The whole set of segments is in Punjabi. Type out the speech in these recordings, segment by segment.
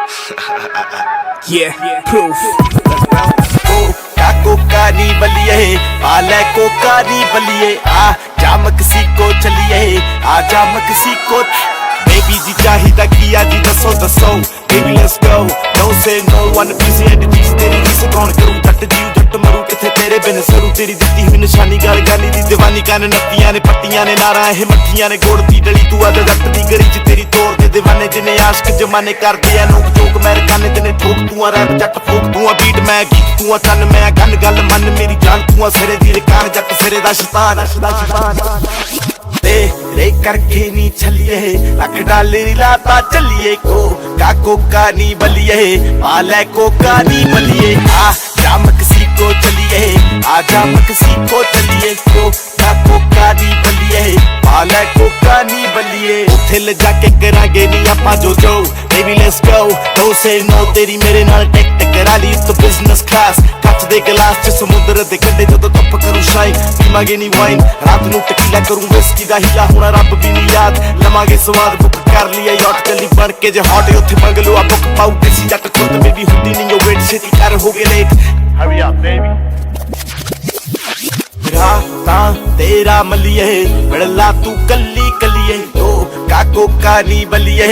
Yeah, proof. कोका नी बलिए आले कोका नी बलिए आ जा मक्सिको चलिए आ जा मक्सिको बेबी जी चाहिदा किया जी दसो दसो बेबी लेट्स गो नो से नो वन पीसी एंटिटीज तेरी किस कौन करूं जट जी जट मरू किथे तेरे बिन सरू तेरी दित्ती हुई निशानी गल गाली दी दीवानी कान नत्तियां ने पट्टियां ने नारा है मट्ठियां ने गोड़ दी डली तू आद जट दी गली च तेरी तोड़ दे दीवाने जिने आशिक जमाने करदे आ नोक जोक मैर काने तेने ठोक तू आ रैप जट फूक तू आ बीट मैं गीत तू आ चन मैं गन गल मन मेरी जान तू आ सिरे दी कान जट सिरे दा शैतान तेरे करके नी छलिए लख डालर लाता चलिए कोका नी बलिए पाले कोका नी बलिए आ जा मक्सिको चलिए आ जा मक्सिको चलिए कोका नी बलिए पाले कोका नी बलिए उथे ले जाके करांगे नी आपां जो बेबी लेट्स गो नो से नो तेरी मेरे नाल टेक करा ली तो बिजनेस क्लास ਕੱਚ ਦੇ ਗਲਾਸ ਚ ਸਮੁੰਦਰ ਦੇ ਕੰਢੇ ਜਦੋਂ ਤੱਪ ਕਰੂ ਸ਼ਾਈ ਪੀਵਾਂਗੇ ਨੀ ਵਾਈਨ ਰਾਤ ਨੂੰ ਟਕੀਲਾ ਕਰੂੰ ਵਿਸਕੀ ਦਾ ਹੀਲਾ ਹੁਣ ਰੱਬ ਵੀ ਨੀ ਯਾਦ ਲਵਾਂਗੇ ਸਵਾਦ ਬੁੱਕ ਕਰ ਲਿਆ ਯਾਟ ਚੱਲੀ ਬਣ ਕੇ ਜੇ ਹੌਟ ਉੱਥੇ ਮੰਗ ਲਓ ਆ ਬੁੱਕ ਪਾਉ ਦੇਸੀ ਜੱਟ ਖੁਦ ਬੇਬੀ ਹੁੰਦੀ ਨਹੀਂ ਉਹ ਵੇਟ ਛੇਤੀ ਕਰ ਹੋ ਗਏ ਲੇਟ ਹਰੀ ਅਪ ਬੇਬੀ ਰਾਤਾਂ ਤੇਰਾ ਮਲੀਏ ਮਿਲਲਾ ਤੂੰ ਕੱਲੀ ਕੱਲੀਏ कोका नी बलिए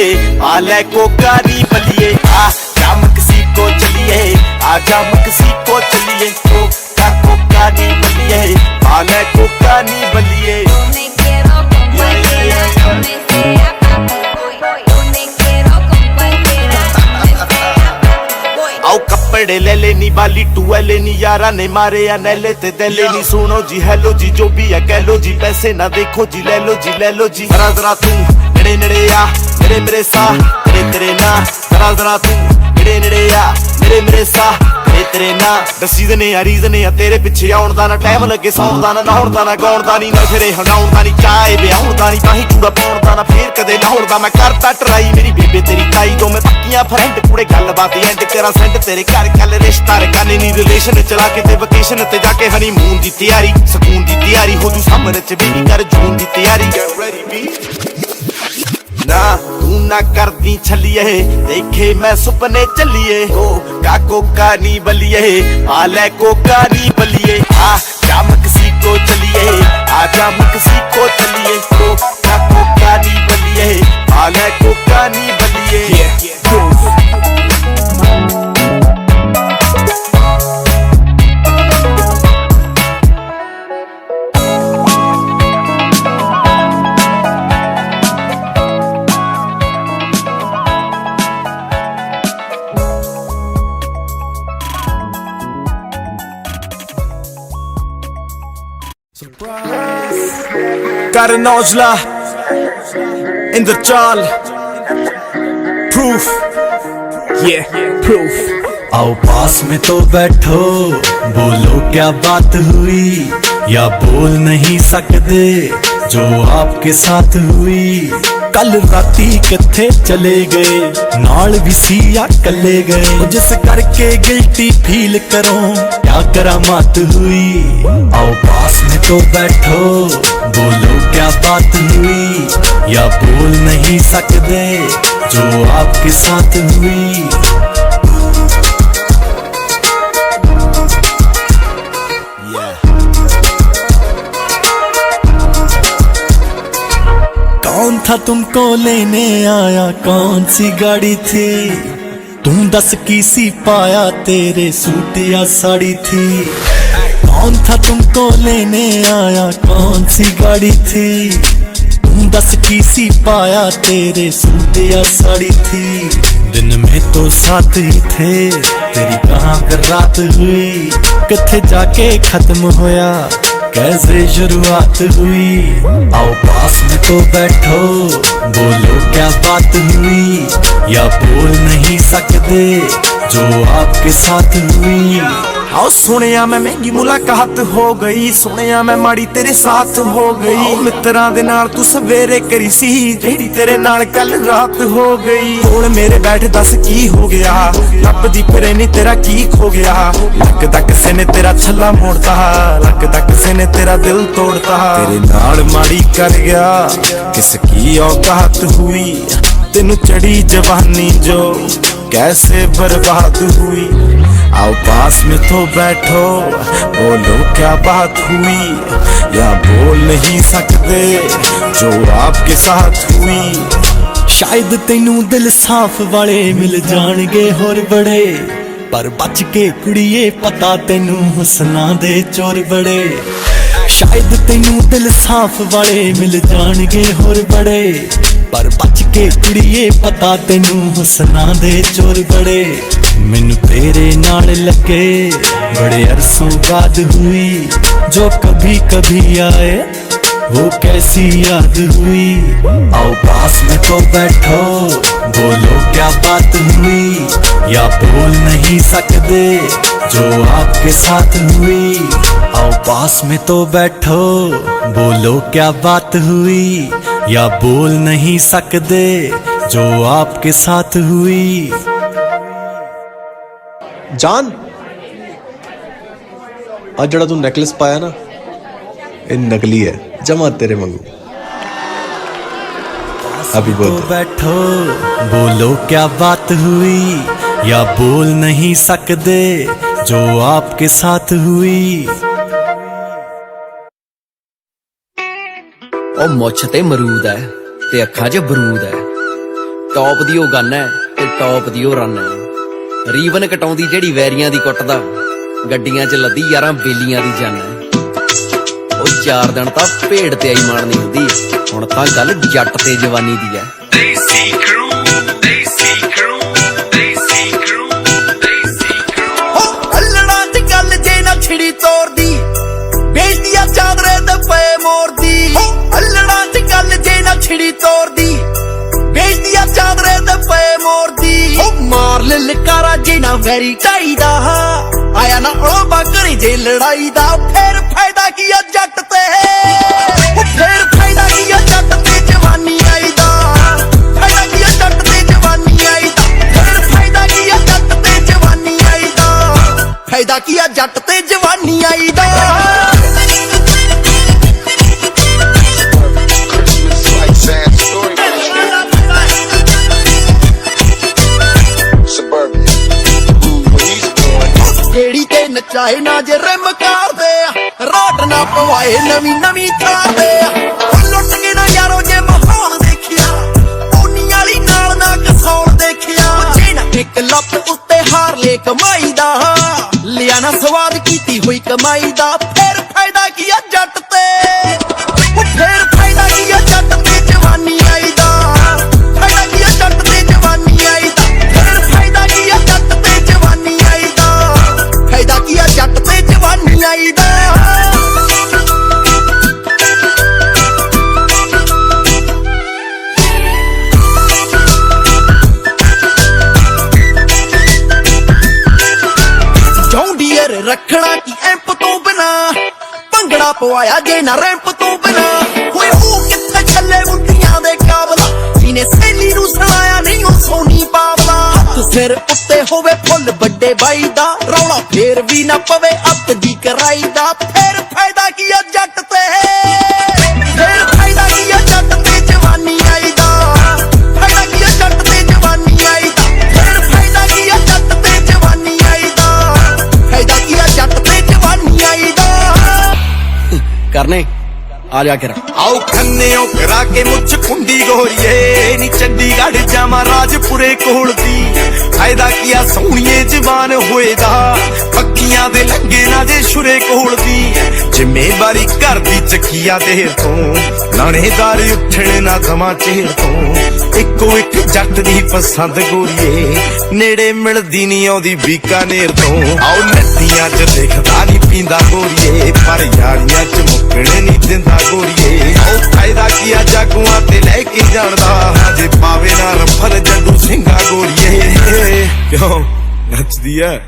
आले कोका नी बलिए आ जा मक्सिको चलिए आ जा मक्सिको चलिए कोका नी बलिए आले कोका नी बलिए आओ कपड़े ले लेनी बाली टूएले नी यारा ने मारे या नैले ते दले नी सुनो जी हेलो जी जो भी है कह लो जी पैसे ना देखो जी ले लो जी जरा जरा तू नेड़े नेड़े आ मेरे सा तेरे ना जरा जरा तू नेड़े आ मेरे सा तेरे ना दसीजने आ रीजने आ तेरे पिछे आउण दा ना टाइम लगे सौण दा ना नहाउण दा ना गाउण दा नी नखरे हंडाउण दा नी चाहे ब्याहुण दा नी ताही चूड़ा पाउण दा ना फेर कदे लाउण दा मैं करता ट्राई मेरी बेबे तेरी ताई दो मैं पक्कियां फ्रेंड कुड़े गलबात एंड करा सेंड तेरे घर कल रिश्ता रकाने नी रिलेशन चला के ते वेकेशन ते जाके हनीमून दी तैयारी सकून दी तैयारी हो जू समर च बेबी कर जून दी तैयारी गेट रेडी बी ना तू ना करदी छलिए देखे मैं सुपने चलिए कोका नी बलिए आले कोका नी बलिए आ जा मक्सिको चलिए आ जा मक्सिको चलिए कोका नी बलिए आले कोका नी बलिए Got an Ojla in the chal proof Yeah, proof. आओ पास में तो बैठो बोलो क्या बात हुई या बोल नहीं सकते जो आपके साथ हुई कल राती किथे चले गए नाल भी सिया कले गए जिस करके गिल्टी फील करो क्या करामात हुई आओ पास में तो बैठो बोलो क्या बात हुई या बोल नहीं सकते जो आपके साथ हुई कौन था तुमको लेने आया कौन सी गाड़ी थी तुम दस की सी पाया तेरे सूट या साड़ी थी कौन था तुमको लेने आया कौन सी गाड़ी थी तुम दस की सी पाया तेरे सूट या साड़ी थी दिन में तो साथ ही थे तेरी कहाँ कर रात हुई किथे जाके खत्म होया कैसे शुरुआत हुई आओ पास में तो बैठो बोलो क्या बात हुई या बोल नहीं सकते जो आपके साथ हुई आओ सुनिया मैं महंगी मुलाकात हो गई सुनिया मैं माड़ी तेरे साथ हो गई मित्रां दे नाल तू सवेरे करी सी जेड़ी तेरे नाल कल रात हो गई हुण मेरे बैठ दस की हो गया लभदी फिरे नी तेरा की खो गया लगदा किसे ने तेरा छल्ला मोड़ता लगदा किसे ने तेरा दिल तोड़ता तेरे नाल माड़ी कर गया किस की औकात हुई तेनू चढ़ी जवानी जो कैसे बर्बाद हुई। आओ पास में तो बैठो, बोलो क्या बात हुई, या बोल नहीं सकते जो आपके साथ हुई। शायद तैनू दिल साफ वाले मिल जाणगे होर बड़े, पर बच के कुड़िए पता तैनू हुस्ना दे चोर बड़े। शायद तैनू दिल साफ वाले मिल जाणगे होर बड़े, पर बच के कुड़िए पता तैनू हुस्ना दे चोर बड़े। मैनू तेरे नाल लगे बड़े अरसों बाद हुई, जो कभी कभी आए वो कैसी याद हुई। आओ पास में तो बैठो, बोलो क्या बात हुई, या बोल नहीं सकते जो आपके साथ हुई। आओ पास में तो बैठो, बोलो क्या बात हुई, या बोल नहीं सकते जो आपके साथ हुई। जान आज जड़ा तू नेकलेस पाया ना, ये नकली है, जमा तेरे मंगू। हैप्पी तो बर्थडे। बैठो, बोलो क्या बात हुई, या बोल नहीं सकते जो आपके साथ हुई। ਉਹ ਮੁੱਛ ਤੇ ਮਰੂਦ ਹੈ ਤੇ ਅੱਖਾਂ 'ਚ ਬਰੂਦ ਹੈ, ਟੌਪ ਦੀ ਉਹ ਗੰਨ ਹੈ ਤੇ ਟੌਪ ਦੀ ਉਹ ਰਨ ਹੈ। ਰੀਵਨ ਕਟਾਉਂਦੀ ਜਿਹੜੀ ਵੈਰੀਆਂ ਦੀ ਕੁੱਟਦਾ, ਗੱਡੀਆਂ 'ਚ ਲੱਦੀ ਯਾਰਾਂ ਬੇਲੀਆਂ ਦੀ ਜੰਨ ਹੈ। ਉਹ 4 ਦਿਨ ਤਾਂ ਭੇਡ ਤੇ ਆਈ ਮਾਰਨੀ ਹੁੰਦੀ, ਹੁਣ ਤਾਂ ਗੱਲ ਜੱਟ ਤੇ ਜਵਾਨੀ ਦੀ ਹੈ। Desi crew, Desi crew, Desi crew, Desi crew. ਅਲੜਾ ਚ ਗੱਲ ਜੇ ਨਾ ਛਿੜੀ ਤੋਰਦੀ, ਵੇਚਦੀਆਂ ਚਾਦਰੇ ਤੇ ਪਏ ਮੋਰਦੀ। ਅਲੜਾ ਚ ਗੱਲ ਜੇ ਨਾ ਛਿੜੀ ਤੋਰਦੀ, ਵੇਚਦੀਆਂ ਚਾਦਰੇ ਤੇ ਪਏ ਮੋਰਦੀ। ਮਾਰ ਲੈ ਲਕਾਰਾ ਜੇ ਨਾ ਵੈਰੀ ਚਾਹੀਦਾ, ਆਇਆ ਨਾ ਉਹ ਬਾਕਰੀ ਜੇ ਲੜਾਈ ਦਾ। ਫੇਰ ਫਾਇਦਾ ਕੀ ਆ ਜੱਟ ਤੇ, ਫੇਰ ਫਾਇਦਾ ਕੀ ਆ ਜੱਟ ਤੇ ਜਵਾਨੀ ਆਈ ਦਾ। ਫਾਇਦਾ ਕੀ ਆ ਜੱਟ ਤੇ ਜਵਾਨੀ ਆਈ ਦਾ, ਫੇਰ ਫਾਇਦਾ ਕੀ ਆ ਜੱਟ ਤੇ ਜਵਾਨੀ ਆਈ ਦਾ। ਫਾਇਦਾ ਕੀ ਆ ਜੱਟ ਤੇ ਜਵਾਨੀ ਆਈ ਦਾ। ਜਿਹੜੀ ਤੇ ਨਚਾਏ ਨਾ ਜੇ ਰਿਮ ਕਰਦੇ, ਰੋਟ ਨਾ ਪਵਾਏ ਨਵੀਂ ਨਵੀਂ ਥਾਂ ਤੇ। ਲੁੱਟ ਕੇ ਨਾ ਯਾਰੋ ਜੇ ਮਾਹੌਲ ਦੇਖਿਆ, ਓਨੀ ਵਾਲੀ ਨਾਲ ਨਾ ਕਸੌਲ ਦੇਖਿਆ। ਜੇ ਨਾ ਇੱਕ ਲੱਤ ਉੱਤੇ ਹਾਰ ਲੈ ਕਮਾਈ ਦਾ, ਲਿਆ ਨਾ ਸਵਾਦ ਕੀਤੀ ਹੋਈ ਕਮਾਈ ਦਾ। ਫੇਰ ਫਾਇਦਾ ਕੀ ਆ ਜੱਟ ਤੇ, ਫੇਰ ਫਾਇਦਾ ਕੀ ਆ ਜੱਟ ਤੇ ਜਵਾਨੀ ਆਈ ਦਾ। ਫਾਇਦਾ ਕੀ ਆ ਜੱਟ ਤੇ ਜਵਾਨੀ ਆਈ ਦਾ, ਫੇਰ ਫਾਇਦਾ ਕੀ ਆ ਜੱਟ ਤੇ ਜਵਾਨੀ ਆਈ ਦਾ। ਫਾਇਦਾ ਕੀ ਆ ਜੱਟ ਤੇ ਜਵਾਨੀ ਆਈ ਦਾ। ਜੌਂਡੀਅਰ ਰੱਖਣਾ ਕੀ ਐਂਪ ਤੋਂ ਬਿਨਾ, ਭੰਗੜਾ ਪਵਾਇਆ ਜੇ ਨਾ ਰੈਂਪ ਤੋਂ ਬਿਨਾ। ਹੋਏ ਉਹ ਕਿੱਥੇ ਛੱਲੇ ਮੁੰਡੀਆਂ ਦੇ ਕਾਬਲਾ, ਜਿਹਨੇ ਸਹੇਲੀ ਨੂੰ ਸੁਣਾਇਆ ਨਹੀਂ ਉਹ ਸੋਨੀ ਬਾਬਲਾ। ਹੱਥ ਸਿਰ ਉੱਤੇ ਹੋਵੇ ਫੁੱਲ ਵੱਡੇ ਬਾਈ ਦਾ, ਰੌਲਾ ਫੇਰ ਵੀ ਨਾ ਪਵੇ ਅੱਤ ਦੀ ਕਰਾਈ ਦਾ। ਫੇਰ ਫਾਇਦਾ ਕੀ ਆ ਜੱਟ ਤੇ, ਫੇਰ ਫਾਇਦਾ ਕੀ ਆ ਜੱਟ ਤੇ ਜਵਾਨੀ ਆਈ ਦਾ। ਫਾਇਦਾ ਕੀ ਆ ਜੱਟ ਤੇ ਜਵਾਨੀ ਆਈ ਦਾ, ਫੇਰ ਫਾਇਦਾ ਕੀ ਆ ਜੱਟ ਤੇ ਜਵਾਨੀ ਆਈ ਦਾ। ਫਾਇਦਾ ਕੀ ਆ ਜੱਟ ਤੇ ਜਵਾਨੀ ਆਈ ਦਾ। ਕਰਨੇ ਆ ਜਾ ਕਰ ਆਓ ਖੰਨਿਓ ਕਰਾ ਕੇ ਮੁੱਛ ਖੁੰਡੀ ਗੋਰੀਏ, ਨੀ ਚੰਡੀਗੜ੍ਹ ਜਾਵਾਂ ਰਾਜਪੁਰੇ ਕੋਲ ਦੀ। ਫਾਇਦਾ ਕੀ ਆ ਸੋਹਣੀਏ ਜਵਾਨ ਹੋਏ ਦਾ, ਪੱਕੀਆਂ ਦੇ ਲੱਗੇ ਨਾ ਜੇ ਸ਼ੁਰੇ ਕੋਲ ਦੀ। ਜ਼ਿੰਮੇਵਾਰੀ ਘਰ ਦੀ ਚੱਕੀਆਂ ਦੇਰ ਤੋਂ, ਲਾਣੇਦਾਰ ਉੱਠਣ ਨਾ ਦਵਾਂ ਚਿਹਰ ਤੋਂ। ਇੱਕੋ ਇੱਕ ਜੱਟ ਦੀ ਪਸੰਦ ਗੋਰੀਏ, ਨੇੜੇ ਮਿਲਦੀ ਨੀ ਆਉਂਦੀ ਬੀਕਾਨੇਰ ਤੋਂ। ਆਓ ਨੱਤੀਆਂ ਚ ਦੇਖਦਾ ਨੀ ਪੀਂਦਾ ਗੋਰੀਏ, ਪਰ ਯਾਰੀਆਂ ਚ ਮੁੱਕਣੇ ਨੀ ਦਿੰਦਾ ਗੋਰੀਏ। ਆਓ ਫਾਇਦਾ ਕੀ ਆ ਜਾਗੂਆਂ ਤੇ ਲੈ ਕੇ ਜਾਣਦਾ, ਹਜੇ ਪਾਵੇ ਨਾ ਰਫਲ ਜੱਡੂ ਸਿੰਘਾ ਗੋਰੀਏ। ਕਿਉਂ ਨੱਚਦੀ ਐ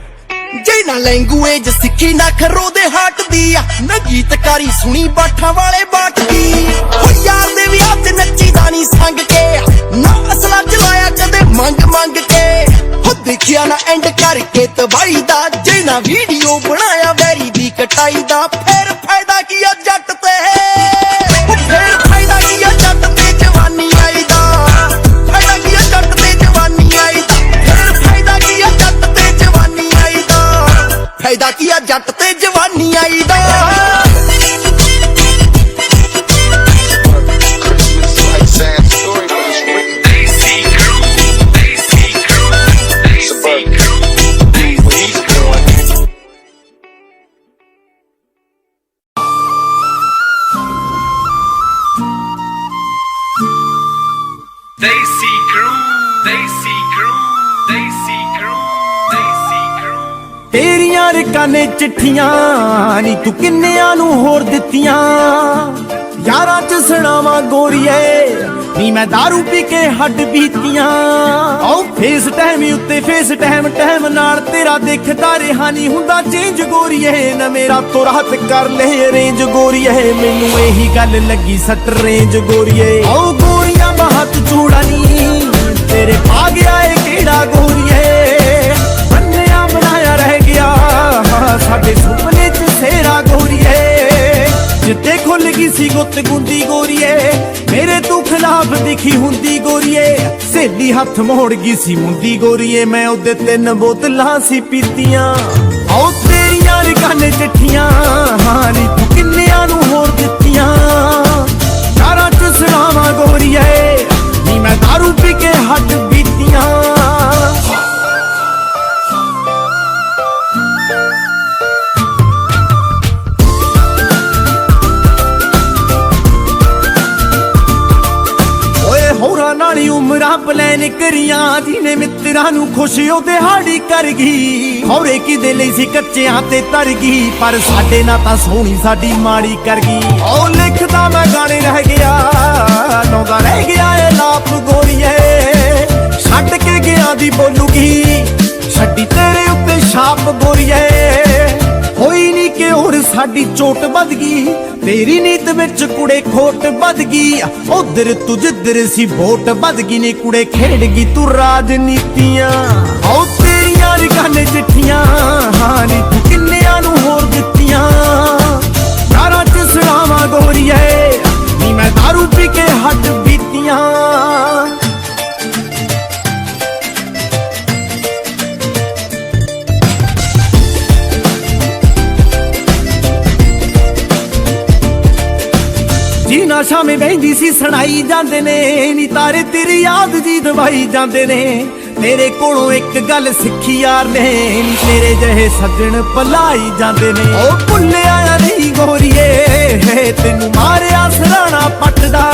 ਜੇ ਨਾ ਲੈਂਗੂਏਜ ਸਿੱਖੀ ਨਾ ਖਰੋ ਦੇ ਹਾਟ ਦੀ ਆ, ਨਾ ਗੀਤਕਾਰੀ ਸੁਣੀ ਬਾਠਾਂ ਵਾਲੇ ਬਾਟ ਦੀ। ਹੋ ਯਾਰ ਦੇ ਵਿਆਹ ਤੇ ਨੱਚੀਦਾ ਨੀ ਸੰਗ ਕੇ, ਨਾ ਅਸਲਾ ਚਲਾਇਆ ਕਦੇ ਮੰਗ ਮੰਗ ਕੇ। ਹੋ ਦੇਖਿਆ ਨਾ ਐਂਡ ਕਰਕੇ ਤਬਾਈ ਦਾ, ਜੇ ਨਾ ਵੀਡੀਓ ਬਣਾਇਆ ਵੈਰੀ ਦੀ ਕਟਾਈ ਦਾ। ਫੇਰ ਫਾਇਦਾ ਕੀ ਆ ਜੱਟ ਤੇ, ਫੇਰ ਫਾਇਦਾ ਕੀ ਆ ਜੱਟ ਤੇ ਜਵਾਨੀ ਆਈ ਦਾ। ਫਾਇਦਾ ਕੀ ਆ ਜੱਟ ਤੇ ਜਵਾਨੀ ਆਈ ਦਾ, ਫੇਰ ਜੱਟ ਤੇ ਜਵਾਨੀ ਆਈ ਦਾ Desi crew, Desi crew, Desi crew, Desi crew. Desi crew, Desi crew, Desi crew, Desi crew. ਤੇਰੀਆਂ ਰਕਾਨੇ ਚਿੱਠੀਆਂ ਨੀ ਤੂੰ ਕਿੰਨਿਆਂ ਨੂੰ ਹੋਰ ਦਿੱਤੀਆਂ ਯਾਰਾਂ ਚ ਸੁਣਾਵਾਂ ਗੋਰੀਏ ਨੀ ਮੈਂ ਦਾਰੂ ਪੀ ਕੇ ਹੱਡ ਬੀਤੀਆਂ ਆਓ ਫੇਸ ਟਾਈਮ ਉੱਤੇ ਫੇਸ ਟਾਈਮ ਨਾਲ ਤੇਰਾ ਦੇਖਦਾ ਰਿਹਾ ਨਹੀਂ ਹੁੰਦਾ ਚੇਂਜ ਗੋਰੀਏ ਨਾ ਮੇਰਾ ਤੋਂ ਰਾਤ ਕਰ ਲੈ ਅਰੇਂਜ ਗੋਰੀਏ ਮੈਨੂੰ ਇਹੀ ਗੱਲ ਲੱਗੀ ਸੱਟ ਰੇਂਜ ਗੋਰੀਏ ਆਓ ਗੋਰੀਆਂ ਬਾਹਤ ਚੂੜਾ ਨੀ ਤੇਰੇ ਪਾ ਗਿਆ ਏ ਕਿਹੜਾ ਗੋਰੀਏ ਬੰਨਿਆ ਬਣਾਇਆ ਰਹਿ ਗਿਆ ਸਾਡੇ ਸੁਪਨੇ ਚ ਸੇਰਾ ਗੋਰੀਏ ਜਿੱਤੇ ਖੁੱਲ ਗਈ ਸੀ ਗੁੱਤ ਗੁੰਦੀ ਗੋਰੀਏ ਮੇਰੇ ਤੂੰ ਖਿਲਾਫ ਦਿਖੀ ਹੁੰਦੀ ਗੋਰੀਏ ਸਹੇਲੀ ਹੱਥ ਮੋੜ ਗਈ ਸੀ ਮੁੰਦੀ ਗੋਰੀਏ ਮੈਂ ਉਹਦੇ 3 ਬੋਤਲਾਂ ਸੀ ਪੀਤੀਆਂ ਆਓ ਤੇਰੀਆਂ ਰਕਾਨੇ ਚਿੱਠੀਆਂ ਨੀ ਤੂੰ ਕਿੰਨਿਆਂ ਨੂੰ ਹੋਰ ਦਿੱਤੀਆਂ ਯਾਰਾਂ ਚ ਸੁਣਾਵਾਂ ਗੋਰੀਏ ਨੀ ਮੈਂ ਦਾਰੂ ਪੀ ਕੇ ਹੱਡ ਬੀਤੀਆਂ ਹੋਰਾਂ ਨਾਲ ਉਮਰਾਂ ਪਲਾਨ ਕਰੀਆਂ ਜਿਹਨੇ ਮਿੱਤਰਾਂ ਨੂੰ ਖੁਸ਼ ਉਹ ਦਿਹਾੜੀ ਕਰ ਗਈ ਹੌਰੇ ਕਿਦੇ ਲਈ ਸੀ ਕੱਚਿਆਂ ਤੇ ਤਰ ਗਈ ਪਰ ਸਾਡੇ ਨਾਲ ਤਾਂ ਸੋਹਣੀ ਸਾਡੀ ਮਾੜੀ ਕਰ ਗਈ ਉਹ ਲਿਖਦਾ ਮੈਂ ਗਾਣੇ ਰਹਿ ਗਿਆ ਲਾਉਂਦਾ ਰਹਿ ਗਿਆ ਏ ਲਾਪ ਗੋਰੀਏ ਛੱਡ ਕੇ ਗਿਆ ਦੀ ਬੋਲੂਗੀ ਛੱਡੀ ਤੇਰੇ ਉੱਤੇ ਛਾਪ ਗੋਰੀਏ ਹੋਈ ਨੀ ਕਿ ਹੋਰ ਸਾਡੀ ਚੋਟ ਵੱਧ ਗਈ ਤੇਰੀ ਨੀਤ ਵਿੱਚ ਕੁੜੇ ਖੋਟ ਵੱਧ ਗਈ ਉਧਰ ਤੂੰ ਜਿੱਧਰ ਸੀ ਵੋਟ ਵੱਧ ਗਈ ਨੀ ਕੁੜੇ ਖੇਡ ਗਈ ਤੂੰ ਰਾਜਨੀਤੀਆਂ ਆਓ ਤੇਰੀਆਂ ਰਕਾਨੇ ਚਿੱਠੀਆਂ ਨੀ ਤੂੰ ਕਿੰਨਿਆਂ ਨੂੰ ਹੋਰ ਦਿੱਤੀਆਂ ਯਾਰਾਂ ਚ ਸੁਣਾਵਾਂ ਗੋਰੀਏ ਨੀ ਮੈਂ ਦਾਰੂ ਪੀ ਕੇ ਹੱਡ ਬੀਤੀਆਂ ਜੀਨਾ ਸ਼ਾਮੇ ਬਹਿੰਦੀ ਸੀ ਸੁਣਾਈ ਜਾਂਦੇ ਨੇ ਨੀ ਤਾਰੇ ਤੇਰੀ ਯਾਦ ਜੀ ਦਵਾਈ ਜਾਂਦੇ ਨੇ ਤੇਰੇ ਕੋਲੋਂ ਇੱਕ ਗੱਲ ਸਿੱਖੀ ਯਾਰ ਨੇ ਨੀ ਤੇਰੇ ਜਿਹੇ ਸੱਜਣ ਭਲਾਈ ਜਾਂਦੇ ਨੇ ਉਹ ਭੁੱਲਿਆ ਨਹੀਂ ਗੋਰੀਏ ਤੈਨੂੰ ਮਾਰਿਆ ਸਰਾਣਾ ਪੱਟਦਾ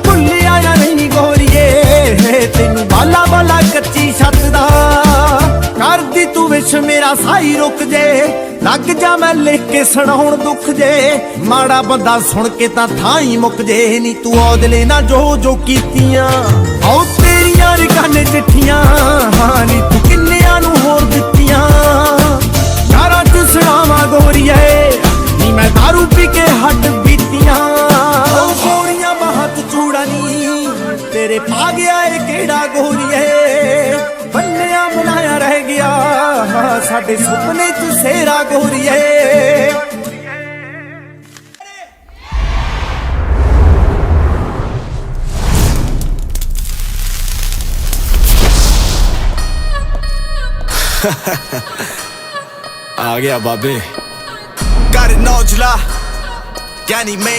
ਭੁੱਲਿਆ ਨਹੀਂ ਗੋਰੀਏ ਤੈਨੂੰ ਬਾਲਾ ਬਾਲਾ ਕੱਚੀ ਛੱਤ ਦਾ ਕਰਦੀ ਤੂੰ ਵਿਸ਼ ਮੇਰਾ ਸਾਈ ਰੁਕ ਜੇ ਲੱਗ ਜਾ ਮੈਂ ਲਿਖ ਕੇ ਸੁਣਾਉਣ ਦੁੱਖ ਜੇ ਮਾੜਾ ਬੰਦਾ ਸੁਣ ਕੇ ਤਾਂ ਥਾਂ ਹੀ ਮੁੱਕ ਜੇ ਨੀ ਤੂੰ ਔਦਲੇ ਨਾ ਜੋ ਕੀਤੀਆਂ ਆਓ ਤੇਰੀਆਂ ਰਕਾਨੇ ਚਿੱਠੀਆਂ ਨੀ ਤੂੰ ਕਿੰਨਿਆਂ ਨੂੰ ਹੋਰ ਦਿੱਤੀਆਂ ਯਾਰਾਂ ਚ ਸੁਣਾਵਾਂ ਗੋਰੀਏ ਨੀ ਮੈਂ ਦਾਰੂ ਪੀ ਕੇ ਹੱਡ ਬੀਤੀਆਂ ਉਹ ਗੋਰੀਆਂ ਬਾਹਤ ਚੂੜਾ ਨੀ ਤੇਰੇ ਪਾ ਗਿਆ ਏ ਕਿਹੜਾ ਗੋਰੀਏ ਬੰਨਿਆ ਬਣਾਇਆ ਰਹਿ ਗਿਆ ਸਾਡੇ ਸੁਪਨੇ ਚ ਸੇਰਾ ਗੋਰੀਏ ਆ ਗਿਆ ਬਾਬੇ ਕਰ ਨੌਜਲਾ ਯਾਨੀ ਮੈਂ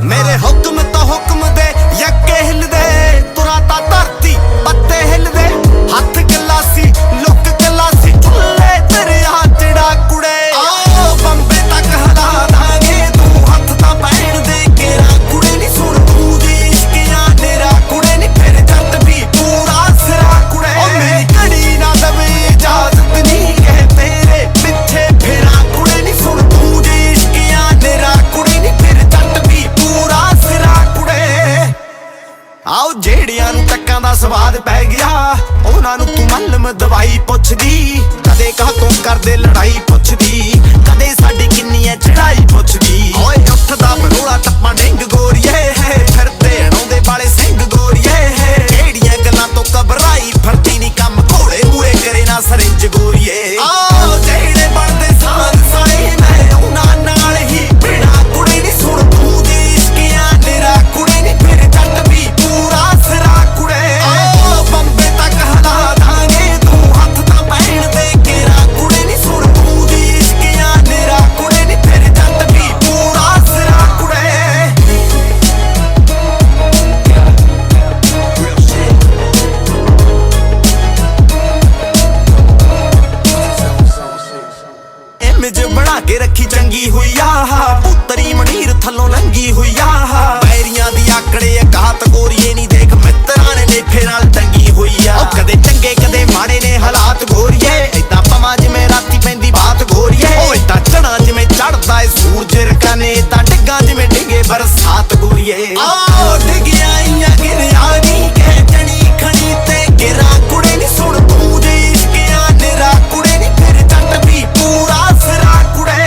ਮੇਰੇ ਹੁਕਮ ਤਾਂ ਹੁਕਮ ਦੇ ਯੱਕੇ ਹਿਲਦੇ ਤੁਰਾ ਤਾਂ ਧਰਤੀ ਪੱਤੇ ਹਿਲਦੇ ਹੱਥ ਗਲਾਸੀ ਲੁੱਕ ਗਲਾਸੀ ਚੁੱਲੇ ਤੇਰੇ ਚੜਾ ਕੁੜੇ ਆਓ ਬੰਬੇ ਤੱਕ ਹਲਾ ਦਾਂਗੇ ਤੂੰ ਹੱਥ ਤਾਂ ਪੈਣ ਦੇ ਕੇਰਾ ਕੁੜੇ ਨੀ ਸੁਣ ਤੂੰ ਜੀ ਇਸ਼ਕਿਆਂ ਨੇਰਾ ਕੁੜੇ ਨੀ ਫਿਰ ਜੱਟ ਵੀ ਪੂਰਾ ਸਿਰਾ ਕੁੜੇ ਓ ਮੇਰੀ ਘੜੀ ਨਾ ਦਵੇ ਇਜਾਜ਼ਤ ਨਹੀਂ ਕਹਿ ਤੇਰੇ ਪਿੱਛੇ ਫੇਰਾ ਕੁੜੇ ਨੀ ਸੁਣ ਤੂੰ ਜੀ ਇਸ਼ਕਿਆਂ ਨੇਰਾ ਕੁੜੇ ਨੀ ਫਿਰ ਜੱਟ ਵੀ ਪੂਰਾ ਸਿਰਾ ਕੁੜੇ ਆਓ ਜਿਹੜਿਆਂ ਨੂੰ ਟੱਕਾਂ ਦਾ ਸਵਾਦ ਪੈ ਗਿਆ ਉਹਨਾਂ ਨੂੰ ਤੂੰ ਮੱਲਮ ਦਵਾਈ ਪੁੱਛਦੀ ਕਦੇ ਕਾਹਤੋਂ ਕਰਦੇ ਲੜਾਈ ਪੁੱਛਦੀ ਕਦੇ ਸਾਡੀ ਕਿੰਨੀ ਐ ਚੜਾਈ ਪੁੱਛਦੀ ਓਏ ਉੱਠਦਾ ਬਰੋਲਾ ਟੱਪਾਂ ਡਿੰਗ ਗੋਰੀਏ ਫਿਰਦੇ ਅਣਾਉਂਦੇ ਵਾਲੇ ਸਿੰਘ ਗੋਰੀਏ ਜਿਹੜੀਆਂ ਗੱਲਾਂ ਤੋਂ ਘਬਰਾਈ ਫਿਰਦੀ ਨੀ ਕੰਮ ਘੋੜੇ ਮੂਰੇ ਕਰੇ ਨਾ ਸਰਿੰਜ ਗੋਰੀਏ ਆਓ ਜਿਹੜੇ ਬਣਦੇ ਸਾਂਝ ਸਾਏ ਮੈਂ ਉਹਨਾਂ ਨਾਲ ਹੀ ਬਿਨਾ ਕੁੜੀ ਨੀ ਸੁਣ ਤੂੰ ਦੀ ਇਸ਼ਕਿਆਂ ਨੇਰਾ ਕੁੜੀ ਨੀ ਫਿਰ ਜੱਟ ਵੀ ਪੂਰਾ ਸਿਰਾ ਕੁੜੇ ਆਓ ਬੰਬੇ ਤੱਕ ਹਲਾ ਦਾਂਗੇ ਤੂੰ ਹੱਥ ਤਾਂ ਪੈਣ ਦੇ ਕੇਰਾ ਕੁੜੀ ਟੰਗੀ ਹੋਈ ਆ ਪੁੱਤਰੀ ਮਣੀਰ ਥੱਲੋਂ ਲੰਗੀ ਹੋਈ ਆ ਬੈਰੀਆਂ ਦੀ ਆਕੜੇ ਘਾਤ ਗੋਰੀਏ ਨਹੀਂ ਦੇਖ ਮਿੱਤਰਾਂ ਨੇ ਨੇਫੇ ਨਾਲ ਟੰਗੀ ਹੋਈ ਆ ਕਦੇ ਚੰਗੇ ਕਦੇ ਮਾੜੇ ਨੇ ਹਾਲਾਤ ਗੋਰੀਏ ਏਦਾਂ ਪਵਾਂ ਜਿਵੇਂ ਰਾਤੀ ਪੈਂਦੀ ਬਾਤ ਗੋਰੀਏ ਓ ਏਦਾਂ ਚੜਾ ਜਿਵੇਂ ਚੜਦਾ ਏ ਸੂਰਜ ਰਕਾਨੇ ਤਾਂ ਡਿੱਗਾ ਜਿਵੇਂ ਡਿੱਗੇ ਬਰਸਾਤ ਗੋਰੀਏ ਆ ਡਿੱਗਿਆ ਆਈਆਂ ਗਿਰਿਆ ਨਹੀਂ ਕਹਿ ਜਣੀ ਖਣੀ ਤੇ ਗਿਰਾ ਕੁੜੇ ਨਹੀਂ ਸੁਣ ਤੂੰ ਜੇ ਇਸ਼ਕਿਆ ਨਿਰਾ ਕੁੜੇ ਨਹੀਂ ਫਿਰ ਜੱਟ ਵੀ ਪੂਰਾ ਸਿਰਾ ਕੁੜੇ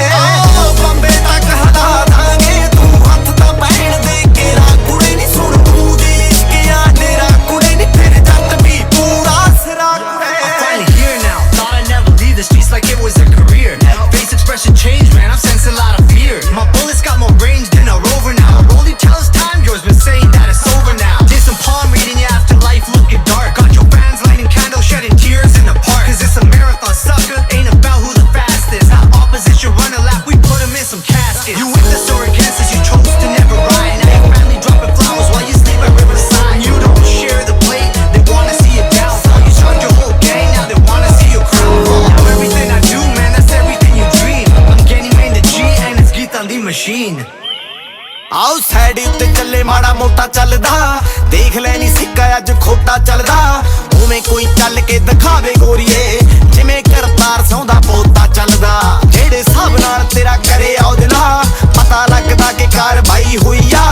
ਬੰਬੇ ਤੱਕ ਹਲਾ ਦਾਂਗੇ ਤੂੰ ਹੱਥ ਤਾਂ ਪੈਣ ਦੇ ਗਿਰਾ ਕੁੜੇ ਨਹੀਂ ਸੁਣ ਤੂੰ ਜੇ ਇਸ਼ਕਿਆ ਨਿਰਾ ਕੁੜੇ ਨਹੀਂ ਫਿਰ ਜੱਟ ਵੀ ਪੂਰਾ ਸਿਰਾ ਕੁੜੇ Finally here now, thought I'd never leave the streets like it was a career. Face expression changed, man, I'm sensing a lot of fear. My bullets got more range than a rover now. Rolly tell us time, yours been saying that it's over now. Did some palm reading, yeah, after life looking dark. Got your fans lighting candles, shedding tears in the park. Cause it's a marathon, sucker, ain't about who the fastest. Our opposition run a lap, we put them in some caskets. You with us or against us, you chose to never ride. Now your family dropping flowers while you sleep at Riverside. You don't share the plate, they wanna see you down. You shot your whole gang, now they wanna see you crown. Now everything I do, man, that's everything you dream. I'm getting in the G and it's Geet on the machine. ਆਓ ਸਾਈਡ ਉੱਤੇ ਚੱਲੇ ਮਾੜਾ ਮੋਟਾ ਚੱਲਦਾ ਦੇਖ ਲੈ ਨੀ ਸਿੱਕਾ ਅੱਜ ਖੋਟਾ ਚੱਲਦਾ ਉਵੇਂ ਕੋਈ ਚੱਲ ਕੇ ਦਿਖਾਵੇ ਗੋਰੀਏ ਜਿਵੇਂ ਕਰਤਾਰ ਸੌਂਦਾ ਪੋਤਾ ਚੱਲਦਾ ਜਿਹੜੇ ਹਿਸਾਬ ਨਾਲ ਤੇਰਾ ਕਰੇ ਔਦਲਾ ਪਤਾ ਲੱਗਦਾ ਕਿ ਕਾਰਵਾਈ ਹੋਈ ਆ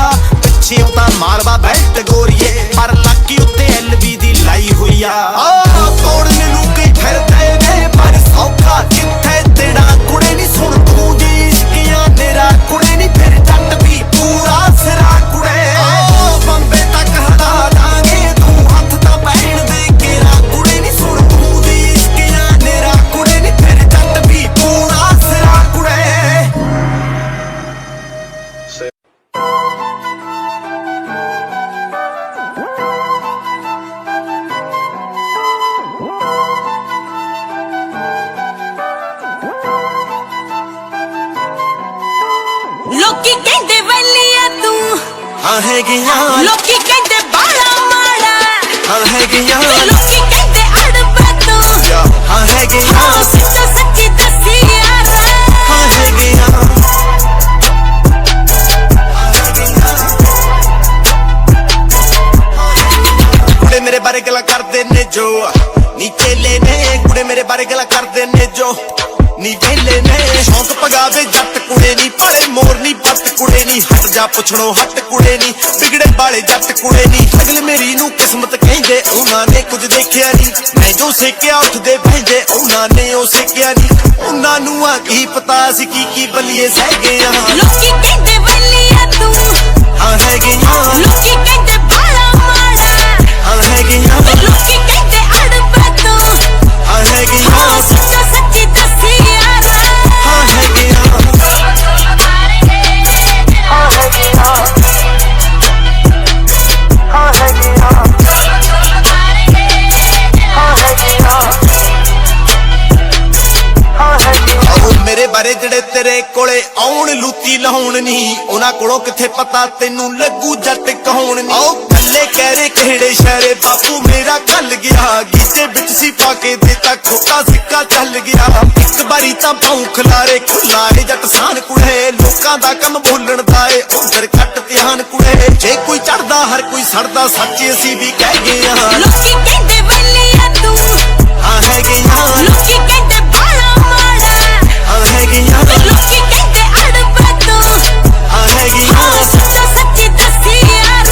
ਪਿੱਛੇ ਤਾਂ ਮਾਲਵਾ ਬੈਲਟ ਗੋਰੀਏ ਪਰ ਲੱਕੀ ਉੱਤੇ ਐਲਵੀ ਦੀ ਲਾਈ ਹੋਈ ਆ ਤੋੜਨ ਨੂੰ ਕਈ ਫਿਰਦੇ ਨੇ ਪਰ ਸੌਖਾ ਕਿੱਥੇ ਤੇਰਾ ਕੁੜੇ ਨਹੀਂ ਸੁਣ ਤੂੰ ਜੀ ਇਸ਼ਕੀਆਂ ਨੇਰਾ ਕੁੜੇ ਨਹੀਂ ਫਿਰ ਜੱਟ ਵੀ ਪੂਰਾ ਸਿਰਾ ਕੁੜੇ ਬੰਬੇ ਤੱਕ ਹਲਾ ਦਾਂਗੇ ਤੂੰ ਹੱਥ ਤਾਂ ਪੈਣ ਦੇ ਗੇਰਾ ਕੁੜੇ ਨਹੀਂ ਸੁਣ ਤੂੰ ਜੀ ਇਸ਼ਕੀਆਂ ਨੇਰਾ ਕੁੜੇ ਨਹੀਂ ਫਿਰ ਜੱਟ ਵੀ ਪੂਰਾ ਸਿਰਾ ਕੁੜੇ ਲੋਕੀ ਕਹਿੰਦੇ ਵੈਲੀਆ ਤੂੰ ਹਾਂ ਹੈਗੀਆਂ ਲੋਕੀ ਕਹਿੰਦੇ ਬਾਲਾ ਮਾੜਾ ਹਾਂ ਹੈਗੀਆਂ ਲੋਕੀ ਕਹਿੰਦੇ ਅੜਬਾ ਤੂੰ ਹਾਂ ਹੈਗੀਆਂ ਹਾਂ ਸੱਚਾ ਸੱਚੀ ਦੱਸੀ ਯਾਰ ਹਾਂ ਹੈਗੀਆਂ ਕੁੜੇ ਮੇਰੇ ਬਾਰੇ ਗੱਲਾਂ ਕਰਦੇ ਨੇ ਜੋ ਨੀਚੇ ਲੈ ਨੇ ਕੁੜੇ ਮੇਰੇ ਬਾਰੇ ਗੱਲਾਂ ਕਰਦੇ ਨੇ ਜੋ ਨੀ ਵੇਲੇ ਨੇ ਸ਼ੌਂਕ ਪਗਾਵੇ ਜੱਟ ਕੁੜੇ ਨੀ ਭਲੇ ਮੋਰ ਨੀ ਪੱਟ ਕੁੜੇ ਨੀ ਹਟ ਜਾ ਪੁੱਛਣੋਂ ਹੱਟ ਕੁੜੇ ਨੀ ਵਿਗੜੇ ਵਾਲੇ ਜੱਟ ਕੁੜੇ ਨੀ ਅਗਲ ਮੇਰੀ ਨੂੰ ਕਿਸਮਤ ਕਹਿੰਦੇ ਉਹਨਾਂ ਨੇ ਕੁਝ ਦੇਖਿਆ ਨੀ ਮੈਂ ਜੋ ਸਿੱਕਿਆ ਉੱਠਦੇ ਬਹਿੰਦੇ ਉਹਨਾਂ ਨੇ ਉਹ ਸਿੱਕਿਆ ਨੀ ਉਹਨਾਂ ਨੂੰ ਆ ਕੀ ਪਤਾ ਸੀ ਕੀ ਬਲੀਏ ਸਹਿ ਗਏ ਆ ਲੋਕੀ ਕਹਿੰਦੇ ਵੈਲੀਆ ਤੂੰ ਹਾਂ ਹੈਗੀਆਂ ਲੋਕੀ ਕਹਿੰਦੇ ਬਾਲਾ ਮਾੜਾ ਹਾਂ ਹੈਗੀਆਂ ਲੋਕੀ ਕਹਿੰਦੇ ਅੜਬਾ ਤੂੰ ਹਾਂ ਹੈਗੀਆਂ ਹਾਂ ਸੱਚਾ ਸੱਚੀ ਦੱਸੀ ਯਾਰ ਹਾਂ ਹੈਗੀਆਂ ਮੇਰੇ ਬਾਰੇ ਜਿਹੜੇ ਤੇਰੇ ਕੋਲੇ ਆਉਣ ਲੂਤੀ ਲਾਉਣ ਨਹੀਂ ਉਹਨਾਂ ਕੋਲੋਂ ਕਿੱਥੇ ਪਤਾ ਤੈਨੂੰ ਲੱਗੂ ਜੱਟ ਕਹਾਉਣ ਨਹੀਂ ਆਓ ਕੱਲੇ ਕਹਿਰੇ ਕਿਹੜੇ ਸ਼ਹਿਰੇ ਬਾਪੂ ਮੇਰਾ ਕੱਲ ਗਿਆ ਗੀਤੇ ਵਿੱਚ ਸੀ ਪਾ ਕੇ ਦੇਤਾ ਖੋਟਾ ਸਿੱਕਾ ਚੱਲ ਗਿਆ ਇੱਕ ਵਾਰੀ ਤਾਂ ਪਾਉ ਖਲਾਰੇ ਖੁਲਾਰੇ ਜੱਟ ਸਾਨ ਕੁੜੇ ਲੋਕਾਂ ਦਾ ਕੰਮ ਬੋਲਣ ਦਾ ਏ ਉਧਰ ਘੱਟ ਧਿਆਨ ਕੁੜੇ ਜੇ ਕੋਈ ਚੜਦਾ ਹਰ ਕੋਈ ਸੜਦਾ ਸੱਚ ਅਸੀਂ ਵੀ ਕਹਿ ਗਏ ਆ ਲੋਕੀ ਕਹਿੰਦੇ ਵੈਲੀਆ ਤੂੰ ਹਾਂ ਹੈਗੀਆਂ ਲੋਕੀ ਕਹਿੰਦੇ ਬਾਲਾ ਮਾੜਾ ਹਾਂ ਹੈਗੀਆਂ ਲੋਕੀ ਕਹਿੰਦੇ ਅੜਬਾ ਤੂੰ ਹਾਂ ਹੈਗੀਆਂ ਹਾਂ ਸੱਚਾ ਸੱਚੀ ਦੱਸੀ ਯਾਰ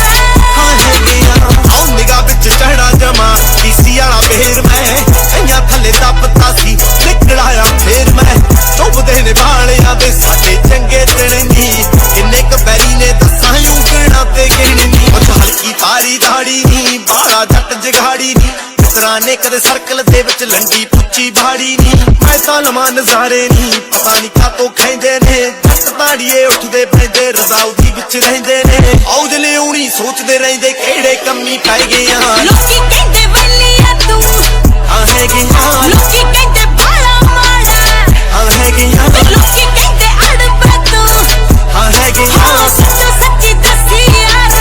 ਹਾਂ ਹੈਗੀਆਂ ਆਉ ਨਿਗਾਹ ਵਿੱਚ ਚੜਾ ਜਮਾ ਡੀਸੀ ਵਾਲਾ ਫੇਰ ਮੈਂ ਕਈਆਂ ਥੱਲੇ ਦੱਬਤਾ ਸੀ ਨਿਕਲ ਆਇਆ ਫੇਰ ਮੈਂ ਚੁੱਪਦੇ ਨੇ ਵਾਲਿਆਂ ਦੇ ਸਾਡੇ ਚੰਗੇ ਦਿਨ ਨੀ ਕਿੰਨੇ ਕ ਬੈਰੀ ਨੇ ਦੱਸਾਂ ਉਂਗਣਾ ਤੇ ਗਿਣਨੀ ਉਹ ਹਲਕੀ ਤਾਰੀ ਦਾੜੀ ਨੀ ਬਾਲਾ ਜੱਟ ਜਗਾੜੀ ਨੀ ਮਿੱਤਰਾਂ ਨੇ ਕਦੇ ਸਰਕਲ ਦੇ ਵਿੱਚ ਲੰਡੀ ਪੁੱਛੀ ਬਾੜੀ ਨੀ ਮੈਂ ਤਾਂ ਲਮਾਂ ਨਜ਼ਾਰੇ ਨੀ ਪਤਾ ਨੀ ਕਾਤੋਂ ਖੈਂਦੇ ਨੇ ਜੱਟ ਤਾੜੀਏ ਉੱਠਦੇ ਪੈਂਦੇ ਰਜ਼ਾਉਦੀ ਵਿੱਚ ਰਹਿੰਦੇ ਨੇ ਔਜਲੇ ਉਣੀ ਸੋਚਦੇ ਰਹਿੰਦੇ ਕਿਹੜੇ ਕੰਮੀ ਪੈ ਗਏ ਆ ਲੋਕੀ ਕਹਿੰਦੇ ਵੈਲੀਆ ਤੂੰ ਹਾਂ ਹੈਗੀਆਂ ਲੋਕੀ ਕਹਿੰਦੇ ਬਾਲਾ ਮਾੜਾ ਹਾਂ ਹੈਗੀਆਂ ਲੋਕੀ ਕਹਿੰਦੇ ਅੜਬਾ ਤੂੰ ਹਾਂ ਹੈਗੀਆਂ ਹਾਂ ਸੱਚਾ ਸੱਚੀ ਦੱਸੀ ਯਾਰ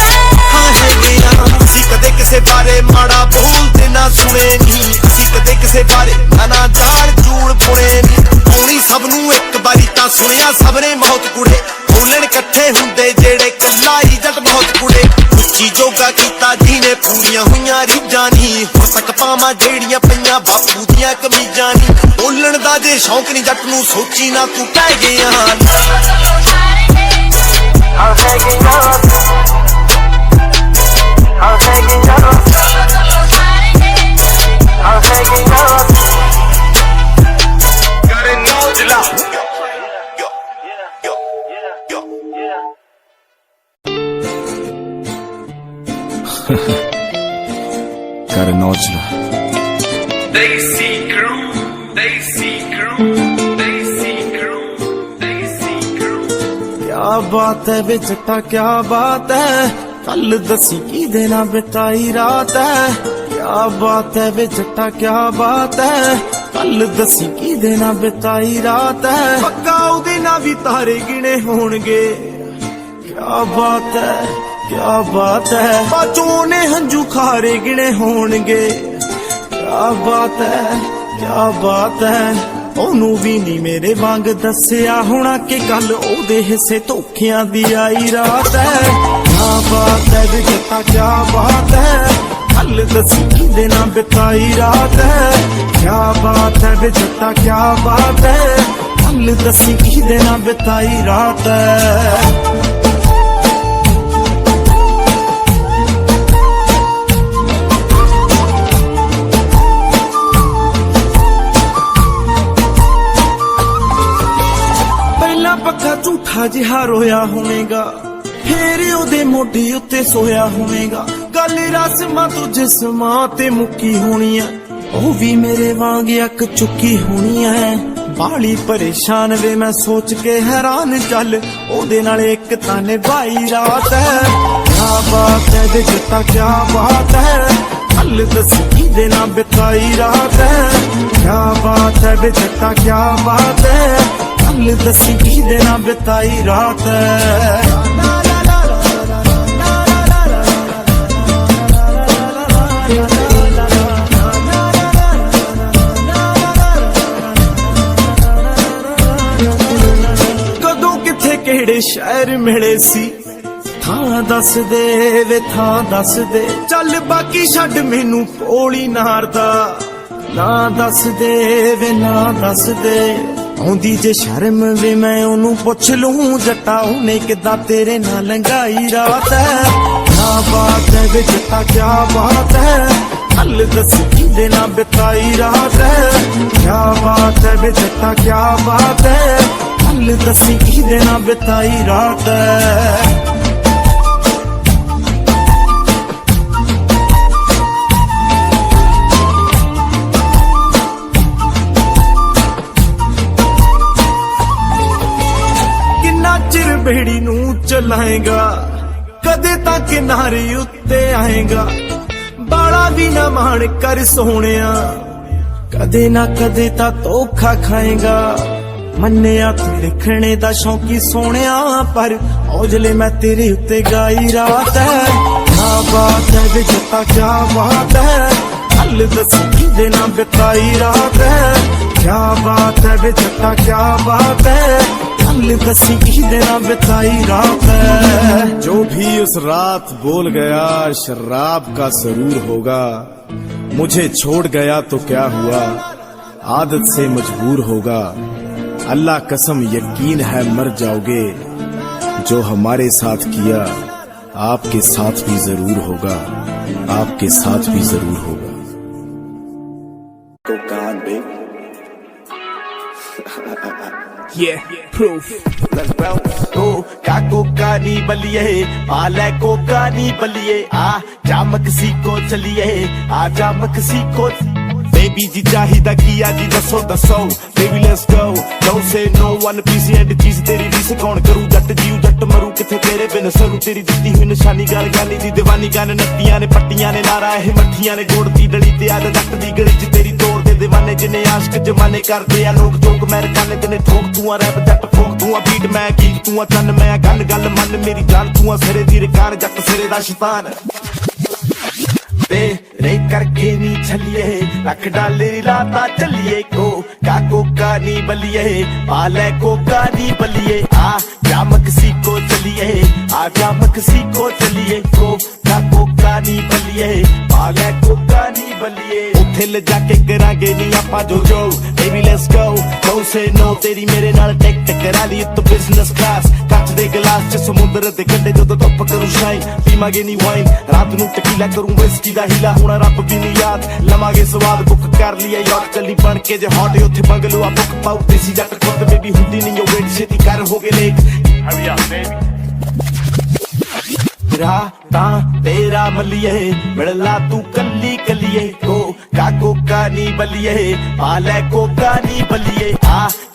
ਹਾਂ ਹੈਗੀਆਂ ਅਸੀਂ ਕਦੇ ਕਿਸੇ ਬਾਰੇ ਮਾੜਾ ਬੋਲਦੇ ਨਾ ਸੁਣੇ ਨੀ ਅਸੀਂ ਕਦੇ ਕਿਸੇ ਬਾਰੇ ਨਾ ਜਾਣ ਚੂੜ ਪੁਣੇ ਨੀ ਆਉਣੀ ਸਭ ਨੂੰ ਇੱਕ ਵਾਰੀ ਤਾਂ ਸੁਣਿਆ ਦੁਨੀਆ ਸਭਰੇ ਮੌਤ ਕੁੜੇ ਬੋਲਣ ਇਕੱਠੇ ਹੁੰਦੇ ਜਿਹੜੇ ਕੱਲਾ ਹੀ ਜੱਟ ਬਹੁਤ ਕੁੜੇ ਉੱਚੀ ਜੋਗਾ ਕੀਤਾ ਜਿਹਨੇ ਪੂਰੀਆਂ ਹੋਈਆਂ ਰੀਝਾਂ ਨੀ ਹੁਣ ਤੱਕ ਪਾਵਾਂ ਜਿਹੜੀਆਂ ਪਈਆਂ ਬਾਪੂ ਦੀਆਂ ਕਮੀਜ਼ਾਂ ਨੀ ਬੋਲਣ ਦਾ ਜੇ ਸ਼ੌਂਕ ਨਹੀਂ ਜੱਟ ਨੂੰ ਸੋਚੀ ਨਾ ਤੂੰ ਕਹਿ ਗਿਆ Karan Aujla. Desi crew, Desi crew, Desi crew, Desi crew. क्या बात है वे जट्टा क्या बात है कल दसी की देना बिताई रात है क्या बात है वे जट्टा क्या बात है कल दसी की देना बिताई रात है पक्का उदे ना भी तारे गिने होणगे क्या बात है बाचों ने हंजू खारे गिने होणगे क्या बात है ਉਹਨੂੰ ਵੀ ਨਹੀਂ ਮੇਰੇ ਵਾਂਗ ਦੱਸਿਆ ਹੋਣਾ ਕਿ ਕੱਲ ਉਹਦੇ ਹਿੱਸੇ ਧੋਖਿਆਂ ਦੀ ਆਈ ਰਾਤ ਹੈ ਕਿਆ ਬਾਤ ਹੈ ਵੇ ਜੱਟਾ ਕਿਆ ਬਾਤ ਹੈ ਕੱਲ ਦਸੀ ਕਿਹਦੇ ਨਾਲ ਬਿਤਾਈ ਰਾਤ ਹੈ ਕਿਆ ਬਾਤ ਹੈ ਵੇ ਜੱਟਾ ਕਿਆ ਬਾਤ ਹੈ ਕੱਲ ਦਸੀ ਕਿਹਦੇ ਨਾਲ ਬਿਤਾਈ ਰਾਤ ਹੈ ਪੱਕਾ ਝੂਠਾ ਜਿਹਾ ਰੋਇਆ ਹੋਵੇਗਾ ਫੇਰ ਉਹਦੇ ਮੋਢੇ ਉੱਤੇ ਸੋਇਆ ਹੋਵੇਗਾ ਗੱਲ ਰਸਮਾਂ ਤੋਂ ਜਿਸਮਾਂ ਤੇ ਮੁੱਕੀ ਹੋਣੀ ਐ ਉਹ ਵੀ ਮੇਰੇ ਵਾਂਗ ਅੱਕ ਚੁੱਕੀ ਹੋਣੀ ਐ ਬਾਲੀ ਪਰੇਸ਼ਾਨ ਵੇ ਮੈਂ ਸੋਚ ਕੇ ਹੈਰਾਨ ਚੱਲ ਉਹਦੇ ਨਾਲ ਇੱਕ ਤਾਂ ਨਿਭਾਈ ਰਾਤ ਹੈ ਕਿਆ ਬਾਤ ਹੈ ਵੇ ਜੱਟਾ ਕਿਆ ਬਾਤ ਹੈ ਕੱਲ ਦਸੀ ਕਿਹਦੇ ਨਾਲ ਬਿਤਾਈ ਰਾਤ ਹੈ ਕਿਆ ਬਾਤ ਹੈ ਵੇ ਜੱਟਾ ਕਿਆ ਬਾਤ ਹੈ ਕੱਲ ਦਸੀ ਕਿਹਦੇ ਨਾਲ ਬਿਤਾਈ ਰਾਤ ਹੈ ਕਦੋਂ ਕਿੱਥੇ ਕਿਹੜੇ ਸ਼ਹਿਰ ਮਿਲੇ ਸੀ ਥਾਂ ਦੱਸ ਦੇ ਵੇ ਥਾਂ ਦੱਸ ਦੇ ਚੱਲ ਬਾਕੀ ਛੱਡ ਮੈਨੂੰ ਪੋਲੀ ਨਾਰਦਾ ਨਾ ਦੱਸ ਦੇ ਵੇ ਨਾ ਦੱਸ ਦੇ ਆਉਂਦੀ ਜੇ ਸ਼ਰਮ ਵੇ ਮੈਂ ਉਹਨੂੰ ਪੁੱਛ ਲੂੰ ਜੱਟਾ ਉਹਨੇ ਕਿੱਦਾਂ ਤੇਰੇ ਨਾਲ ਲੰਘਾਈ ਰਾਤ ਹੈ ਕਿਆ ਬਾਤ ਹੈ ਵੇ ਜੱਟਾ ਕਿਆ ਬਾਤ ਹੈ ਕੱਲ ਦਸੀ ਕਿਹਦੇ ਨਾਲ ਬਿਤਾਈ ਰਾਤ ਹੈ ਕਿਆ ਬਾਤ ਹੈ ਵੇ ਜੱਟਾ ਕਿਆ ਬਾਤ ਹੈ ਕੱਲ ਦਸੀ ਕਿਹਦੇ ਨਾਲ ਬਿਤਾਈ ਰਾਤ ਹੈ ਬੇੜੀ ਨੂੰ ਚਲਾਏਗਾ ਕਦੇ ਤਾਂ ਕਿਨਾਰੇ ਉੱਤੇ ਆਏਗਾ ਬਾਲਾ ਵੀ ਨਾ ਮਾਣ ਕਰ ਸੋਹਣਿਆ ਕਦੇ ਨਾ ਕਦੇ ਤਾਂ ਧੋਖਾ ਖਾਏਗਾ ਮੰਨਿਆ ਤੂੰ ਲਿਖਣੇ ਦਾ ਸ਼ੌਂਕੀ ਸੋਹਣਿਆ ਪਰ ਔਜਲੇ ਮੈਂ ਤੇਰੇ ਉੱਤੇ ਗਾਈ ਰਾਤ ਹੈ ਕਿਆ ਬਾਤ ਹੈ ਵੇ ਜੱਟਾ ਕਿਆ ਬਾਤ ਹੈ ਕੱਲ ਦਸੀ ਕਿਹਦੇ ਨਾਲ ਬਿਤਾਈ ਰਾਤ ਹੈ ਕਿਆ ਬਾਤ ਹੈ ਵੇ ਜੱਟਾ ਕਿਆ ਬਾਤ ਹੈ दसी किहदे ना बिताई रात है जो भी उस रात बोल गया शराब का सरूर होगा मुझे छोड़ गया तो क्या हुआ आदत से मजबूर होगा अल्लाह कसम यकीन है मर जाओगे जो हमारे साथ किया आपके साथ भी जरूर होगा आपके साथ भी जरूर होगा Yeah, proof. Let's bounce. Oh, कोका नी बलिए, आले कोका नी बलिए, आ जा मक्सिको चलिए, आ जा मक्सिको। Baby जी चाहिदा किया जी दसो दसो, baby let's go. Don't say no one piece and चीज तेरी रीस कौन करूँ जट जीव जट मरू किथे तेरे बिन सरू तेरी दित्ती हुई निशानी गाल गाली दी दीवानी गान नत्तियां ने पट्टियां ने नारा है मट्ठियां ने गोड़ती डली ते आद जट दी गली च तेरी तोड़ दे दीवाने जिन्ने आशिक जमाने करदे आ लोग जोग मैं रखाने तेने ठोक तू आ रैप जट फोक तू आ बीट मैं गीत तू आ चन्न मैं गल गल मन मेरी जान तू आ सिरे दी रिकार जट सिरे दा शैतान तेरे करके नी छलिए रख डाले लाता चलिए को का कोका नी बलिए पाले कोका नी बलिए जा मक्सिको चलिए आजा मक्सिको चलिए कोका नी बलिए पाले कोका नी बलिए उथे ले जाके करांगे नी आपां जो baby let's go don't say no तेरी मेरे नाल टिकट करा ली तो बिजनेस क्लास ਕੱਚ ਦੇ ਗਲਾਸ ਚ ਸਮੁੰਦਰ ਦੇ ਕੰਢੇ ਜਦੋਂ ਧੁੱਪ ਕਰੂ ਸ਼ਾਈਨ ਪੀਵਾਂਗੇ ਨੀ ਵਾਈਨ ਰਾਤ ਨੂੰ ਟਕੀਲਾ ਕਰੂੰ ਵਿਸਕੀ ਦਾ ਹੀਲਾ ਹੋਣਾ ਰੱਬ ਵੀ ਨੀ ਯਾਦ ਲਵਾਂਗੇ ਸਵਾਦ ਬੁੱਕ ਕਰ ਲਿਆ ਯਾਰ ਚੱਲੀ ਬਣ ਕੇ ਜੇ ਹੌਟ ਉੱਥੇ ਬੰਗਲੂ ਆ ਬੁੱਕ ਪਾਉ ਦੇਸੀ ਜੱਟ ਖੁਦ ਬੇਬੀ ਹੁੰਦੀ ਨਹੀਂ ਉਹ ਵੇਟ ਛੇਤੀ ਕਰ ਹੋ ਗਏ ਲੇਟ hurry up baby तेरा मलिए मिलला तू कली कलिए कोका नी बलिए पाले कोका नी बलिए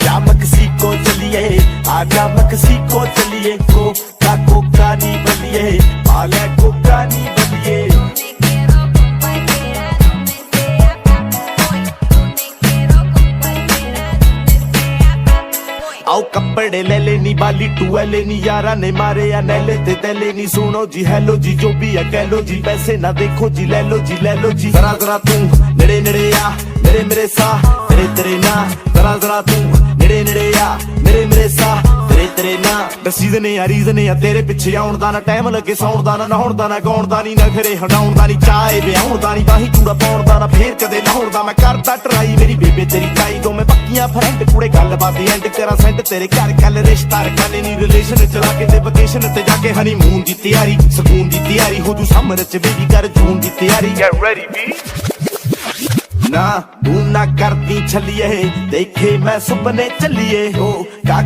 जा मक्सिको चलिए आजा मक्सिको चलिए कोका नी बलिए पाले कोका नी बलिए आओ कपड़े ले लेनी बाली टूएले नी यारा ने मारे या नैले ते तैले नी सुनो जी हेलो जी जो भी है कह लो जी पैसे ना देखो जी ले लो जी जरा जरा तू नेड़े नेड़े आ मेरे मेरे सा तेरे ना जरा तू नेड़े नेड़े आ मेरे सा तेरे ना सीजन या रीजन या तेरे पिछे आउण दा ना टाइम लगे सौण दा ना नहाउण दा ना गाउण दा नी नखरे हटाउण दा नी चाहे विआउण दा नी बाही कूड़ा पाउण दा ना फेर कदे लाउण दा मैं करदा ट्राई मेरी बेबे तेरी ताई दो मैं पक्कियां फ्रेंड कुड़े गलबात एंड तेरा सेंट तेरे घर कल रिश्ता रखने नी रिलेशन चला के ते वेकेशन ते जाके हनीमून दी तैयारी सुकून दी तैयारी हो जू समर च बेबी कर जून दी तैयारी गेट रेडी बी ना तू ना करती छलिए देखे मैं सुपने चलिए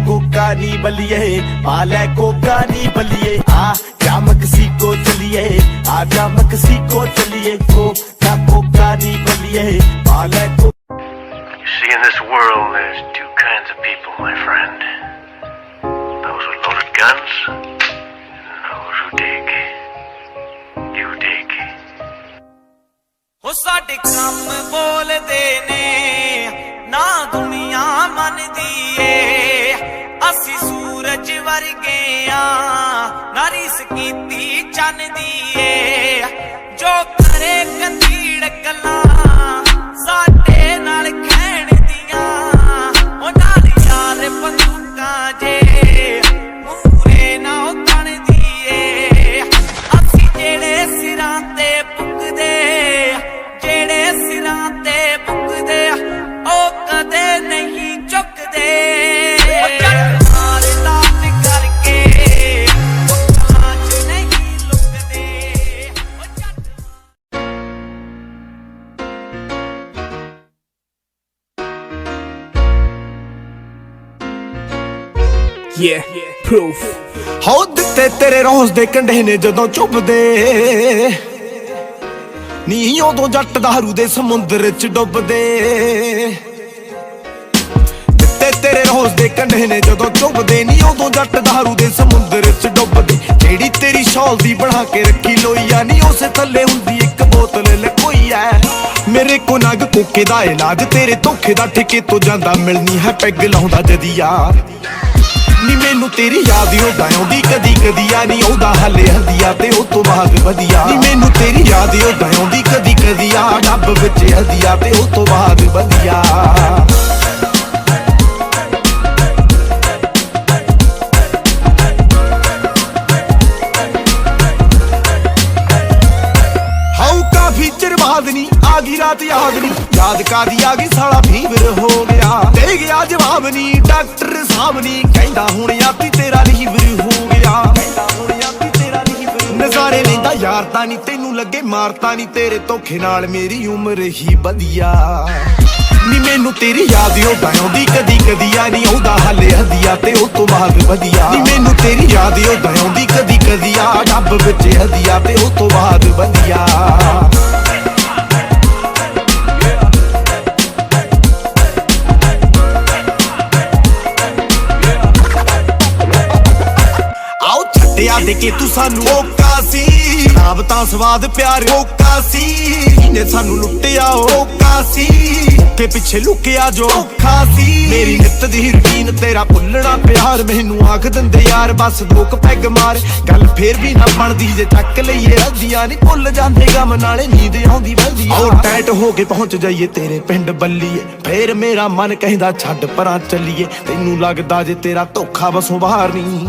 कोका नी बलिए पाले कोका नी बलिए जा मक्सिको चलिए आजा मक्सिको चलिए कोका नी बलिए पाले को See, in this world, there's two kinds of people, my friend. Those with loaded guns, and those who dig. You dig. ਉਹ ਸਾਡੇ ਕੰਮ ਬੋਲਦੇ ਨੇ ਨਾ ਦੁਨੀਆ ਮੰਨਦੀ ਏ ਅਸੀਂ ਸੂਰਜ ਵਰਗੇ ਆ ਨਾ ਰੀਸ ਕੀਤੀ ਚੰਨ ਦੀ ਏ ਜੋ ਕਰੇ ਕੰਧੀੜ ਗੱਲਾਂ ਸਾਡੇ ਨਾਲ ਖੈਣ ਦੀਆਂ ਉਹ ਨਾਲ ਯਾਰ ਬੰਦੂਕਾਂ ਜੇ ਮੂਰੇ ਨਾ ਉਤਣ ਦੀ ਏ ਅਸੀਂ ਜਿਹੜੇ ਸਿਰਾਂ ਤੇ ਪੁੱਕਦੇ ਜਿਹੜੇ ਸਿਰਾਂ ਤੇ ਪੁੱਕਦੇ ਉਹ ਕਦੇ ਨਹੀਂ ਝੁਕਦੇ ਨਾਲ ਲਾਟ ਕਰਕੇ ਪੁੱਤਾਂ 'ਚ ਨਹੀਂ ਲੁਕਦੇ Yeah, proof. ਹੋ ਦਿੱਤੇ ਤੇਰੇ ਰੋਜ਼ ਦੇ ਕੰਢੇ ਨੇ ਜਦੋਂ ਚੁੱਭਦੇ ਨੀ ਉਦੋਂ ਜੱਟ ਦਾਰੂ ਦੇ ਸਮੁੰਦਰ ਚ ਡੁੱਬਦੇ ਦਿੱਤੇ ਤੇਰੇ ਰੋਜ਼ ਦੇ ਕੰਢੇ ਨੇ ਜਦੋਂ ਚੁੱਭਦੇ ਨੀ ਉਦੋਂ ਜੱਟ ਦਾਰੂ ਦੇ ਸਮੁੰਦਰ ਚ ਡੁੱਬਦੇ ਜਿਹੜੀ ਤੇਰੀ ਸ਼ੌਲ ਦੀ ਬਣਾ ਕੇ ਰੱਖੀ ਲੋਈਆ ਨੀ ਉਸੇ ਥੱਲੇ ਹੁੰਦੀ ਇੱਕ ਬੋਤਲ ਲਕੋਈ ਐ ਮੇਰੇ ਕੋ ਨਗ ਕੋਕੇ ਦਾ ਇਲਾਜ ਤੇਰੇ ਧੋਖੇ ਦਾ ਠੇਕੇ ਤੋਂ ਜਾਂਦਾ ਮਿਲਣੀ ਹੈ ਪੈਗ ਲਾਉਂਦਾ ਜਦੀਆ ਨੀ ਮੈਨੂੰ ਤੇਰੀ ਯਾਦ ਉਦਾਂ ਆਉਂਦੀ ਕਦੀ ਕਦੀ ਆ ਨੀ ਉਹਦਾ ਹੱਲੇ ਹਦੀਆ ਤੇ ਉਹ ਤੋਂ ਬਾਅਦ ਵਧੀਆ ਨੀ ਮੈਨੂੰ ਤੇਰੀ ਯਾਦ ਉਦਾਂ ਆਉਂਦੀ ਕਦੀ ਕਦੀ ਆ ਡੱਬ ਵਿੱਚ ਹਦੀਆ ਤੇ ਉਹ ਤੋਂ ਬਾਅਦ ਵਧੀਆ ਹਾਉ ਕਾਫੀ ਚਿਰ ਬਾਅਦ ਨੀ ਆ ਗਈ ਰਾਤ ਯਾਦ ਨੀ याद कादी आ गई साला फीवर हो गया दे गया जवाब नी डॉक्टर साहब नी कहंदा हुण याती तेरा लीवर हो गया नजारे लेंदा यार ता नी तेनू लगे मारता नी तेरे धोखे नाल मेरी उम्र ही बदिया नी मैनू तेरी याद उदां आउंदी कदी कदी आ नी ओदा हले हदिया ते उस तो बाद वधिया नी मैनू तेरी याद उदां आउंदी कदी कदी आ डब विच हदिया ते उस तो बाद वधिया ਦੇ ਕੇ ਤੂੰ ਸਾਨੂੰ ਓਕਾ ਸੀ ਸ਼ਰਾਬ ਤਾਂ ਸਵਾਦ ਪਿਆਰ ਓਕਾ ਸੀ ਇਹਨੇ ਸਾਨੂੰ ਲੁੱਟਿਆ ਓਕਾ ਸੀ ਧੋਖੇ ਪਿੱਛੇ ਲੁਕਿਆ ਜੋ ਧੋਖਾ ਸੀ ਮੇਰੀ ਨਿੱਤ ਦੀ ਰੁਟੀਨ ਤੇਰਾ ਭੁੱਲਣਾ ਪਿਆਰ ਮੈਨੂੰ ਆਖ ਦਿੰਦੇ ਯਾਰ ਬਸ ਦੋਕ ਪੈਗ ਮਾਰ ਗੱਲ ਫੇਰ ਵੀ ਨਾ ਬਣਦੀ ਜੇ ਚੱਕ ਲਈਏ ਰੱਦੀਆਂ ਨਹੀਂ ਭੁੱਲ ਜਾਂਦੇ ਗਮ ਨਾਲੇ ਨੀਂਦ ਆਉਂਦੀ ਬਲਦੀ ਆਓ ਟੈਟ ਹੋ ਕੇ ਪਹੁੰਚ ਜਾਈਏ ਤੇਰੇ ਪਿੰਡ ਬੱਲੀਏ ਫੇਰ ਮੇਰਾ ਮਨ ਕਹਿੰਦਾ ਛੱਡ ਪਰਾਂ ਚੱਲੀਏ ਤੈਨੂੰ ਲੱਗਦਾ ਜੇ ਤੇਰਾ ਧੋਖਾ ਬਸੋਂ ਬਾਹਰ ਨਹੀਂ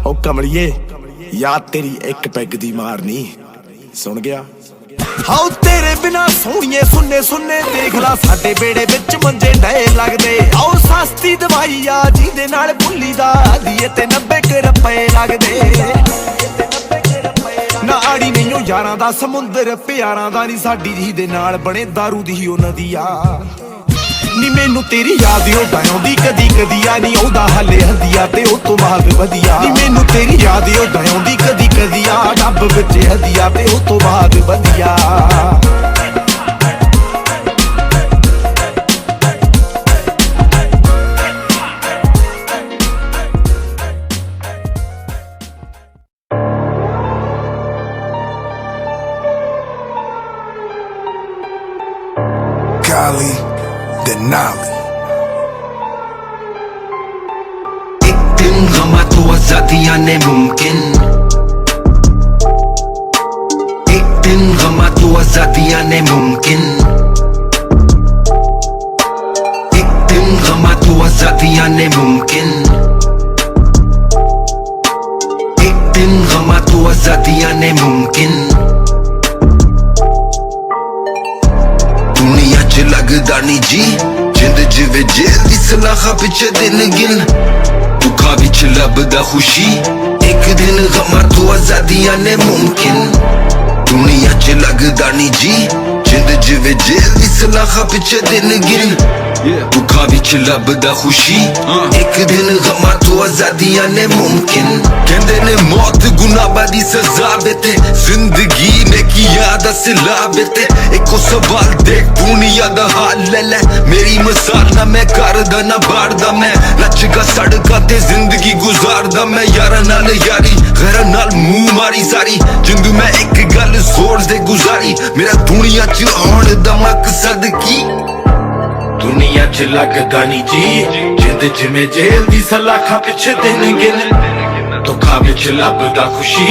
ਓ ਕਮਲੀਏ ਯਾਦ ਤੇਰੀ ਇੱਕ ਪੈਗ ਦੀ ਮਾਰਨੀ ਸੁਣ ਗਿਆ ਹਾਉ ਤੇਰੇ ਬਿਨਾ ਸੋਹਣੀਏ ਸੁੰਨੇ ਸੁੰਨੇ ਦੇਖ ਲਾ ਸਾਡੇ ਬੇੜੇ ਵਿੱਚ ਮੰਜੇ ਡਏ ਲੱਗਦੇ ਆਓ ਸਸਤੀ ਦਵਾਈ ਆ ਜਿਹਦੇ ਨਾਲ ਭੁੱਲੀ ਦਾ ਦੀਏ ਤੇ 90 ਰੁਪਏ ਲੱਗਦੇ ਨਾ ਆੜੀ ਨਹੀਂ ਯਾਰਾਂ ਦਾ ਸਮੁੰਦਰ ਪਿਆਰਾਂ ਦਾ ਨਹੀਂ ਸਾਡੀ ਜੀ ਦੇ ਨਾਲ ਬਣੇ ਦਾਰੂ ਦੀ ਉਹ ਨਦੀ ਆ ਨੀ ਮੈਨੂੰ ਤੇਰੀ ਯਾਦ ਉਦਾਂ ਆਉਂਦੀ ਕਦੀ ਕਦੀ ਆ ਨਹੀਂ ਆਉਂਦਾ ਹਲੇ ਹੰਦੀਆ ਤੇ ਉਹ ਤੋਂ ਬਾਅਦ ਵਧੀਆ ਨੀ ਮੈਨੂੰ ਤੇਰੀ ਯਾਦ ਉਦਾਂ ਆਉਂਦੀ ਕਦੀ ਕਦੀ ਆ ਡੱਬ ਵਿੱਚ ਹੰਦੀਆ ਤੇ ਉਹ ਤੋਂ ਬਾਅਦ ਵਧੀਆ Kali Denali एक दिन गमा तो आजादियां ने मुमकिन एक दिन गमा तो आजादियां ने मुमकिन एक दिन गमा तो आजादियां ने मुमकिन एक दिन गमा तो आजादियां ने मुमकिन दुनिया च लगदा नी जी जिंद जिवे जेल दी सलाखा पिछे दिन गिन दुखा विच लभदा खुशी एक दिन गमा तो आजादियां ने मुमकिन दुनिया च लगदा नी जी जिंद जिवे जेल दी सलाखा पिछे दिन गिन दुखा विच लभदा खुशी एक दिन गमा तो आजादियां ने मुमकिन कहंदे ने मौत गुनाह दी सजा बेते जिंदगी ने किया दा सिला बेते एको सवाल देख दुनिया दा हाल ले ले मेरी मिसाल ना मैं करदा ना बारदा मैं लचगा सड़का ते जिंदगी गुजारदा मैं यारा नाल यारी गैरा नाल मुंह मारी सारी जिंदू मैं एक गल जोर दे गुजारी मेरा दुनिया च आउण दा मकसद की दुनिया च लगदा नी जी जिंद जिवें जेल दी सलाखा पिछे दिन गिन दुखा विच लभदा खुशी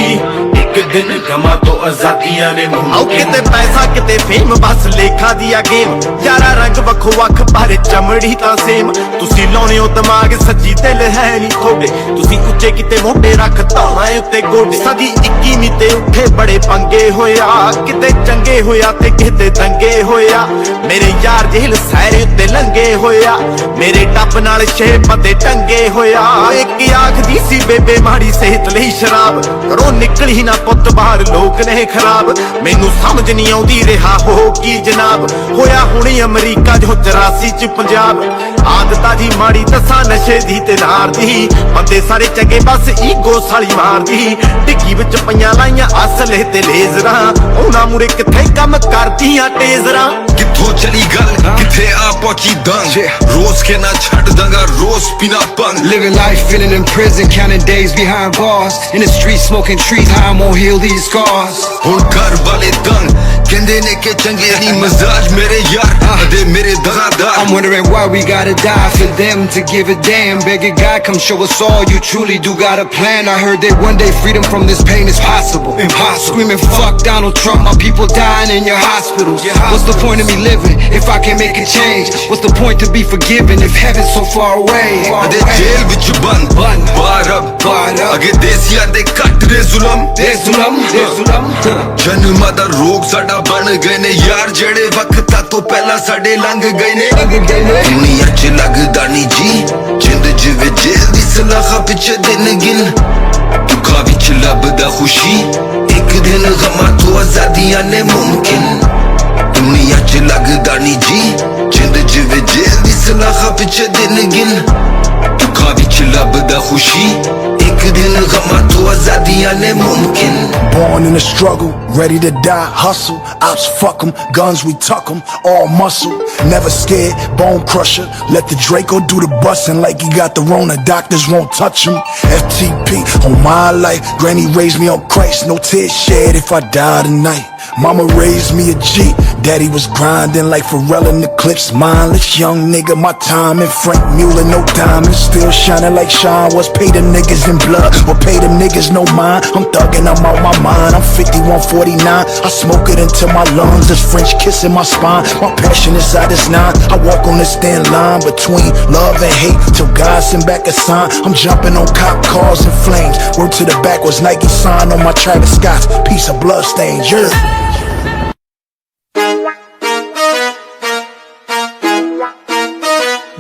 एक दिन गमा तो आजादियां ने ਆਓ ਕਿਤੇ ਪੈਸਾ ਕਿਤੇ ਫੇਮ ਬਸ ਲੇਖਾ ਦੀ ਆ ਗੇਮ ਯਾਰਾ ਰੰਗ ਵੱਖੋ ਵੱਖ ਪਰ ਚਮੜੀ ਤਾਂ ਸੇਮ ਤੁਸੀਂ ਲਾਉਣੇ ਹੋ ਦਿਮਾਗ ਸੱਜੀ ਦਿਲ ਹੈ ਨਹੀਂ ਤੁਹਾਡੇ ਤੁਸੀਂ ਉੱਚੇ ਕਿਤੇ ਮੋਢੇ ਰੱਖ ਧੌਣਾ ਉੱਤੇ ਗੋਡੇ ਸਦੀ 21ਵੀਂ ਤੇ ਉੱਠੇ ਬੜੇ ਪੰਗੇ ਹੋਇਆ ਕਿਤੇ ਚੰਗੇ ਹੋਇਆ ਤੇ ਕਿਤੇ ਦੰਗੇ ਹੋਇਆ ਮੇਰੇ ਯਾਰ ਜੇਲ ਸੈਰੇ ਉੱਤੇ ਲੰਗੇ ਹੋਇਆ ਮੇਰੇ ਟੱਪ ਨਾਲ ਛੇ ਪਤੇ ਟੰਗੇ ਹੋਇਆ ਇੱਕ ਆਖਦੀ ਸੀ ਬੇਬੇ ਮਾੜੀ ਸਿਹਤ ਲਈ ਸ਼ਰਾਬ ਘਰੋਂ ਨਿਕਲੀ ਨਾ ਪੁੱਤ ਬਾਹਰ ਲੋਕ ਨੇ ਖਰਾਬ ਮੈਨੂੰ ਸਮਝ ਨਹੀਂ ਆਉਂਦੀ ਰਿਹਾ ਹੋ ਕੀ ਜਨਾਬ ਹੋਇਆ ਹੁਣੀ ਅਮਰੀਕਾ ਜੋ 84 ਚ ਪੰਜਾਬ ਆਦਤਾਂ ਜੀ ਮਾੜੀ ਦੱਸਾਂ ਨਸ਼ੇ ਦੀ ਤੇ ਨਾਰ ਦੀ ਬੰਦੇ ਸਾਰੇ ਚੰਗੇ ਬਸ ਈਗੋ ਸਾਲੀ ਮਾਰਦੀ ਡਿੱਗੀ ਵਿੱਚ ਪਈਆਂ ਲਾਈਆਂ ਅਸਲੇ ਤੇ ਲੇਜ਼ਰਾਂ ਉਹਨਾਂ ਮੂਰੇ ਕਿੱਥੇ ਕੰਮ ਕਰਦੀਆਂ ਟੇਜ਼ਰਾਂ ਕਿੱਥੋਂ ਚਲੀ ਗੱਲ ਕਿੱਥੇ ਆ ਪਹੁੰਚੀ ਦੰਗ ਰੋਜ਼ ਕੇ ਨਾ ਛੱਡ ਦਾਂਗਾ ਰੋਜ਼ ਪੀਣਾ ਭੰਗ Living life, feeling in prison, counting days behind bars. In the street, smoking trees, how I'm gonna heal these scars. ਹੁਣ ਘਰ ਵਾਲੇ ਤੰਗ ਕਹਿੰਦੇ ਨੇ ਕਿ ਚੰਗੇ ਨਹੀਂ ਮਜ਼ਾਜ ਮੇਰੇ ਯਾਰ ਅਤੇ ਮੇਰੇ ਦਗਾਦਾਰ I'm wondering why we gotta die for them to give a damn. Begging God, come show us all you truly do got a plan. I heard that one day freedom from this pain is possible. Impossible. Screaming fuck Donald Trump, my people dying in your hospitals. What's the point of me living if I can't make a change? What's the point to be forgiven if heaven's so far away? ਅਤੇ ਜੇਲ੍ਹ ਵਿੱਚ ਬੰਦ ਬਾਰ ਅਗੇ ਦੇਸੀਆਂ ਦੇ ਕੱਟ ਦੇ ਜ਼ੁਲਮ ਜਨਮਾਂ ਦਾ ਰੋਗ ਸਾਡਾ ਬਣ ਗਏ ਨੇ ਯਾਰ ਜਿਹੜੇ ਵਕਤਾਂ ਤੋਂ ਪਹਿਲਾਂ ਸਾਡੇ ਲੰਘ ਗਏ ਨੇ ਦੁਨੀਆ 'ਚ ਲੱਗਦਾ ਨੀ ਜੀ ਜਿੰਦ ਜਿਵੇਂ ਜੇਲ੍ਹ ਦੀ ਸਲਾਖਾ ਪਿੱਛੇ ਦਿਨ ਗਿਨ ਦੁੱਖਾਂ ਵਿੱਚ ਲੱਭਦਾ ਖੁਸ਼ੀ ਇੱਕ ਦਿਨ ਗਮਾਂ ਤੋਂ ਆਜ਼ਾਦੀਆਂ ਨੇ ਮੁਮਕਿਨ ਦੁਨੀਆ 'ਚ ਲੱਗਦਾ ਨੀ ਜੀ ਜਿੰਦ ਜਿਵੇਂ ਜੇਲ੍ਹ ਦੀ ਸਲਾਖਾ ਪਿੱਛੇ ਦਿਨ ਗਿਨ ਦੁੱਖਾਂ ਵਿੱਚ ਲੱਭਦਾ ਖੁਸ਼ੀ ਇੱਕ ਦਿਨ ਗਮਾਂ ਤੋਂ ਆਜ਼ਾਦੀਆਂ ਨੇ ਮੁਮਕਿਨ Born in the struggle, ready to die, hustle. Ops fuck 'em, guns we tuck 'em, all muscle. Never scared, bone crusher. Let the Draco do the bustin' like he got the Rona. Doctors won't touch him. FTP on my life. Granny raised me on Christ, no tears shed if I die tonight. Mama raised me a G, daddy was grinding like Pharrell in the clips. Mindless young nigga, my time and Frank Mueller, no diamonds. Still shining like Sean was. Pay them niggas in blood, or pay them niggas no mind. I'm thugging, I'm out my mind. I'm 5149. I smoke it into my lungs. There's French kissing my spine. My passion inside this nine. I walk on this thin line between love and hate till God send back a sign. I'm jumping on cop cars and flames. Word to the backwards Nike sign on my Travis Scott's. Piece of blood stains, yeah.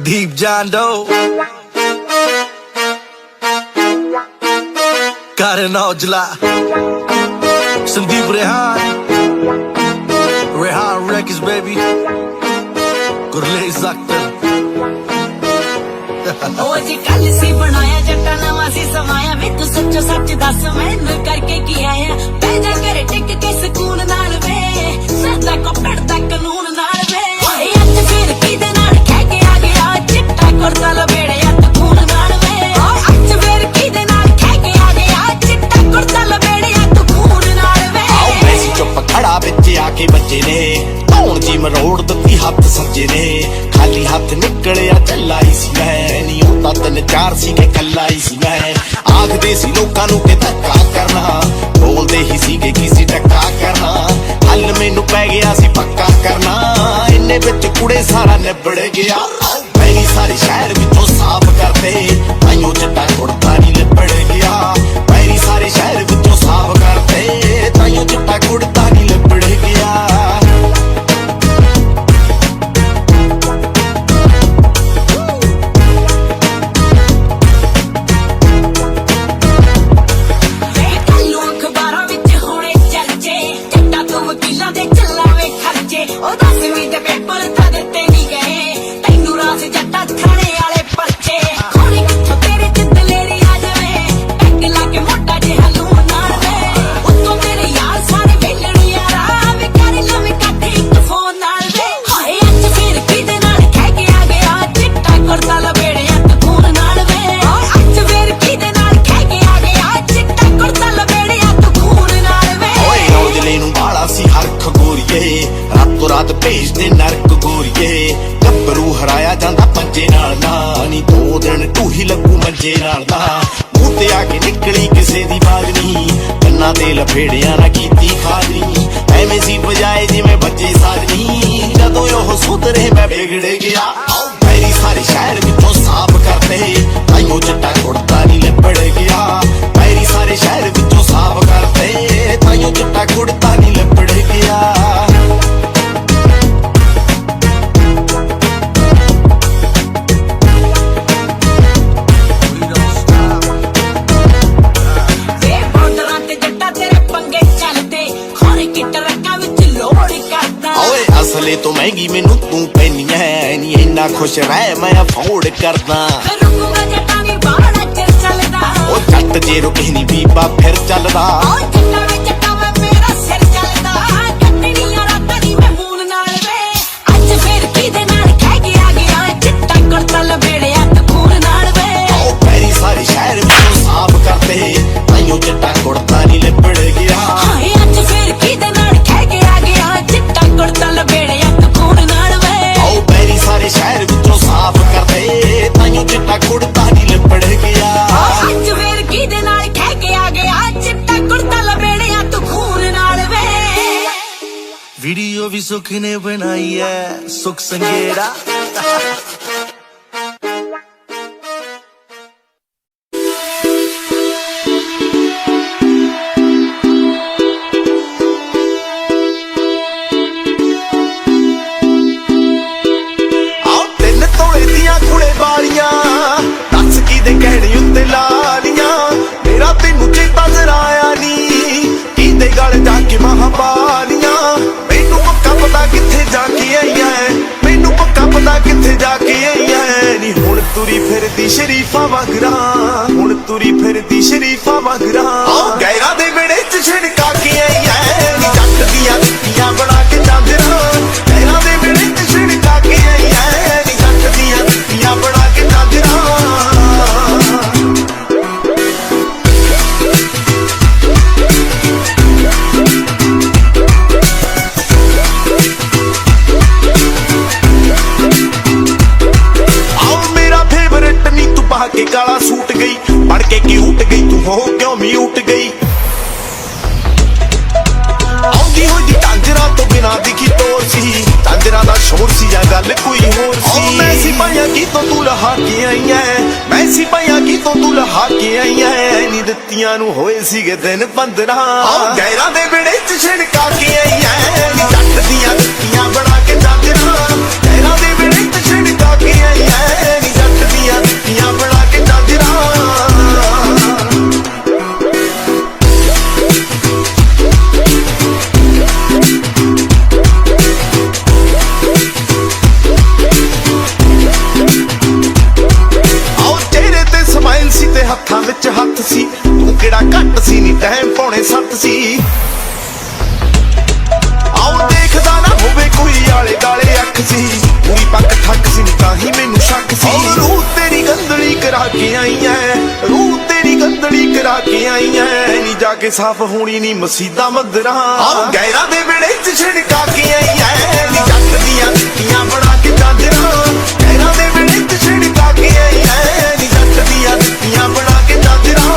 Deep John Doe, Karan Aujla, Sandeep Rehan Records baby, Gurlez Akhtar. ओ जी कल सी बनाया जट्टा नवा सी समाया वे तू सच्चो सच दस मैनू करके की आया पैजा करे टिक के सुकून नाल वे सरदा को पड़दा कानून नाल वे ओए अज फिर किदे नाल कह के आ गया चिट्टा कुर्ता लपेड़िया तू खून नाल वे ओए अज फिर किदे नाल कह के आ गया चिट्टा कुर्ता लपेड़िया तू खून नाल वे आओ मैसी चुप खड़ा बिच आके बच्चे ने धौन जी मरोड़ ਦਿੱਤੀ ਹੱਥ ਸੱਜੇ ਨੇ ਖਾਲੀ ਹੱਥ ਨਿਕਲਿਆ ਚੱਲਾ ਹੀ ਸੀ ਮੈਂ ਨਹੀਂ ਹੁੰਦਾ ਤਿੰਨ ਚਾਰ ਸੀ ਕਿ ਕੱਲਾ ਹੀ ਸੀ ਮੈਂ ਆਖਦੇ ਸੀ ਲੋਕਾਂ ਨੂੰ ਕਿ ਧੱਕਾ ਕਰਨਾ ਬੋਲਦੇ ਹੀ ਸੀਗੇ ਕਿਸੇ ਟੱਕਾ ਕਰਨਾ ਹੱਲ ਮੈਨੂੰ ਪੈ ਗਿਆ ਸੀ ਪੱਕਾ ਕਰਨਾ ਇੰਨੇ ਵਿੱਚ ਕੁੜੇ ਸਾਰਾ ਨਿਬੜ ਗਿਆ ਮੇਰੀ ਸਾਰੀ ਸ਼ਹਿਰ ਵਿੱਚੋਂ ਸਾਫ਼ ਕਰਦੇ ਆਇਓ ਚਿੱਟਾ ਕੁੜਤਾ ਨਹੀਂ ਲਿਬੜ ਗਿਆ ਮੇਰੀ ਸਾਰੇ ਸ਼ਹਿਰ ਵਿੱਚੋਂ ਸਾਫ਼ ਕਰਦੇ ਤਾਈਓ ਚਿੱਟਾ ਕੁੜਤਾ ਨਹੀਂ ਲਿਬੜ ਗਿਆ ओ 10वीं दे पेपर ता दिते नहीं गए तैनू रास जट्टा खाने वाले पर्चे खोने किथों तेरे च दलेरी आ जावे पैग लाके मोटा जिहा लूण नाल वे उत्तों तेरे यार सारे वेलण यारा वे कर लवे काटे एक फोन नाल वे हाय अज फिर किदे नाल कह के आ गया चिट्टा कुर्ता लपेड़िया तू खून नाल वे अज फिर किदे नाल कह के आ गया चिट्टा कुर्ता लपेड़िया तू खून नाल वे ओए औजले नूं बाला सी हरख गोरीए ਰਾਤ ਭੇਜਦੇ ਨਰਕ ਗੋਰੀਏ ਗੱਭਰੂ ਹਰਾਇਆ ਜਾਂਦਾ ਪੰਜੇ ਨਾਲ ਨਾ ਨੀ 2 ਦਿਨ ਢੂਹੀ ਲੱਗੂ ਮੰਜੇ ਨਾਲ ਦਾ ਮੂੰਹ ਤੇ ਆ ਕੇ ਨਿਕਲੀ ਕਿਸੇ ਦੀ ਬਾਗ ਨਹੀਂ ਕੰਨਾਂ ਤੇ ਲਫੇੜਿਆਂ ਨਾ ਕੀਤੀ ਖਾਣੀ ਐਵੇਂ ਸੀ ਬਜਾਏ ਜਿਵੇਂ ਬੱਚੇ ਸਾਜਨੀ ਜਦੋਂ ਉਹ ਸੁਧਰੇ ਮੈਂ ਵਿਗੜ ਗਿਆ ਮੇਰੀ ਸਾਰੇ ਸ਼ਹਿਰ ਵਿੱਚੋਂ ਸਾਫ਼ ਕਰਦੇ ਆਇਓ ਚਿੱਟਾ ਕੁੜਤਾ ਨਹੀਂ ਲਿਬੜ ਗਿਆ ਮੇਰੀ ਸਾਰੇ ਸ਼ਹਿਰ ਵਿੱਚੋਂ ਸਾਫ਼ ਕਰਦੇ ਤਾਈਓ ਚਿੱਟਾ ਕੁੜਤਾ ਨਹੀਂ ਲਿਬੜ ਗਿਆ ਅਸਲੇ ਤੋਂ ਮਹਿੰਗੀ ਮੈਨੂੰ ਤੂੰ ਪੈਣੀ ਐ ਨੀ ਇੰਨਾ ਖੁਸ਼ ਰਹਿ ਮੈਂ ਅਫੋਰਡ ਕਰਦਾ ਰੁਕੂਗਾ ਜੱਟਾਂ ਦੀ ਬਾਹਲਾ ਚਿਰ ਚੱਲਦਾ ਉਹ ਜੱਟ ਜੇ ਰੁਕੇ ਨੀ ਬੀਬਾ ਫਿਰ ਚੱਲਦਾ ਉਹ ਜੱਟਾਂ ਵਿੱਚ ਜੱਟਾਂ ਵੇ ਮੇਰਾ ਸਿਰ ਚੱਲਦਾ ਕੱਟਣੀਆਂ ਰਾਤਾਂ ਦੀ ਮੈਂ ਮੂਨ ਨਾਲ ਵੇ ਅੱਜ ਫਿਰ ਕਿਹਦੇ ਨਾਲ ਕਹਿ ਕੇ ਆ ਗਿਆ ਚਿੱਟਾ ਕੁੜਤਾ ਲਪੇੜਿਆ ਤੂੰ ਖੂਨ ਨਾਲ ਵੇ ਉਹ ਪੈਰੀ ਸਾਰੇ ਸ਼ਹਿਰ ਵਿੱਚੋਂ ਸਾਫ਼ ਕਰਦੇ ਤਾਈਓ ਚਿੱਟਾ ਕੁੜਤਾ ਨਹੀਂ ਲਿਬੜ ਗਿਆ ਹਾਏ ਅੱਜ ਫਿਰ ਕਿਹਦੇ ਨਾਲ ਕਹਿ ਕੇ ਆ ਗਿਆ ਚਿੱਟਾ ਕੁੜਤਾ ਲਪੇੜਿਆ ਤੂੰ ਖੂਨ ਨਾਲ ਵੇ ਉਹ ਪੈਰੀ ਸਾਰੇ ਸ਼ਹਿਰ ਵਿੱਚੋਂ ਸਾਫ਼ ਕਰਦੇ ਤਾਈਓ ਚਿੱਟਾ ਕੁੜਤਾ ਨਹੀਂ ਲਿਬੜ ਗਿਆ ਅੱਜ ਫਿਰ ਕਿਹਦੇ ਨਾਲ ਕਹਿ ਕੇ ਆ ਗਿਆ ਚਿੱਟਾ ਕੁੜਤਾ ਲਪੇੜਿਆ ਤੂੰ ਖੂਨ ਨਾਲ ਵੇ ਵੀਡੀਓ ਵੀ ਸੁਖ ਨੇ ਬਣਾਈ ਐ ਸੁਖ ਸੰਗੇੜਾ ਮਹਾਬਾਲੀਆਂ ਮੈਨੂੰ ਪੱਕਾ ਪਤਾ ਕਿੱਥੇ ਜਾ ਕੇ ਆਈਆਂ ਮੈਨੂੰ ਪੱਕਾ ਪਤਾ ਕਿੱਥੇ ਜਾ ਕੇ ਆਈਆਂ ਨੀ ਹੁਣ ਤੁਰੀ ਫਿਰਦੀ ਸ਼ਰੀਫਾ ਵਗਰਾ ਹੁਣ ਤੁਰੀ ਫਿਰਦੀ ਸ਼ਰੀਫਾ ਵਗਰਾ ਆਹ ਗੈਰਾਂ ਦੇ ਵਿੜੇ ਚ ਛਿੜਕਾ ਕੇ ਆਈਆਂ ਨੀ ਜੱਟ ਦੀਆਂ ਦਿੱਤੀਆਂ ਬਣਾ ਕੇ ਚਾਂਦਰਾ ਗੈਰਾਂ ਦੇ ਵਿੜੇ ਚ ਛਿੜਕਾ ਕੇ ਆਈਆਂ ਨੀ ਜੱਟ ਦੀਆਂ ਦਿੱਤੀਆਂ ਬਣਾ ਕੇ ਚਾਂਦਰਾ ਸ਼ੋਰ ਸੀ ਜਾਂ ਗੱਲ ਕੋਈ ਹੋਰ ਸੀ। ਮੈਂ ਸਿਪਾਹੀਆਂ ਕੀ ਤੋਂ ਤੂੰ ਲਹਾ ਕੇ ਆਈ ਐ, ਮੈਂ ਸਿਪਾਹੀਆਂ ਕੀ ਤੋਂ ਤੂੰ ਲਹਾ ਕੇ ਆਈ ਐ, ਨੀ ਦਿੱਤੀਆਂ ਨੂੰ ਹੋਏ ਸੀਗੇ ਦਿਨ 15 ਗੈਰਾਂ ਦੇ ਵਿੜੇ ਚ ਛਿੜਕਾ ਕੇ ਆਈ ਐ, ਨੀ ਜੱਟ ਦੀਆਂ ਦਿੱਤੀਆਂ ਬਣਾ ਕੇ ਚਾਦਰਾਂ ਗੈਰਾਂ ਦੇ ਵਿੜੇ ਚ ਛਿੜਕਾ ਕੇ ਆਈ ਐ, ਨੀ ਜੱਟ ਦੀਆਂ ਦਿੱਤੀਆਂ ਬਣਾ ਕੇ ਚਾਦਰਾਂ। ਤੇ ਹੱਥਾਂ ਵਿੱਚ ਹੱਥ ਸੀ, ਤੂੰ ਕਿਹੜਾ ਘੱਟ ਸੀ ਨੀ ਟਾਈਮ ਪੌਣੇ 7 ਸੀ। ਆਉ ਦੇਖਦਾ ਨਾ ਹੋਵੇ ਕੋਈ ਆਲੇ ਦਾਲੇ ਅੱਖ ਸੀ, ਪੂਰੀ ਪੱਕ ਠੱਕ ਸੀ ਨੀ ਤਾਂ ਹੀ ਮੈਨੂੰ ਸ਼ੱਕ ਸੀ। ਰੂਹ ਤੇਰੀ ਗੰਦਲੀ ਕਰਾ ਕੇ ਆਈ ਐ, ਰੂਹ ਤੇਰੀ ਗੰਦਲੀ ਕਰਾ ਕੇ ਆਈ ਐ, ਨੀ ਜਾ ਕੇ ਸਾਫ਼ ਹੋਣੀ ਨੀ ਮਸੀਤਾਂ ਮੰਦਰਾਂ ਗੈਰਾਂ ਦੇ ਵਿੜੇ ਚ ਛਿੜਕਾ ਕੇ ਆਈ ਐ, ਨੀ ਜੱਟ ਦੀਆਂ ਦਿੱਤੀਆਂ ਬਣਾ ਕੇ ਚਾਦਰਾਂ ਗੈਰਾਂ ਦੇ ਵਿੜੇ ਚ ਛਿੜਕਾ ਕੇ ਆਈ ਐ, ਨੀ ਜੱਟ ਦੀਆਂ ਦਿੱਤੀਆਂ ਬਣਾ ਕੇ ਚਾਦਰਾਂ।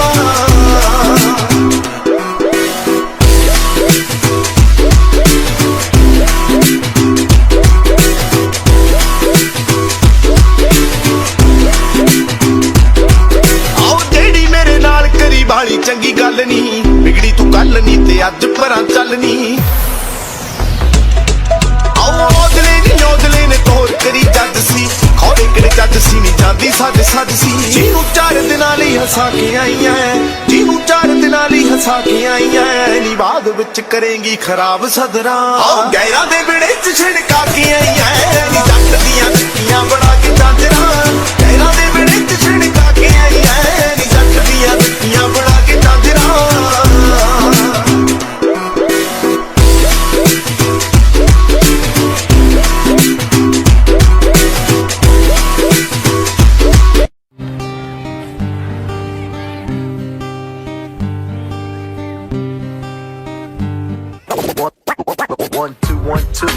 ਬਾਲੀ ਚੰਗੀ ਗੱਲ ਨੀ ਵਿਗੜੀ ਤੂੰ ਕੱਲ ਨੀ ਤੇ ਅੱਜ ਪਰਾਂ ਚੱਲਨੀ। ਆਉ ਔਜਲੇ ਨੇ ਤੋਰ ਕਰੀ ਜੱਜ ਸੀ, ਖੌਰੇ ਕਿਹੜੇ ਜੱਜ ਸੀ ਨੀ ਜਾਂਦੀ ਸੱਜ ਸੱਜ ਸੀ। ਜਿਹਨੂੰ 4 ਦਿਨਾਂ ਲਈ ਹਸਾ ਕੇ ਆਈ ਐ, ਜਿਹਨੂੰ 4 ਦਿਨਾਂ ਲਈ ਹਸਾ ਕੇ ਆਈ ਐ, ਨੀ ਬਾਅਦ ਵਿੱਚ ਕਰੇਂਗੀ ਖਰਾਬ ਸਦਰਾਂ ਗੈਰਾਂ ਦੇ ਵਿੜੇ ਚ ਛਿੜਕਾ ਕੇ ਆਈ ਐ, ਨੀ ਜੱਟ ਦੀਆਂ ਦਿੱਤੀਆਂ ਬਣਾ ਕੇ ਚਾਦਰਾਂ ਗੈਰਾਂ ਦੇ ਵਿੜੇ ਚ ਛਿੜਕਾ ਕੇ ਆਈ ਐ, ਨੀ ਜੱਟ ਦੀਆਂ ਦਿੱਤੀਆਂ ਬਣਾ ਕੇ ਚਾਦਰਾਂ। One, two, one, two.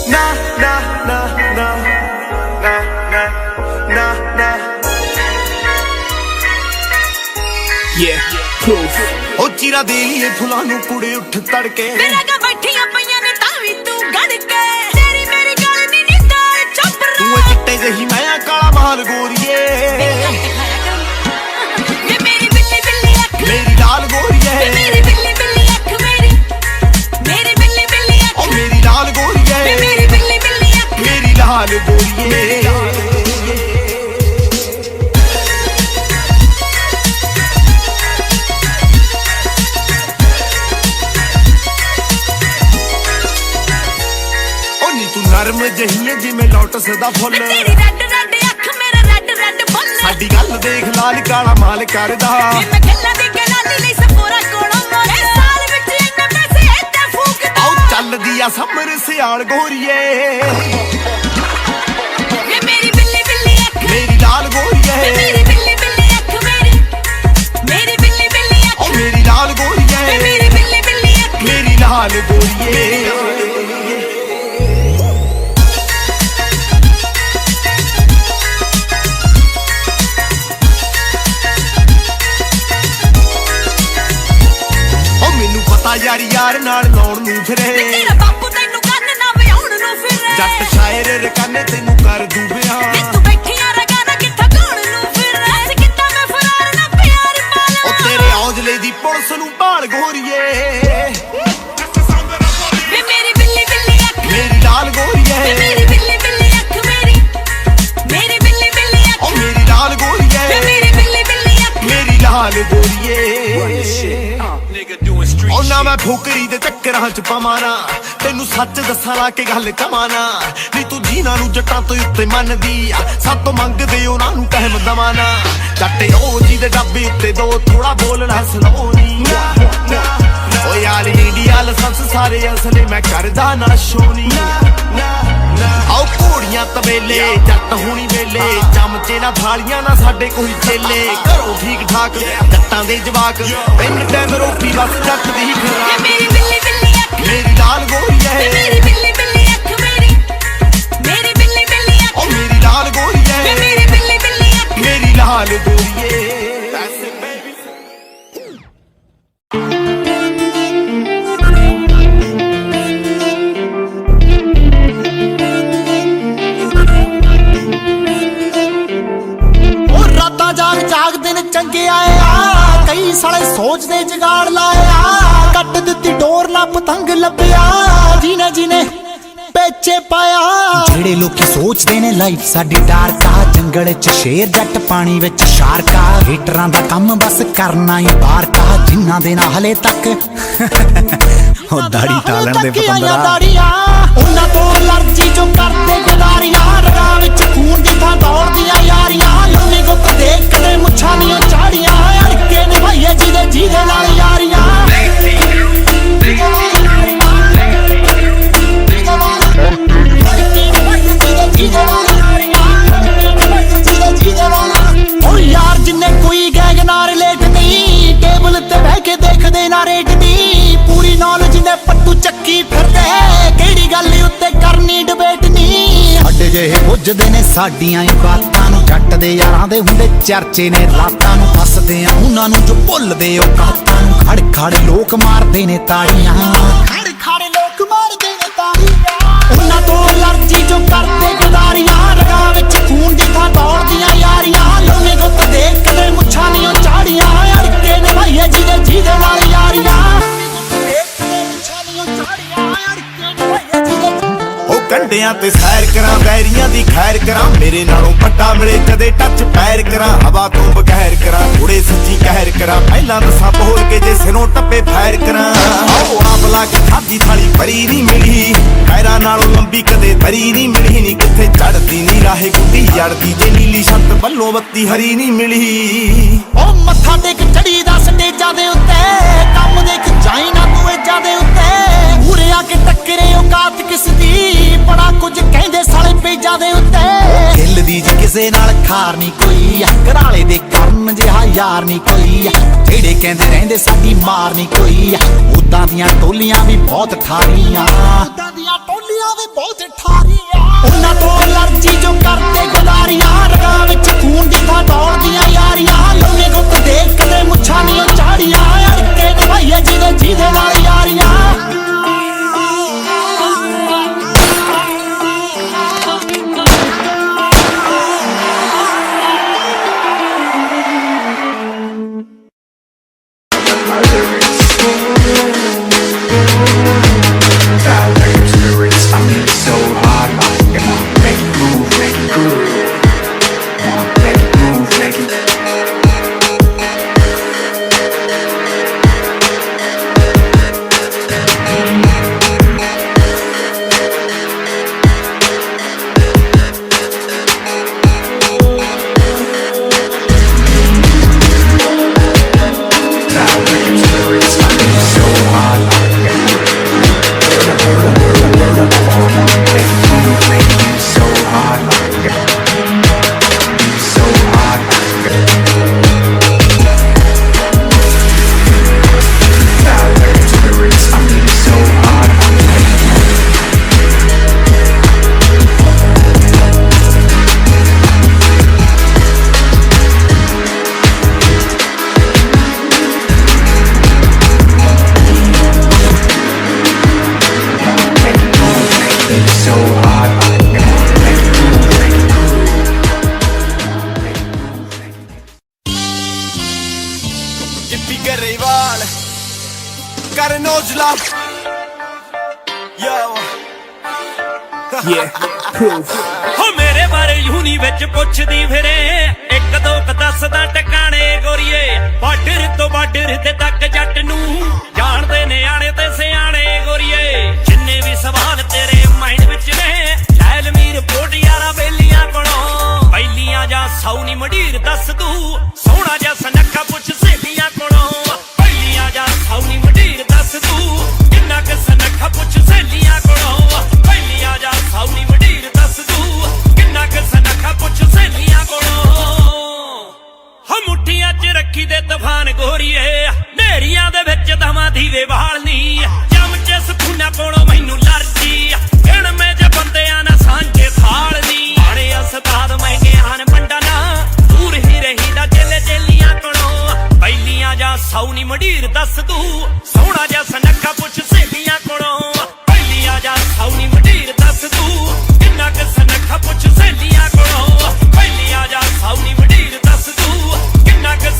Nah, nah, nah, nah, nah, nah, nah, nah. Yeah, proof. ਉਹ ਚੀਰਾ ਦੇ ਲਈਏ ਫੁੱਲਾਂ ਨੂੰ ਕੁੜੇ ਉੱਠ ਤੜਕੇ, ਮੇਰਾ ਗਾ ਬੈਠੀਆਂ ਪਈਆਂ ਨੇ ਤਾਂ ਵੀ ਤੂੰ ਗੜ ਕੇ, ਤੇਰੀ ਮੇਰੀ ਗੱਲ ਨੀ ਨਿਕਾਲ ਚੁੱਪ ਤੂੰ ਇਹ ਚਿੱਟੇ ਜਿਹੀ ਮੈਂ ਕਾਲਾ ਮਾਲ ਗੋਰੀਏ, ਵੇ ਮੇਰੀ ਬਿੱਲੀ ਬਿੱਲੀ ਅੱਖ ਮੇਰੀ ਲਾਲ ਗੋਰੀਏ, ਮੇਰੀ ਬਿੱਲੀ ਬਿੱਲੀ ਅੱਖ ਮੇਰੀ ਬਿੱਲੀ ਬਿੱਲੀ ਅੱਖ ਉਹ ਮੇਰੀ ਲਾਲ ਗੋਰੀਏ, ਮੇਰੀ ਬਿੱਲੀ ਬਿੱਲੀ ਅੱਖ ਮੇਰੀ ਲਾਲ ਗੋਰੀਏ। ਨਰਮ ਜਹੀਏ ਜਿਵੇਂ ਲੋਟਸ ਦਾ ਫੁੱਲ, ਤੇਰੀ ਰੈੱਡ ਰੈੱਡ ਅੱਖ ਮੇਰਾ ਰੈੱਡ ਰੈੱਡ ਫੁੱਲ, ਸਾਡੀ ਗੱਲ ਦੇਖ ਲਾਲ ਕਾਲਾ ਮਾਲ ਕਰਦਾ, ਮੈਂ ਗੱਲਾਂ ਦੀ ਗਲਾਲੀ ਲਈ ਸਪੋਰਾ ਕੋਲੋਂ ਮੋੜ, ਸਾਲ ਵਿੱਚ ਇੰਨੇ ਪੈਸੇ ਇੱਥੇ ਫੂਕਦਾ, ਆਉ ਚੱਲਦੀ ਆ ਸਮਰ ਸਿਆਲ ਗੋਰੀਏ, ਵੇ ਮੇਰੀ ਬਿੱਲੀ ਬਿੱਲੀ ਅੱਖ ਮੇਰੀ ਲਾਲ ਗੋਰੀਏ, ਮੇਰੀ ਬਿੱਲੀ ਬਿੱਲੀ ਅੱਖ ਮੇਰੀ ਬਿੱਲੀ ਬਿੱਲੀ ਅੱਖ ਉਹ ਮੇਰੀ ਲਾਲ ਗੋਰੀਏ, ਮੇਰੀ ਬਿੱਲੀ ਬਿੱਲੀ ਅੱਖ ਮੇਰੀ ਲਾਲ ਗੋਰੀਏ। ਯਾਰੀ ਯਾਰ ਨਾਲ ਲਾਉਣ ਨੂੰ ਫਿਰੇ, ਤੇਰਾ ਬਾਪੂ ਤੈਨੂੰ ਕੰਨ ਨਾ ਵਿਆਉਣ ਨੂੰ ਫਿਰੇ, ਜੱਟ ਸ਼ਾਇਰ ਰਕਾਨੇ ਤੈਨੂੰ ਕਰ ਦੂ ਬਿਆਨ, ਤੂੰ ਬੈਠੀਆਂ ਰਗਾਨਾ ਕਿੱਥਾ ਗਾਉਣ ਨੂੰ ਫਿਰੇ, ਕਿੱਦਾਂ ਮੈਂ ਫਰਾਰ ਨਾ ਪਿਆਰ ਪਾਲਾ, ਉਹ ਤੇਰੇ ਔਜਲੇ ਦੀ ਪੁਲਿਸ ਨੂੰ ਭਾਲ ਗੋਰੀਏ, ਵੇ ਮੇਰੀ ਬਿੱਲੀ ਬਿੱਲੀ ਅੱਖ ਮੇਰੀ ਲਾਲ ਗੋਰੀਏ, ਮੇਰੀ ਬਿੱਲੀ ਬਿੱਲੀ ਅੱਖ ਮੇਰੀ ਬਿੱਲੀ ਬਿੱਲੀ ਅੱਖ ਉਹ ਮੇਰੀ ਲਾਲ ਗੋਰੀਏ, ਮੇਰੀ ਬਿੱਲੀ ਬਿੱਲੀ ਅੱਖ ਮੇਰੀ ਲਾਲ ਗੋਰੀਏ। ਉਹ ਨਾ ਮੈਂ ਫੋਕਰੀ ਦੇ ਚੱਕਰਾਂ ਚ ਪਵਾਂ ਨਾ, ਤੈਨੂੰ ਸੱਚ ਦੱਸਾਂ ਲਾ ਕੇ ਗੱਲ ਕਵਾਂ ਨਾ, ਨੀ ਤੂੰ ਜੀਨਾਂ ਨੂੰ ਜੱਟਾਂ ਤੋਂ ਉੱਤੇ ਮੰਨਦੀ ਆ, ਸਭ ਤੋਂ ਮੰਗਦੇ ਉਹਨਾਂ ਨੂੰ ਟਾਈਮ ਦਵਾਂ ਨਾ, ਜੱਟ ਉਹ ਜੀ ਦੇ ਡੱਬੇ ਉੱਤੇ ਦੋ ਥੋੜਾ ਬੋਲਣਾ ਸਲੋ ਨੀ, ਓ ਯਾਰ ਇੰਡੀਆ ਲਾਇਸੈਂਸ ਸਾਰੇ ਅਸਲੇ ਮੈਂ ਕਰਦਾ ਨਾ ਸ਼ੋਨੀ, ਆਓ ਘੋੜੀਆਂ ਤਬੇਲੇ ਜੱਟ ਹੋਣੀ ਵੇਲੇ, ਚਮਚੇ ਨਾ ਥਾਲੀਆਂ ਨਾ ਸਾਡੇ ਕੋਈ ਚੇਲੇ, ਘਰੋਂ ਠੀਕ ਠਾਕ ਜੱਟਾਂ ਦੇ ਜਵਾਕ, ਤਿੰਨ ਟਾਈਮ ਰੋਟੀ ਬਸ ਜੱਟ ਦੀ ਖੁਰਾਕ, ਮੇਰੀ ਬਿੱਲੀ ਬਿੱਲੀ ਅੱਖ ਮੇਰੀ ਲਾਲ ਗੋਰੀਏ, ਮੇਰੀ ਬਿੱਲੀ ਬਿੱਲੀ ਅੱਖ ਮੇਰੀ ਬਿੱਲੀ ਬਿੱਲੀ ਅੱਖ ਉਹ ਮੇਰੀ ਲਾਲ ਗੋਰੀਏ, ਮੇਰੀ ਬਿੱਲੀ ਬਿੱਲੀ ਅੱਖ ਮੇਰੀ ਲਾਲ ਗੋਰੀਏ। चंगे आए आ कई साले सोचदे जुगाड़ लाए आ कट दित्ती डोर ना पतंग लभ्या जिने जिने पेचे पाया जेड़े लोकी सोचदे ने लाइफ साडी डार्क आ जंगल च शेर जट पानी विच शार्क आ हेटरां दा कम बस करना ही बाहर का जिन्हां दे ना हले तक ओ दाढ़ी टालन दे पतंदरा उन्हां तो एलर्जी जो करदे गदारियां रगा विच खून दी थां दौड़दियां यारियां लम्मी गुੱਤ देख कदे मुੱਛਾਂ ਦੀਆਂ ਝਾੜੀਆਂ अड़के निभाइए जिदे जिदे नाल यारियां ओ यार जिन्ने कोई गैंग ना रिलेट नहीं टेबल ते बह के देखदे ना रेट नहीं पूरी नॉलेज ने पट्टू ਚੱਕੀ ਫਿਰਦੇ ਕਿਹੜੀ ਗੱਲ ਉੱਤੇ ਕਰਨੀ ਡਿਬੇਟ ਨਹੀਂ ਸਾਡੇ ਜਿਹੇ ਪੁੱਜਦੇ ਨੇ ਸਾਡੀਆਂ ਹੀ ਬਾਤਾਂ ਨੂੰ ਜੱਟ ਦੇ ਯਾਰਾਂ ਦੇ ਹੁੰਦੇ ਚਰਚੇ ਨੇ ਰਾਤਾਂ ਨੂੰ ਫਸਦੇ ਆ ਉਹਨਾਂ ਨੂੰ ਜੋ ਭੁੱਲਦੇ ਉਹ ਕਾਤਾਂ ਨੂੰ ਖੜ ਖੜ ਲੋਕ ਮਾਰਦੇ ਨੇ ਤਾੜੀਆਂ ਖੜ ਖੜ ਲੋਕ ਮਾਰਦੇ ਨੇ ਤਾੜੀਆਂ ਉਹਨਾਂ ਤੋਂ ਐਲਰਜੀ ਜੋ ਕਰਦੇ ਗਦਾਰੀਆਂ ਰਗਾ ਵਿੱਚ ਖੂਨ ਦੀ ਥਾਂ ਦੌੜਦੀਆਂ ਯਾਰੀਆਂ ਲੰਮੇ ਗੁੱਤ ਦੇਖ ਕਦੇ ਮੁੱਛਾਂ ਦੀਆਂ ਝਾੜੀਆਂ ਅੜਕੇ ਨਿਭਾਈਏ ਜਿਹਦੇ ਜਿਹਦੇ ਨਾਲ ਯਾਰੀਆਂ ਕੰਡਿਆਂ ਤੇ ਸੈਰ ਕਰਾਂ ਬੈਰੀਆਂ ਦੀ ਖੈਰ ਕਰਾਂ ਮੇਰੇ ਨਾਲੋਂ ਪੱਟਾ ਮਿਲੇ ਕਦੇ ਟੱਚ ਪੈਰ ਕਰਾਂ ਹਵਾ ਤੋਂ ਬਗੈਰ ਕਰਾਂ ਥੋੜੇ ਸੱਚੀ ਕਹਿਰ ਕਰਾਂ ਪਹਿਲਾਂ ਦੱਸਾਂ ਬੋਲ ਕੇ ਜੇ ਸਿਰੋਂ ਟੱਪੇ ਫਾਇਰ ਕਰਾਂ ਆਓ ਆਪ ਲਾ ਕੇ ਖਾਦੀ ਥਾਲੀ ਭਰੀ ਨਹੀਂ ਮਿਲੀ ਪੈਰਾਂ ਨਾਲੋਂ ਲੰਬੀ ਕਦੇ ਧਰੀ ਨਹੀਂ ਮਿਲੀ ਨਹੀਂ ਕਿੱਥੇ ਚੜਦੀ ਨਹੀਂ ਰਾਹੇ ਗੁੱਡੀ ਜੜਦੀ ਜੇ ਨੀਲੀ ਛੱਤ ਬੱਲੋਂ ਬੱਤੀ ਹਰੀ ਨਹੀਂ ਮਿਲੀ ਉਹ ਮੱਥਾ ਟੇਕ ਚੜੀ ਦਾ ਸਟੇਜਾਂ ਦੇ ਉੱਤੇ ਕੰਮ ਦੇਖ ਜਾਈ ਨਾ ਤੂੰ ਏਜਾਂ ਦੇ ਉੱਤੇ ਉਰੇ ਆ ਕੇ ਟੱਕਰੇ ਔਕਾਤ ਕਿਸ ਦੀ ਬੜਾ ਕੁਝ ਕਹਿੰਦੇ ਸਾਲੇ ਪੇਜਾਂ ਦੇ ਉੱਤੇ ਦਿਲ ਦੀ ਜੇ ਕਿਸੇ ਨਾਲ ਖਾਰ ਨਹੀਂ ਕੋਈ ਘਰਾਲੇ ਦੇ ਕਰਨ ਜਿਹਾ ਯਾਰ ਨਹੀਂ ਕੋਈ ਜਿਹੜੇ ਕਹਿੰਦੇ ਰਹਿੰਦੇ ਸਾਡੀ ਮਾਰ ਨਹੀਂ ਕੋਈ ਉਦਾਂ ਦੀਆਂ ਟੋਲੀਆਂ ਵੀ ਬਹੁਤ ਠਾਰੀਆਂ ਉਦਾਂ ਦੀਆਂ ਟੋਲੀਆਂ ਵੀ ਬਹੁਤ ਠਾਰੀਆਂ ਉਹਨਾਂ ਤੋਂ ਐਲਰਜੀ ਜੋ ਕਰਦੇ ਗਦਾਰੀਆਂ ਰਗਾ ਵਿੱਚ ਖੂਨ ਦੀ ਥਾਂ ਦੌੜਦੀਆਂ ਯਾਰੀਆਂ ਲੰਮੇ ਗੁੱਤ ਦੇਖ ਕਦੇ ਮੁੱਛਾਂ ਦੀਆਂ ਝਾੜੀਆਂ ਅੜਕੇ ਨਿਭਾਈਏ ਜਿਹਦੇ ਜਿਹਦੇ ਨਾਲ ਯਾਰੀਆਂ ਹੋ ਮੇਰੇ ਬਾਰੇ ਯੂਨੀ ਵਿੱਚ ਪੁੱਛਦੀ ਫਿਰੇ ਇੱਕ ਦੋ ਕ ਦੱਸਦਾ ਟਿਕਾਣੇ ਗੋਰੀਏ ਬਾਰਡਰ ਤੋਂ ਬਾਰਡਰ ਤੇ ਤੱਕ ਜੱਟ ਨੂੰ ਜਾਣਦੇ ਨਿਆਣੇ ਤੇ ਸਿਆਣੇ ਗੋਰੀਏ ਜਿੰਨੇ ਵੀ ਸਵਾਲ ਤੇਰੇ ਮਾਈਂਡ ਵਿੱਚ ਨੇ ਲੈ ਲਮੀਰ ਰਿਪੋਰਟ ਯਾਰਾ ਬੇਲੀਆਂ ਕੋਲੋਂ ਪਹਿਲੀਆਂ ਜਾਂ ਸੌ ਨੀ ਮਢੀਰ ਦੱਸ ਤੂੰ ਸੋਹਣਾ ਜਾਂ ਸਨੱਖਾ ਪੁੱਛ ਸਹੇਲੀਆਂ ਕੋਲੋਂ ਪਹਿਲੀਆਂ ਜਾਂ ਸੌ ਨੀ ਮਢੀਰ ਦੱਸ ਤੂੰ ਕਿੰਨਾ ਕ ਸਨੱਖਾ ਪੁੱਛ ਸਹੇਲੀਆਂ ਕੋਲੋਂ ਪਹਿਲੀਆਂ ਜਾਂ ਸੌ ਨੀ ਮਢੀਰ ਦੱਸ ਤੂੰ ਕਿੰਨਾ ਕ ਸਨੱਖਾ ਪੁੱਛ ਸਹੇਲੀਆਂ ਕੋਲੋਂ ਹੋ ਮੁੱਠੀਆਂ 'ਚ ਰੱਖੀ ਦੇ ਤੂਫਾਨ ਗੋਰੀਏ ਨੇਰੀਆਂ ਦੇ ਵਿੱਚ ਦਵਾਂ ਦੀਵੇ ਬਾਲਨੀ ਜਮ 'ਚ ਸਖੂਨਾ ਕੋਲੋਂ ਮੈਨੂੰ ਲਰਜੀ ਗਿਣ ਮੈਂ ਜੇ ਬੰਦਿਆਂ ਨਾਲ ਸਾਂਝੇ ਥਾਲਨੀ ਆਣੇ ਉਸਤਾਦ ਮੈਂ ਗਿਆਨ ਮੰਡਾ ਨਾ ਦੂਰ ਹੀ ਰਹੀਦਾ ਚੇਲੇ ਚੇਲੀਆਂ ਕੋਲੋਂ ਪਹਿਲੀਆਂ ਜਾਂ ਸੌ ਨੀ ਮਢੀਰ ਦੱਸ ਤੂੰ ਸੋਹਣਾ ਜਾਂ ਸਨੱਖਾ ਪੁੱਛ ਸਹੇਲੀਆਂ ਕੋਲੋਂ ਪਹਿਲੀਆਂ ਜਾਂ ਸੌ ਨੀ ਮਢੀਰ ਦੱਸ ਤੂੰ ਕਿੰਨਾ ਕ ਸਨੱਖਾ ਪੁੱਛ ਸਹੇਲੀਆਂ ਕੋਲੋਂ ਪਹਿਲੀਆਂ ਜਾਂ ਸੌ ਨੀ ਮਢੀਰ ਦੱਸ ਤੂੰ ਕਿੰਨਾ ਕ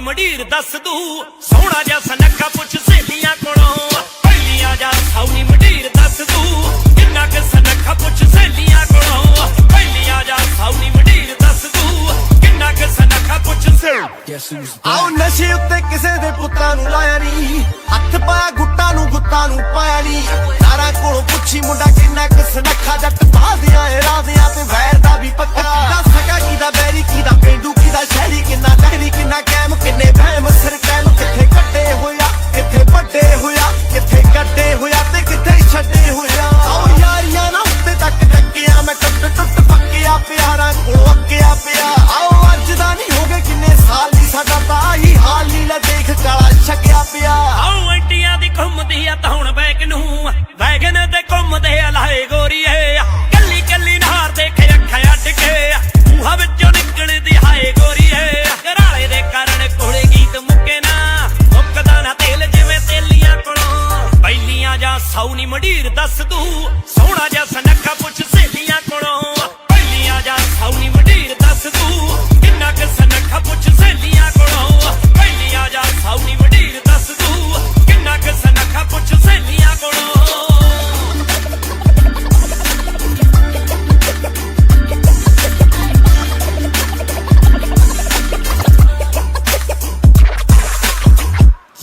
ਮੰਡੀਰ ਦੱਸ ਦੂ ਸੋਹਣਾ ਜਿਹਾ ਸੁਨੱਖਾ ਪੁੱਛ ਸਹੇਲੀਆਂ ਕੋਲੋਂ ਪਹਿਲੀਆਂ ਜਾ ਸੌਣੀ ਮੰਡੀਰ ਦੱਸ ਦੂ ਕਿੰਨਾ ਕੁ ਸੁਨੱਖਾ ਪੁੱਛ ਸਹੇਲੀਆਂ ਕੋਲੋਂ ਪਹਿਲੀਆਂ ਜਾ ਸੌਣੀ ਮੰਡੀਰ ਦੱਸ ਦੂ ਕਿੰਨਾ ਕੁ ਸੁਨੱਖਾ ਪੁੱਛ ਆਓ ਨਸ਼ੇ ਉੱਤੇ ਕਿਸੇ ਦੇ ਪੁੱਤਾਂ ਨੂੰ ਲਾਇਆ ਨਹੀਂ ਹੱਥ ਪਾਇਆ ਗੁੱਟਾਂ ਨੂੰ ਪਾਇਆ ਨਹੀਂ ਸਾਰਾ ਕੋਲੋਂ ਪੁੱਛੀ ਮੁੰਡਾ ਕਿੰਨਾ ਕੁ ਸੁਨੱਖਾ ਜੱਟ ਬਾਦਿਆਂ ਏ ਰਾਦਿਆਂ ਤੇ ਵੈਰ ਦਾ ਵੀ ਪੱਕਾ ਕਿਹਦਾ ਸਕਾ ਕਿਹਦਾ ਬੈਰੀ ਕਿਹਦਾ ਪੇਂਡੂ ਕਿਹਦਾ ਸ਼ਹਿਰੀ ਕਿੰਨਾ ਲਹਿਰੀ ਕਿੰਨਾ ਕੈਮ ਕਿੰਨੇ ਵਹਿਮ ਸਿਰ ਕੈਮ ਕਿੱਥੇ ਕੱਢੇ ਹੋਇਆ ਕਿੱਥੇ ਵੱਡੇ ਹੋਇਆ ਕਿੱਥੇ ਕੱਢੇ ਹੋਇਆ ਤੇ ਕਿੱਥੇ ਛੱਡੇ ਹੋਇਆ ਆਓ ਯਾਰੀਆਂ ਨਾ ਉੱਤੇ ਤੱਕ ਟੱਕਿਆ ਮੈਂ ਟੁੱਟ ਪੱਕਿਆ ਪਿਆਰਾਂ ਕੋਲੋਂ ਅੱਕਿਆ ਪਿਆ ਆਓ ਅੱਜ ਦਾ ਨਹੀਂ ਹੋ ਗਏ ਕਿੰਨੇ ਸਾਲ ਦੀ ਸਾਡਾ ਤਾਂ ਆਹੀ ਹਾਲ ਨੀ ਲੈ ਦੇਖ ਕਾਲਾ ਛਕਿਆ ਪਿਆ ਆਓ ਐਂਟੀਆਂ ਦੀ ਘੁੰਮਦੀ ਆ ਤਾਂ ਹੁਣ ਬੈਗ ਨੂੰ ਵੈਗਨ ਤੇ ਘੁੰਮਦੇ ਆ ਲਾਏ ਗੋਰੀਏ ਕੱਲੀ ਕੱਲੀ ਨਹਾਰ ਦੇਖ ਅੱਖਾਂ ਅੱਡ ਕੇ ਮੂੰਹਾਂ ਵਿੱਚੋਂ ਨਿਕਲਦੀ ਹਾਏ ਗੋਰੀਏ ਘਰਾਲੇ ਦੇ ਕਾਰਨ ਕੋਲੇ ਗੀਤ ਮੁੱਕੇ ਨਾ ਮੁੱਕਦਾ ਨਾ ਤੇਲ ਜਿਵੇਂ ਤੇਲੀਆਂ ਕੋਲੋਂ ਪਹਿਲੀਆਂ ਜਾਂ ਸੌਣੀ ਮੰਡੀਰ ਦੱਸ ਦੂ ਸੋਹਣਾ ਜਿਹਾ ਸੁਨੱਖਾ ਪੁੱਛ ਸਹੇਲੀਆਂ ਕੋਲੋਂ ਪਹਿਲੀਆਂ ਜਾਂ ਸੌਣੀ ਮੰਡੀਰ ਦੱਸ ਦੂ ਕਿੰਨਾ ਕੁ ਸੁਨੱਖਾ ਪੁੱਛ ਸਹੇਲੀਆਂ ਕੋਲੋਂ ਪਹਿਲੀਆਂ ਜਾਂ ਸੌਣੀ ਮੰਡੀਰ ਦੱਸ ਦੂ ਕਿੰਨਾ ਕੁ ਸੁਨੱਖਾ ਪੁੱਛ ਸਹੇਲੀਆਂ ਕੋਲੋਂ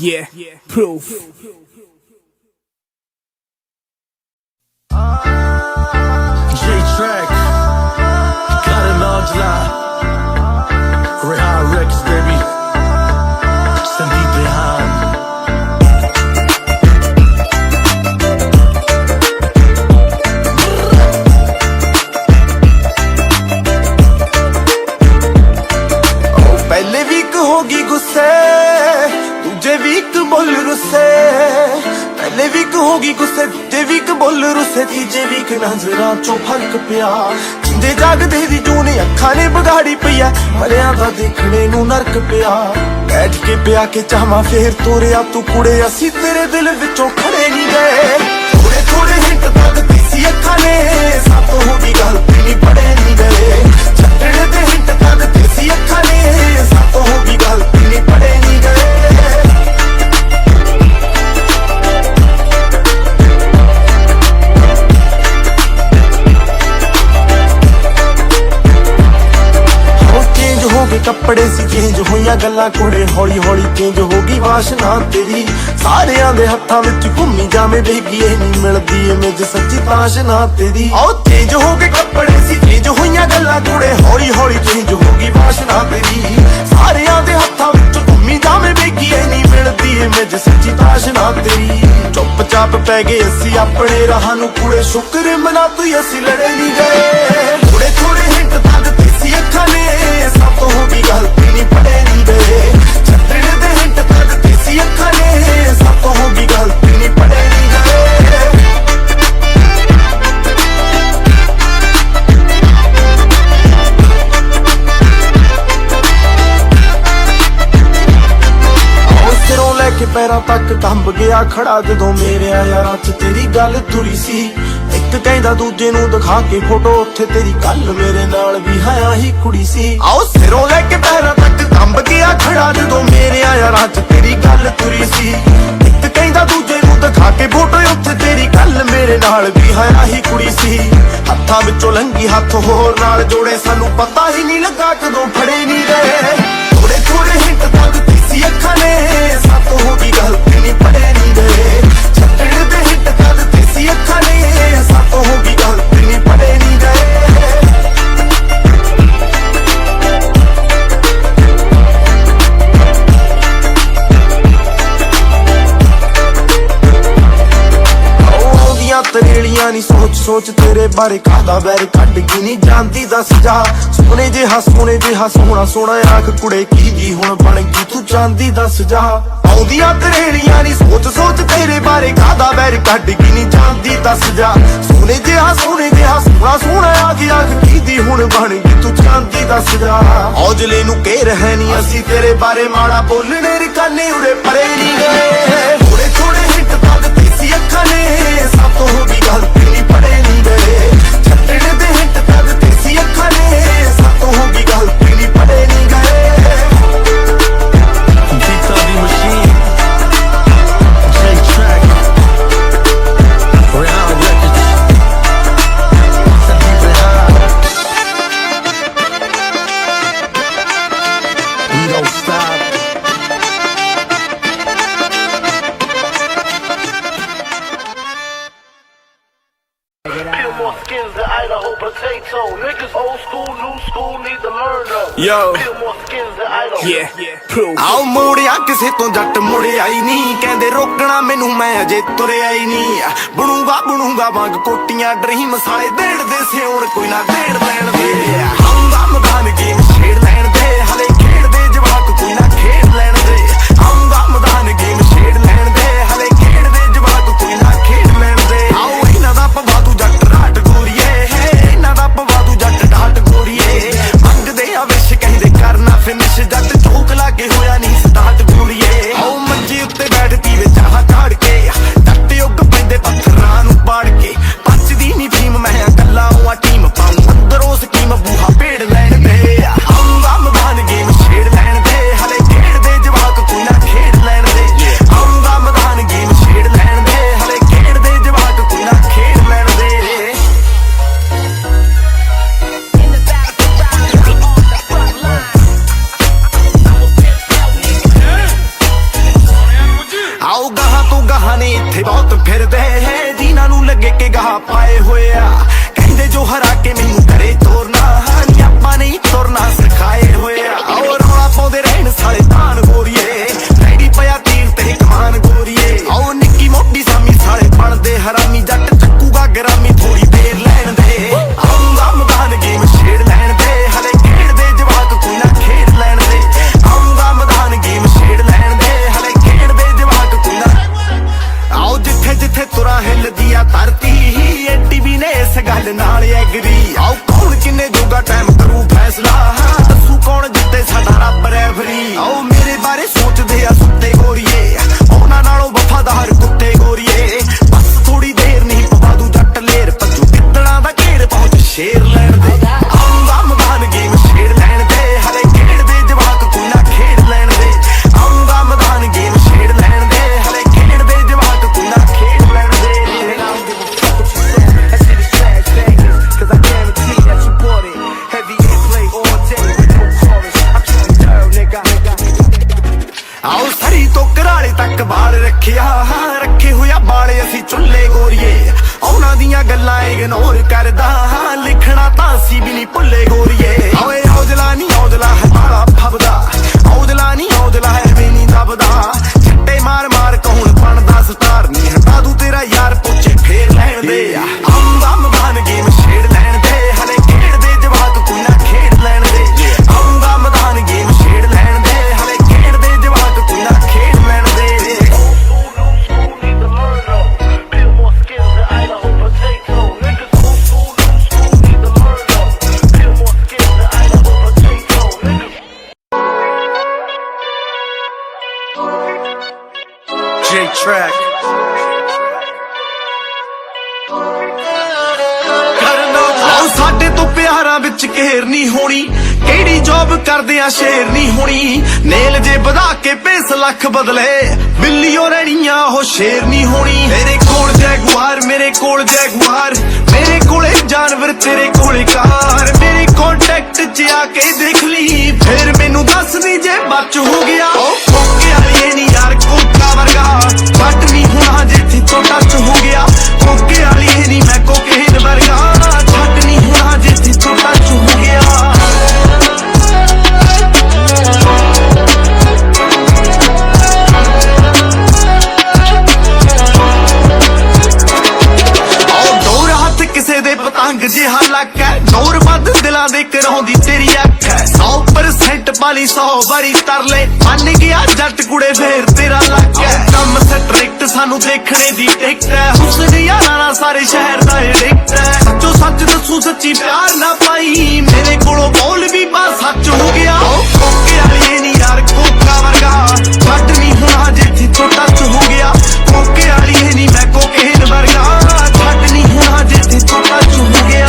Yeah, proof. J-Track, got an Aujla, Rehan Rex, baby, Sandeep Rehan. ਪਹਿਲੇ ਵੀਕ ਹੋ ਗਈ ਗੁੱਸੇ ਦੂਜੇ ਵੀਕ ਬੋਲ ਰੁੱਸੇ ਪਹਿਲੇ ਵੀਕ ਹੋ ਗਈ ਗੁੱਸੇ ਦੂਜੇ ਵੀਕ ਬੋਲ ਰੁੱਸੇ ਤੀਜੇ ਵੀਕ ਨਜ਼ਰਾਂ ਚੋਂ ਫਰਕ ਪਿਆ ਜਿੰਦੇ ਜਾਗਦੇ ਦੀ ਜੂਨ ਅੱਖਾਂ ਨੇ ਵਿਗਾੜੀ ਪਈ ਐ ਮਰਿਆਂ ਦਾ ਦੇਖਣੇ ਨੂੰ ਨਰਕ ਪਿਆ ਬੈਠ ਕੇ ਪਿਆ ਕੇ ਚਾਹਾਂ ਫੇਰ ਤੋਰਿਆ ਤੂੰ ਕੁੜੇ ਅਸੀਂ ਤੇਰੇ ਦਿਲ ਵਿੱਚੋਂ ਖੜੇ ਨਹੀਂ ਗਏ ਥੋੜੇ ਥੋੜੇ ਹਿੰਟ ਤੱਕ ਸੀ ਅੱਖਾਂ ਨੇ ਸੱਤ ਹੋ ਗਈ ਗੱਲ ਨਹੀਂ ਪੜੇ ਨਹੀਂ ਗਏ ਛੱਡਣੇ ਦੇ ਹਿੰਟ ਤੱਕ ਸੀ ਅੱਖਾਂ ਨੇ ਸੱਤ ਹੋ ਗਈ ਗੱਲ ਨਹੀਂ ਪੜੇ ਨਹੀਂ ਗਏ ਕੱਪੜੇ ਸੀ ਚੇਂਜ ਹੋਈਆਂ ਗੱਲਾਂ ਕੋੜੇ ਹੌਲੀ ਹੌਲੀ ਚੇਂਜ ਹੋ ਗਈ ਵਾਸ਼ਨਾ ਤੇਰੀ ਸਾਰਿਆਂ ਦੇ ਹੱਥਾਂ ਵਿੱਚ ਘੁੰਮੀ ਜਾਵੇਂ ਵੇਗੀ ਇਹ ਨਹੀਂ ਮਿਲਦੀ ਇਮੇਜ ਸੱਚੀ ਤਾਸ਼ਨਾ ਤੇਰੀ ਆਓ ਚੇਂਜ ਹੋ ਗਏ ਕੱਪੜੇ ਸੀ ਚੇਂਜ ਹੋਈਆਂ ਗੱਲਾਂ ਕੋੜੇ ਹੌਲੀ ਹੌਲੀ ਚੇਂਜ ਹੋ ਗਈ ਵਾਸ਼ਨਾ ਤੇਰੀ ਸਾਰਿਆਂ ਦੇ ਹੱਥਾਂ ਵਿੱਚ ਘੁੰਮੀ ਜਾਵੇਂ ਵੇਗੀ ਇਹ ਨਹੀਂ ਮਿਲਦੀ ਇਮੇਜ ਸੱਚੀ ਤਾਸ਼ਨਾ ਤੇਰੀ ਚੁੱਪਚਾਪ ਪੈ ਗਏ ਅਸੀਂ ਆਪਣੇ ਰਾਹਾਂ ਨੂੰ ਕੁੜੇ ਸ਼ੁਕਰ ਮਨਾ ਤੂੰ ਅਸੀਂ ਲੜੇ ਨਹੀਂ ਗਏ ਥੋੜੇ ਥੋੜੇ ਹਿੰਟ ਤੱਕ ਸੀ ਅੱਖਾਂ ਨੇ ਸਭ ਹੋ ਗਈ ਗਲਤੀ ਨਹੀਂ ਪੜੇ ਨਹੀਂ ਗਏ ਛੱਡਣੇ ਦੇ ਹਿੰਟ ਤੱਕ ਸੀ ਅੱਖਾਂ ਨੇ ਸਭ ਹੋ ਗਈ ਗਲਤੀ ਨਹੀਂ ਪੜੇ ਨਹੀਂ ਗਏ ਸਿਰੋਂ ਲੈ ਕੇ ਪੈਰਾਂ ਤੱਕ ਕੰਬ ਗਿਆ ਖੜਾ ਜਦੋਂ ਮੇਰੇ ਯਾਰਾਂ 'ਚ ਤੇਰੀ ਗੱਲ ਤੁਰੀ ਸੀ ਇੱਕ ਕਹਿੰਦਾ ਦੂਜੇ ਨੂੰ ਦਿਖਾ ਕੇ ਫੋਟੋ ਉੱਥੇ ਤੇਰੀ ਗੱਲ ਮੇਰੇ ਨਾਲ ਵੀ ਹੈ ਆਹੀ ਕੁੜੀ ਸੀ ਆਓ ਸਿਰੋਂ ਲੈ ਕੇ ਪੈਰਾਂ ਤੱਕ ਕੰਬ ਗਿਆ ਖੜਾ ਜਦੋਂ ਮੇਰੇ ਯਾਰਾਂ 'ਚ ਤੇਰੀ ਗੱਲ ਤੁਰੀ ਸੀ ਇੱਕ ਕਹਿੰਦਾ ਦੂਜੇ ਨੂੰ ਦਿਖਾ ਕੇ ਫੋਟੋ ਉੱਥੇ ਤੇਰੀ ਗੱਲ ਮੇਰੇ ਨਾਲ ਵੀ ਹੈ ਆਹੀ ਕੁੜੀ ਸੀ ਹੱਥਾਂ ਵਿੱਚੋਂ ਲੰਗੀ ਹੱਥ ਹੋਰ ਨਾਲ ਜੋੜੇ ਸਾਨੂੰ ਪਤਾ ਹੀ ਨਹੀਂ ਲੱਗਾ ਕਦੋਂ ਫੜੇ ਨਹੀਂ ਗਏ ਥੋੜੇ ਥੋੜੇ ਹਿੰਟ ਤੱਕ ਸੀ ਅੱਖਾਂ ਨੇ ਸੱਤ ਹੋ ਗਈ ਗਲਤੀ ਨਹੀਂ ਪੜੇ ਨਹੀਂ ਗਏ ਛੱਡਣ ਦੇ ਹਿੰਟ ਤੱਕ ਸੀ ਅੱਖਾਂ ਨੇ ਸੱਤ ਹੋ ਗਈ ਗਲਤੀ ਨਹੀਂ ਪੜੇ ਨਹੀਂ ਗਏ ਤਰੇਲੀਆਂ ਨੀ ਸੋਚ ਸੋਚ ਤੇਰੇ ਬਾਰੇ ਕਾਹਦਾ ਵੈਰ ਕੱਢ ਕੀ ਨਹੀਂ ਜਾਂਦੀ ਦੱਸ ਜਾ ਸੋਹਣੇ ਜਿਹਾ ਸੋਹਣਾ ਸੋਹਣਾ ਆਖ ਕੁੜੇ ਕੀ ਦੀ ਹੁਣ ਬਣ ਗਈ ਤੂੰ ਚਾਂਦੀ ਦੱਸ ਜਾ ਆਉਂਦੀਆਂ ਤਰੇਲੀਆਂ ਨੀ ਸੋਚ ਸੋਚ ਤੇਰੇ ਬਾਰੇ ਕਾਹਦਾ ਵੈਰ ਕੱਢ ਕੀ ਨਹੀਂ ਜਾਂਦੀ ਦੱਸ ਜਾ ਸੋਹਣੇ ਜਿਹਾ ਸੋਹਣਾ ਆਖ ਕੀ ਦੀ ਹੁਣ ਬਣ ਗਈ ਤੂੰ ਚਾਂਦੀ ਦੱਸ ਜਾ ਔਜਲੇ ਨੂੰ ਕਹਿ ਰਹੇ ਨੀ ਅਸੀਂ ਤੇਰੇ ਬਾਰੇ ਮਾੜਾ ਬੋਲਣੇ ਰਿਕਾਨੇ ਉਰੇ ਪਰੇ ਨਹੀਂ ਗਏ ਥੋੜੇ ਥੋੜੇ ਹਿੰਟ ਤੱਕ ਸੀ ਅੱਖਾਂ ਨੇ ਸਭ ਹੋ ਗਈ ਗਲਤੀ ਨਹੀਂ ਪੜੇ ਨਹੀਂ ਗਏ ਛੱਡਣ ਦੇ ਹਿੰਟ ਤੱਕ ਸੀ ਅੱਖਾਂ ਨੇ ਸਭ ਹੋ ਗਈ ਗਲਤੀ ਨਹੀਂ ਪੜੇ ਨਹੀਂ ਗਏ more skills than Idaho potato. Niggas old school, new school, need to learn though. Yo. Feel more skills than Idaho. Yeah. ਆਓ ਮੋੜਿਆ ਕਿਸੇ ਤੋਂ ਜੱਟ ਮੁੜਿਆ ਹੀ ਨਹੀਂ, ਕਹਿੰਦੇ ਰੋਕਣਾ ਮੈਨੂੰ ਮੈਂ ਅਜੇ ਤੁਰਿਆ ਹੀ ਨਹੀਂ। ਬਣੂਗਾ ਵਾਂਗ ਕੋਟੀਆਂ ਡਰੀਮ ਸਾਲੇ ਦੇੜਦੇ ਸਿਉਣ ਕੋਈ ਨਾ ਦੇੜ ਲੈਣ ਦੇ। ਆਉਂਗਾ ਮੈਦਾਨ ਗੇਮ ਛੇੜ ਲੈਣ ਦੇ, ਹਲੇ ਖੇਡਦੇ ਜਵਾਕ ਕੋਈ ਨਾ ਖੇਡ ਲੈਣ ਦੇ। ਆਉਂਗਾ ਮੈਦਾਨ ਗੇਮ ਛੇੜ ਲੈਣ ਦੇ, ਹਲੇ ਖੇਡਦੇ ਜਵਾਕ ਕੋਈ ਨਾ ਖੇਡ ਲੈਣ ਦੇ। ਆਓ ਇਹਨਾਂ ਦਾ ਪਵਾ ਤੂੰ ਜੱਟ ਰਾਟ ਗੋਰੀਏ, ਇਹਨਾਂ ਦਾ ਪਵਾ ਤੂੰ ਜੱਟ ਡਾਟ ਗੋਰੀਏ। ਮੰਗਦੇ ਆ ਵਿਸ਼ ਕਹਿੰਦੇ ਕਰਨਾ ਫਿਨਿਸ਼, ਜੱਟ ਚੌਕ ਲਾ ਕੇ ਹੋਇਆ ਨਹੀਂ ਸਟਾਰਟ ਗੋਰੀਏ। ਆਓ ਮੰਜੇ ਉੱਤੇ ਬੈਠ ਪੀਵੇ ਚਾਹ ਕਾੜ ਕੇ, ਜੱਟ ਯੁੱਗ ਪੈਂਦੇ ਪੱਥਰਾਂ ਨੂੰ ਪਾੜ ਕੇ। ਪੱਚਦੀ ਨੀ ਫੀਮ ਮੈਂ ਗੱਲਾਂ ਆ ਟੀਮ ਪਾਉਂ ਅੰਦਰੋਂ ਸਕੀਮ ਬੂਹਾ ਪੇੜ ਲੈਣ ਦੇ। ਆਉਂਗਾ ਮੈਦਾਨ ਗੇਮ ਛੇੜ ਲੈਣ ਦੇ, ਹਲੇ ਖੇਡਦੇ ਜਵਾਕ ਕੋਈ ਨਾ ਖੇਡ ਲੈਣ ਦੇ। ਆਉਂਗਾ ਮੈਦਾਨ ਗੇਮ ਛੇੜ ਲੈਣ ਦੇ, ਹਲੇ ਖੇਡਦੇ ਜਵਾਕ ਕੋਈ ਨਾ ਖੇਡ ਲੈਣ ਦੇ। ਆਓ ਗਾਹਾਂ ਤੋਂ ਗਾਹਾਂ ਨੇ ਇੱਥੇ ਬਹੁਤ ਫਿਰਦੇ ਹੈ, ਜਿਨ੍ਹਾਂ ਨੂੰ ਲੱਗੇ ਕਿ ਗਾਹ ਪਾਏ ਹੋਏ ਆ। ਕਹਿੰਦੇ ਜੋ ਹਰਾ ਕੇ ਮੈਨੂੰ ਕਰੇ ਤੋਰਨਾ, ਨੀ ਆਪਾਂ ਨਹੀਂ ਤੁਰਨਾ ਸਿਖਾਏ ਹੋਏ ਆ। ਆਓ ਰੌਲਾ ਪਾਉਂਦੇ ਰਹਿਣ ਸਾਲੇ ਤਾਨ ਗੋਰੀਏ, ਰੈਡੀ ਪਿਆ ਤੀਰ ਤੇ ਕਮਾਨ ਗੋਰੀਏ। ਆਓ ਨਿੱਕੀ ਮੋਟੀ ਸਾਮੀ ਸਾਲੇ ਬਣਦੇ ਹਰਾਮੀ, ਜੱਟ ਚੱਕੂਗਾ ਗਰਾਮੀ ਥੋੜੀ ਦੇਰ ਲੈਣ ਦੇ। ਆਉਂਗਾ ਮੈਦਾਨ ਗੇਮ ਛੇੜ ਲੈਣ ਦੇ, ਹਲੇ ਖੇਡਦੇ ਜਵਾਕ ਕੋਈ ਨਾ ਖੇਡ ਲੈਣ ਦੇ। ਆਉਂਗਾ ਮੈਦਾਨ ਗੇਮ ਛੇੜ ਲੈਣ ਦੇ, ਹਲੇ ਖੇਡਦੇ ਜਵਾਕ ਕੋਈ ਨਾ। ਆਓ ਜਿੱਥੇ ਜਿੱਥੇ ਤੁਰਾਂ ਹਿੱਲਦੀ ਆ ਧਰਤੀ, ਐਡੀ ਵੀ ਨੇ ਇਸ ਗੱਲ ਨਾਲ ਐਗਰੀ। ਆਓ ਕੌਣ ਕਿੰਨੇ ਜੋਗਾ ਟਾਈਮ ਕਰੂ ਫੈਸਲਾ, ਦੱਸੂ ਕੌਣ ਜਿੱਤੇ ਸਾਡਾ ਰੱਬ ਰੈਫਰੀ। ਆਓ ਮੇਰੇ ਬਾਰੇ ਸੋਚਦੇ ਆ ਸੁੱਤੇ ਗੋਰੀਏ, ਉਹਨਾਂ ਨਾਲੋਂ ਵਫਾਦਾਰ ਕੁੱਤੇ ਗੋਰੀਏ। ਬਸ ਥੋੜੀ ਦੇਰ ਨਹੀਂ ਪਵਾ ਦੂ ਜੱਟ ਲੇਰ, ਭੱਜੂ ਕਿੱਦੜਾਂ ਦਾ ਘੇਰ ਪਹੁੰਚ ਸ਼ੇਰ ਲੈਣ ਦੇ। ਆਉਂਗਾ ਮੈਦਾਨ ਗੇਮ ਛੇੜ ਲੈਣ ਦੇ, ਹਲੇ ਖੇਡਦੇ ਜਵਾਕ ਕੋਈ ਨਾ ਖੇਡ ਲੈਣ ਦੇ। ਆਉਂਗਾ ਮੈਦਾਨ ਗੇਮ ਛੇੜ ਲੈਣ ਦੇ, ਹਲੇ ਖੇਡਦੇ ਜਵਾਕ ਕੋਈ ਨਾ ਖੇਡ ਲੈਣ ਦੇ। Cause I guarantee that you bought it. Heavy airplay all day with no chorus. I'm trying to tell nigga. ਆਓ ਸਰੀ ਤੋਂ ਕਰਾਲੇ ਤੱਕ ਬਾਲ ਰੱਖਿਆ, ਰੱਖੇ ਹੋਇਆ ਬਾਲੇ ਅਸੀਂ ਚੁੱਲੇ ਗੋਰੀਏ। ਉਹਨਾਂ ਦੀਆਂ ਗੱਲਾਂ ਇਗਨੋਰ ਕਰਦਾ, ਲਿਖਣਾ ਤਾਂ ਅਸੀਂ ਵੀ ਨਹੀਂ ਭੁੱਲੇ ਗੋਰੀਏ। ਓਏ ਔਜਲਾ ਨਹੀਂ ਔਜਲਾ ਹੈ ਬਾਲਾ ਫੱਬਦਾ, ਔਜਲਾ ਨਹੀਂ ਔਜਲਾ ਹੈ ਵੀ ਨਹੀਂ ਦਬਦਾ। ਛੱਟੇ ਮਾਰ ਮਾਰ ਕੌਣ ਬਣਦਾ ਸਟਾਰ, ਨਹੀਂ ਹਟਾ ਦੂ ਤੇਰਾ ਯਾਰ ਪੋਚੇ ਫੇਰ ਲੈਣ ਦੇ। ਆਉਂਗਾ ਮੈਦਾਨ ਗੇਮ ਛੇੜ ਲੈਣ ਦੇ, ਹਲੇ ਖੇਡਦੇ ਜਵਾਕ ਕੋਈ ਨਾ ਖੇਡ ਲੈਣ ਦੇ। ਆਉਂਗਾ ਮੈਦਾਨ ਗੇਮ ਛੇੜ ਲੈਣ ਦੇ, ਹਲੇ ਖੇਡਦੇ ਜਵਾਕ ਕੋਈ ਨਾ ਖੇਡ ਲੈਣ ਦੇ। J-Track. ਆਓ ਸਾਡੇ ਤੋਂ ਪਿਆਰਾਂ ਵਿੱਚ ਘੇਰ ਨਹੀਂ ਹੋਣੀ, ਕਿਹੜੀ ਜੌਬ ਕਰਦੇ ਆ ਸ਼ੇਰ ਨਹੀਂ ਹੋਣੀ। ਨੇਲ ਜੇ ਵਧਾ ਕੇ ਪੇਸ ਲੱਖ ਬਦਲੇ, ਬਿੱਲੀਓ ਰਹਿਣੀਆਂ ਉਹ ਸ਼ੇਰ ਨਹੀਂ ਹੋਣੀ। ਤੇਰੇ ਕੋਲ ਜੈਗੁਆਰ, ਮੇਰੇ ਕੋਲ ਜੈਗੁਆਰ, ਮੇਰੇ ਕੋਲੇ ਜਾਨਵਰ ਤੇਰੇ ਕੋਲੇ ਕਾਰ। ਮੇਰੇ ਕੰਟੈਕਟ 'ਚ ਆ ਕੇ ਦੇਖ ਲਈ, ਫਿਰ ਮੈਨੂੰ ਦੱਸ ਦੀ ਜੇ ਬਚ ਹੋ ਗਿਆ। ਉਹ ਕੋਕੇ ਵਾਲੀਏ ਨਹੀਂ ਯਾਰ ਕੋਕਾ ਵਰਗਾ, ਛੱਡ ਨਹੀਂ ਹੋਣਾ ਜੇ ਥੋੜਾ ਟੱਚ ਹੋ ਗਿਆ। ਕੋਕੇ ਵਾਲੀਏ ਨਹੀਂ ਮੈਂ ਕੋਕੇਨ ਵਰਗਾ, ਛੱਡ ਨਹੀਂ ਹੋਣਾ ਜੇ ਥੋੜਾ ਟੱਚ ਹੋ ਗਿਆ। ਕਿਸੇ ਦੇ ਪਤੰਗ ਜਿਹਾ ਲੱਕ ਹੈ, ਜ਼ੋਰ ਵੱਧ ਦਿਲਾਂ ਦੇ ਕਰਾਉਂਦੀ ਤੇਰੀ ਅੱਖ ਹੈ। 100% ਪਾਲੀ 100 ਵਾਰੀ ਤਰਲੇ, ਮੰਨ ਗਿਆ ਜੱਟ ਕੁੜੇ ਫੇਰ ਤੇਰਾ ਲੱਕ ਹੈ। ਕੰਮ ਸਟ੍ਰਿਕਟ ਸਾਨੂੰ ਦੇਖਣੇ ਦੀ ਟਿਕਟ ਹੈ, ਹੁਸਨ ਯਾਰਾਂ ਨਾਲ ਸਾਰੇ ਸ਼ਹਿਰ ਦਾ ਐਡਿਕਟ ਹੈ। ਸੱਚੋ ਸੱਚ ਦੱਸੂ ਸੱਚੀ ਪਿਆਰ ਨਾ ਪਾਈ, ਮੇਰੇ ਕੋਲੋਂ ਬੋਲ ਵੀ ਬਸ ਸੱਚ ਹੋ ਗਿਆ। ਕੋਕੇ ਵਾਲੀਏ ਨਹੀਂ ਯਾਰ ਕੋਕਾ ਵਰਗਾ, ਛੱਡ ਨਹੀਂ ਹੋਣਾ ਜੇ ਛੋਟਾ ਟੱਚ ਹੋ ਗਿਆ। ਕੋਕੇ ਵਾਲੀਏ ਨਹੀਂ ਮੈਂ ਕੋਕੇਨ ਵਰਗਾ, ਛੱਡ ਨਹੀਂ ਹੋਣਾ ਜੇ ਛੋਟਾ ਟੱਚ ਹੋ ਗਿਆ।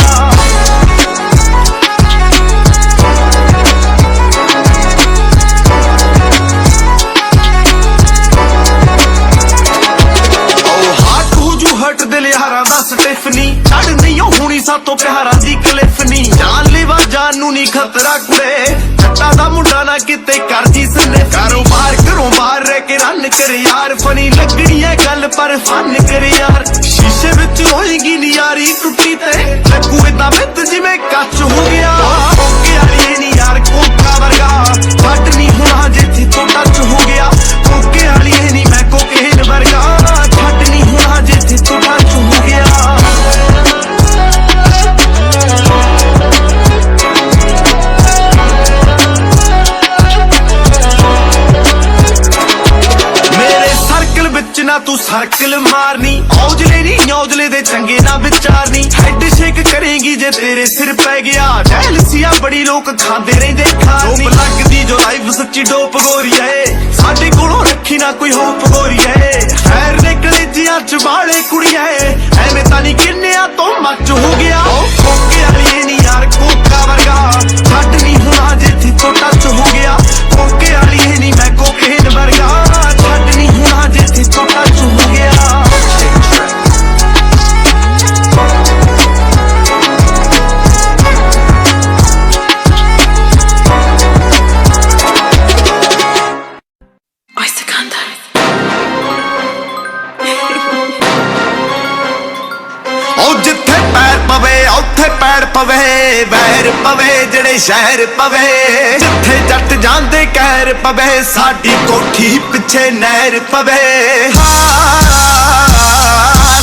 ਹਟ ਦਿਲ ਯਾਰਾਂ ਦਾ ਸਟਿਫਨੀ, ਛੱਡ ਨਹੀਂ ਹੋਣੀ ਸਾਤੋਂ ਪਿਆਰਾਂ ਦੀ ਕਲਿਫ ਨੀ। ਜਾਨ ਲੈਵਾ ਜਾਨ ਨੂੰ ਨਹੀਂ ਖਤਰਾ ਕੁੜੇ, ਜੱਟਾਂ ਦਾ ਮੁੰਡਾ ਨਾ ਕਿਤੇ ਕਰਦੀ ਸਨੇ। ਕਾਰੋਬਾਰ ਘਰੋਂ ਬਾਹਰ ਰਹਿ ਕੇ ਰਨ ਕਰ ਯਾਰ, ਫਨੀ ਲੱਗਣੀ ਹੈ ਗੱਲ ਪਰ ਫਨ ਕਰ ਯਾਰ। ਸ਼ੀਸ਼ੇ ਵਿੱਚ ਹੋਏਗੀ ਨੀ ਯਾਰੀ ਟੁੱਟੀ ਤੇ ਜਾਂਦਾ ਬਿੱਤ ਜਿਵੇਂ ਕੱਚ ਹੋ ਗਿਆ ਕੋਕੇ ਵਾਲੀ ਨੀ ਯਾਰ ਕੋਕਾ ਵਰਗਾ ਛੱਡ ਨਹੀਂ ਹੋਣਾ ਜਿੱਥੇ ਤੋਂ ਟੱਚ ਹੋ ਗਿਆ ਕੋਕੇ ਵਾਲੀ ਨੀ ਮੈਂ ਕੋਕੇਨ ਵਰਗਾ ਛੱਡ ਨਹੀਂ ਹੋਣਾ ਜਿੱਥੇ ਤੋਂ ਟੱਚ ਹੋ ਗਿਆ ਨਾ ਤੂੰ ਸਰਕਲ ਮਾਰਨੀ ਔਜਲੇ ਨਹੀਂ ਔਜਲੇ ਦੇ ਚੰਗੇ ਨਾ ਵਿਚਾਰਨੀ ਹੈਡ ਸ਼ੇਕ ਕਰੇਗੀ ਜੇ ਤੇਰੇ ਸਿਰ ਪੈ ਗਿਆ ਜੈਲਸੀਆ ਬੜੀ ਲੋਕ ਖਾਂਦੇ ਰਹਿੰਦੇ ਖਾਣੀ ਡੋਪ ਲੱਗਦੀ ਜੋ ਲਾਈਫ ਸੱਚੀ ਡੋਪ ਗੋਰੀਆ ਏ ਸਾਡੇ ਕੋਲੋਂ ਰੱਖੀ ਨਾ ਕੋਈ ਹੋਪ ਗੋਰੀਆ ਏ ਖੈਰ ਨੇ ਕਲੇਜੀਆਂ ਚ ਵਾਲੇ ਕੁੜੀਆਂ ਏ ਐਵੇਂ ਤਾਂ ਨਹੀਂ ਕਿੰਨਿਆਂ ਤੋਂ ਮੱਚ ਹੋ ਗਿਆ ਕੋਕੇ ਵਾਲੀ ਨੀ ਯਾਰ ਕੋਕਾ ਵਰਗਾ ਛੱਡ ਨਹੀਂ ਹੋਣਾ ਜਿੱਥੇ ਤੋਂ ਟੱਚ ਹੋ ਗਿਆ ਕੋਕੇ ਵਾਲੀ ਨੀ ਮੈਂ ਕੋਕੇਨ ਵਰਗਾ ਛੱਡ ਨਹੀਂ ਹੋਣਾ ਜਿੱਥੇ ਤੋਂ ਟੱਚ ਹੋ ਗਿਆ ਜਿੱਥੇ ਪੈਰ ਪਵੇ ਉੱਥੇ ਪੈੜ ਪਵੇ ਵੈਰ ਪਵੇ ਜਿਹੜੇ ਸ਼ਹਿਰ ਪਵੇ ਜਿੱਥੇ ਜੱਟ ਜਾਂਦੇ ਕਹਿਰ ਪਵੇ ਸਾਡੀ ਕੋਠੀ ਪਿੱਛੇ ਨਹਿਰ ਪਵੇ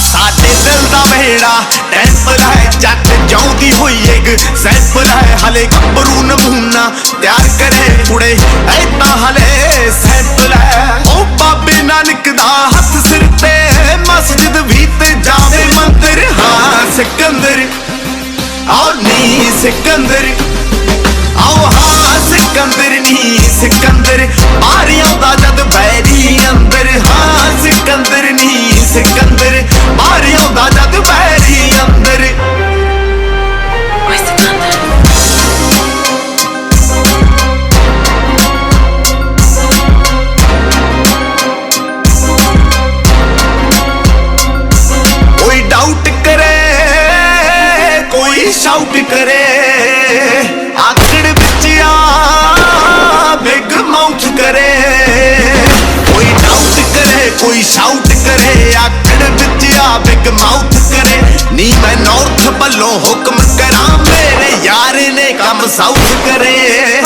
ਸਾਡੇ ਦਿਲ ਦਾ ਵਿਹੜਾ ਟੈਂਪਰ ਹੈ ਜੱਟ ਜਾਉਂਦੀ ਹੋਈ ਇੱਕ ਸੈਂਪਲ ਹੈ ਹਲੇ ਗੱਭਰੂ ਨਮੂਨਾ ਤਿਆਰ ਕਰੇ ਕੁੜੇ ਐਦਾਂ ਹਲੇ ਸੈਂਪਲ ਹੈ ਉਹ ਬਾਬੇ ਨਾਨਕ ਦਾ ਹੱਥ ਸਿਰ ਤੇ ਮਸਜਿਦ ਵੀ ਤੇ ਜਾਵੇ ਮੰਦਰ ਹਾਂ ਸਿਕੰਦਰ ਆਓ ਨੀ ਸਿਕੰਦਰ ਆਓ ਹਾਂ ਸਿਕੰਦਰ ਨੀ ਸਿਕੰਦਰ ਬਾਹਰ ਆਉਂਦਾ ਜਦ ਬੈਰੀ ਅੰਦਰ ਹਾਂ ਸਿਕੰਦਰ ਨੀ ਸਿਕੰਦਰ ਬਾਹਰ ਆਉਂਦਾ ਜਦ ਬੈਰੀ ਅੰਦਰ ਕੋਈ ਡਾਊਟ ਕਰੇ ਕੋਈ ਸ਼ਾਊਟ ਕਰੇ ਆਕੜ ਵਿੱਚ ਆ ਬਿਗ ਮਾਊਥ ਕਰੇ ਕੋਈ ਡਾਊਟ ਕਰੇ ਕੋਈ ਸ਼ਾਊਟ ਕਰੇ ਆਕੜ ਵਿੱਚ ਆ ਬਿਗ ਮਾਊਥ ਕਰੇ ਨੀ ਮੈਂ ਨਾਰਥ ਵੱਲੋਂ ਹੁਕਮ ਕਰਾਂ ਮੇਰੇ ਯਾਰ ਨੇ ਕੰਮ ਸਾਊਥ ਕਰੇ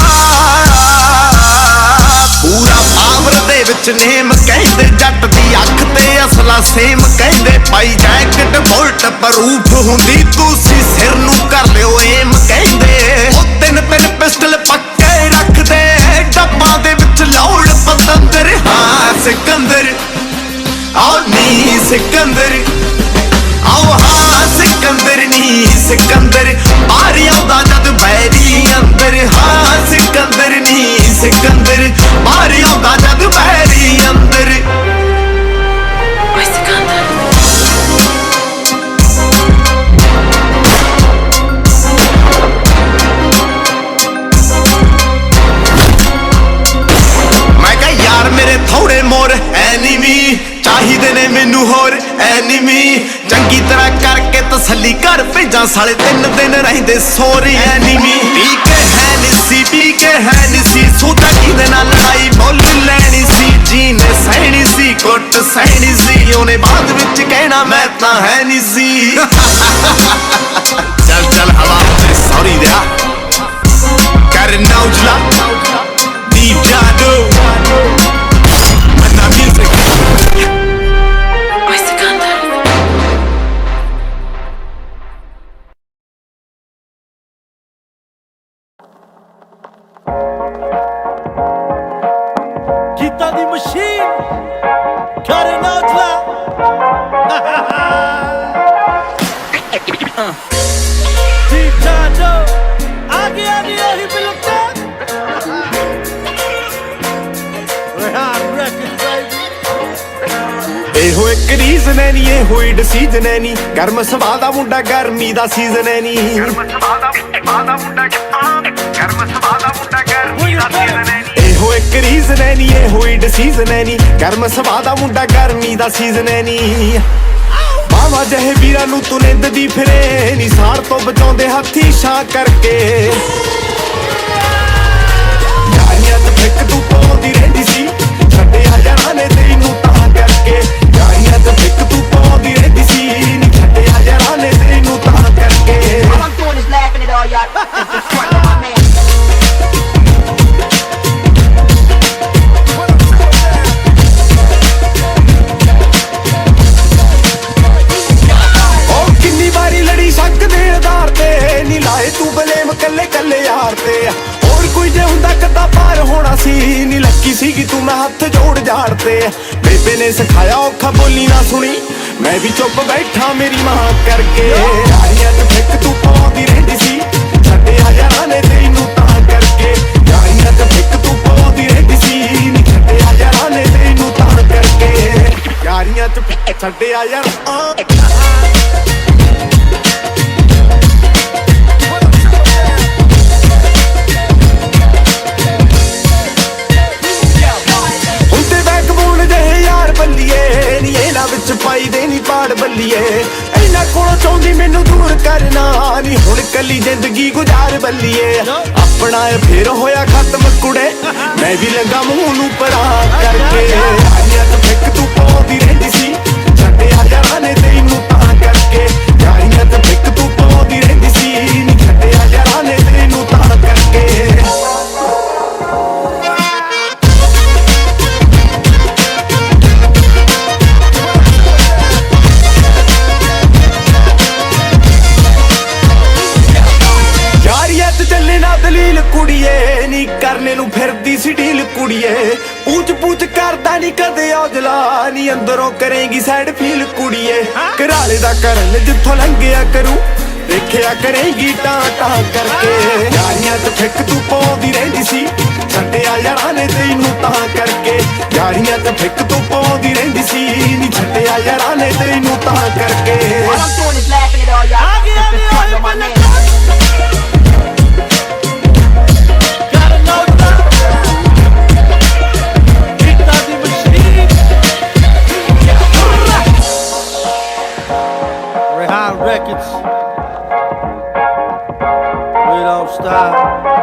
ਪੂਰਾ ਪਾਵਰ ਦੇ ਵਿੱਚ ਨੇਮ ਕਹਿੰਦੇ ਜੱਟ ਦੀ ਅੱਖ ਤੇ ਅਸਲਾ ਸੇਮ ਕਹਿੰਦੇ ਪਾਈ ਜੈਕਟ ਬੁਲਟ ਪ੍ਰੂਫ ਹੁੰਦੀ ਤੁਸੀਂ ਸਿਰ ਨੂੰ ਕਰ ਲਿਓ ਏਮ ਕਹਿੰਦੇ ਉਹ ਤਿੰਨ ਪਿਸਟਲ ਪੱਕੇ ਰੱਖਦੇ ਡੱਬਾਂ ਦੇ ਵਿੱਚ ਲੋੜ ਪਤੰਦਰ ਹਾਂ ਸਿਕੰਦਰ ਆਓ ਨੀ ਸਿਕੰਦਰ ਆਓ ਹਾਂ ਸਿਕੰਦਰ ਨੀ ਸਿਕੰਦਰ ਬਾਹਰ ਆਉਂਦਾ ਜਦ ਬੈਰੀ ਅੰਦਰ ਹਾਂ ਸਿਕੰਦਰ ਨੀ ਸਿਕੰਦਰ ਬਾਹਰ ਆਉਂਦਾ ਜਦ ਬੈਰੀ ਅੰਦਰ ਮੈਂ ਕਿਹਾ ਯਾਰ ਮੇਰੇ ਥੋੜੇ ਮੋਰ ਐਨੀਮੀ ਚਾਹੀਦੇ ਨੇ ਮੈਨੂੰ ਹੋਰ ਐਨੀਮੀ ਚੰਗੀ ਤਰ੍ਹਾਂ ਕਰਕੇ ਤਸੱਲੀ ਕਰ ਭੇਜਾਂ ਸਾਲੇ 3 ਦਿਨ ਰਹਿੰਦੇ ਸੋਰੀ ਐਨੀਮੀ ਪੀ ਕੇ ਹੈ ਨੀ ਸੀ ਸੋਚਾ ਕਿਹਦੇ ਨਾਲ ਲੜਾਈ ਮੁੱਲ ਲੈਣੀ ਸੀ ਜੀ ਨੇ ਸਹਿਣੀ ਸੀ ਕੁੱਟ ਸਹਿਣੀ ਸੀ ਉਹਨੇ ਬਾਅਦ ਵਿੱਚ ਕਹਿਣਾ ਮੈਂ ਤਾਂ ਹੈ ਨੀ ਸੀ ਚੱਲ ਹਵਾ ਤੇ ਸੌਰੀ ਦਿਆ ਕਰ ਨੌਜਲਾ ਦੀਪ ਜਾਦੂ ਮੰਨਾ ਮਿਊਜ਼ਿਕ ਗੀਤਾਂ ਦੀ ਮਸ਼ੀਨ ਕਰਨ ਔਜਲਾ ਦੀਪ ਜਾਦੂ ਆ ਗਿਆ ਨੀ ਉਹੀ ਬਿਲਕੁਲ ਇਹੋ ਇੱਕ ਰੀਜ਼ਨ ਐ ਨੀ ਇਹੋ ਹੀ ਡਿਸੀਜਨ ਐ ਨੀ ਗਰਮ ਸੁਭਾਅ ਦਾ ਮੁੰਡਾ ਗਰਮੀ ਦਾ ਸੀਜ਼ਨ ਐ ਨੀ ਇਹੋ ਇੱਕ ਰੀਜ਼ਨ ਐ ਨੀ ਇਹੋ ਹੀ ਡਿਸੀਜਨ ਐ ਨੀ ਗਰਮ ਸੁਭਾਅ ਦਾ ਮੁੰਡਾ ਗਰਮੀ ਦਾ ਸੀਜ਼ਨ ਐ ਨੀ ਬਾਵਾ ਜਿਹੇ ਵੀਰਾਂ ਨੂੰ ਤੂੰ ਨਿੰਦਦੀ ਫਿਰੇ ਨੀ ਸਾੜ ਤੋਂ ਬਚਾਉਂਦੇ ਹੱਥੀ ਛਾਂ ਕਰਕੇ ਯਾਰੀਆਂ ਤੇ ਫਿੱਕ ਤੂੰ ਪਾਉਂਦੀ ਰਹਿੰਦੀ ਸੀ ਛੱਡਿਆ ਜਾਣਾ ਨੇ ਤੈਨੂੰ ਤਾਂ ਕਰਕੇ ਯਾਰੀਆਂ ਤੇ ਫਿੱਕ ਤੂੰ ਪਾਉਂਦੀ ਰਹਿੰਦੀ ਸੀ ਨੀ ਛੱਡਿਆ ਜਾਣਾ ਨੇ ਤੈਨੂੰ ਤਾਂ ਕਰਕੇ ਨੂੰ ਮੈਂ ਹੱਥ ਜੋੜ ਝਾੜਤੇ ਬੇਬੇ ਨੇ ਸਿਖਾਇਆ ਔਖਾ ਬੋਲੀ ਨਾ ਸੁਣੀ ਮੈਂ ਵੀ ਚੁੱਪ ਬੈਠਾ ਮੇਰੀ ਮਾਂ ਕਰਕੇ ਯਾਰੀਆਂ 'ਚ ਫਿੱਕ ਤੂੰ ਪਾਉਂਦੀ ਰਹਿੰਦੀ ਸੀ ਛੱਡਿਆ ਯਾਰਾਂ ਨੇ ਤੈਨੂੰ ਤਾਂ ਕਰਕੇ ਯਾਰੀਆਂ 'ਚ ਫਿੱਕ ਤੂੰ ਪਾਉਂਦੀ ਰਹਿੰਦੀ ਸੀ ਨੀ ਛੱਡਿਆ ਯਾਰਾਂ ਨੇ ਤੈਨੂੰ ਤਾਂ ਕਰਕੇ ਯਾਰੀਆਂ 'ਚ ਫਿੱਕ ਛੱਡਿਆ ਯਾਰ ਬੱਲੀਏ ਨੀ ਇਹਨਾਂ ਵਿੱਚ ਪਾਈ ਦੇ ਨੀ ਪਾੜ ਬੱਲੀਏ ਇਹਨਾਂ ਕੋਲੋਂ ਚਾਹੁੰਦੀ ਮੈਨੂੰ ਦੂਰ ਕਰਨਾ ਨੀ ਹੁਣ ਕੱਲੀ ਜ਼ਿੰਦਗੀ ਗੁਜ਼ਾਰ ਬੱਲੀਏ ਆਪਣਾ ਇਹ ਫੇਰ ਹੋਇਆ ਖਤਮ ਕੁੜੇ ਮੈਂ ਵੀ ਲੰਗਾ ਮੂੰਹ ਨੂੰ ਪਰਾਂ ਕਰਕੇ ਯਾਰੀਆਂ ਤੋਂ ਫਿੱਕ ਤੂੰ ਪਾਉਂਦੀ ਰਹਿੰਦੀ ਸੀ ਛੱਡਿਆ ਯਾਰਾਂ ਨੇ ਤੈਨੂੰ ਤਾਂ ਕਰਕੇ ਯਾਰੀਆਂ ਤੋਂ ਫਿੱਕ ਤੂੰ ਪਾਉਂਦੀ ਰਹਿੰਦੀ ਸੀ ਨੀ ਛੱਡਿਆ ਯਾਰਾਂ ਨੇ ਤੈਨੂੰ ਤਾਂ ਕਰਕੇ ਚੱਲੇ ਨਾ ਦਲੀਲ ਕੁੜੀਏ ਨੀ ਕਰਨੇ ਨੂੰ ਫਿਰਦੀ ਸੀ ਢੀਲ ਕੁੜੀਏ ਪੂਛ ਕਰਦਾ ਨੀ ਕਦੇ ਔਜਲਾ ਨੀ ਅੰਦਰੋਂ ਕਰੇਗੀ ਸਾਈਡ ਫੀਲ ਕੁੜੀਏ ਘਰਾਲੇ ਦਾ ਕਰਨ ਜਿੱਥੋਂ ਲੰਘਿਆ ਕਰੂ ਦੇਖਿਆ ਕਰੇਗੀ ਟਾਂ ਕਰਕੇ ਯਾਰੀਆਂ 'ਚ ਫਿੱਕ ਤੂੰ ਪਾਉਂਦੀ ਰਹਿੰਦੀ ਸੀ ਛੱਡਿਆ ਯਾਰਾਂ ਨੇ ਤੈਨੂੰ ਤਾਂ ਕਰਕੇ ਯਾਰੀਆਂ 'ਚ ਫਿੱਕ ਤੂੰ ਪਾਉਂਦੀ ਰਹਿੰਦੀ ਸੀ ਨੀ ਛੱਡਿਆ ਯਾਰਾਂ ਨੇ ਤੈਨੂੰ ਤਾਂ ਕਰਕੇ Records. We don't stop.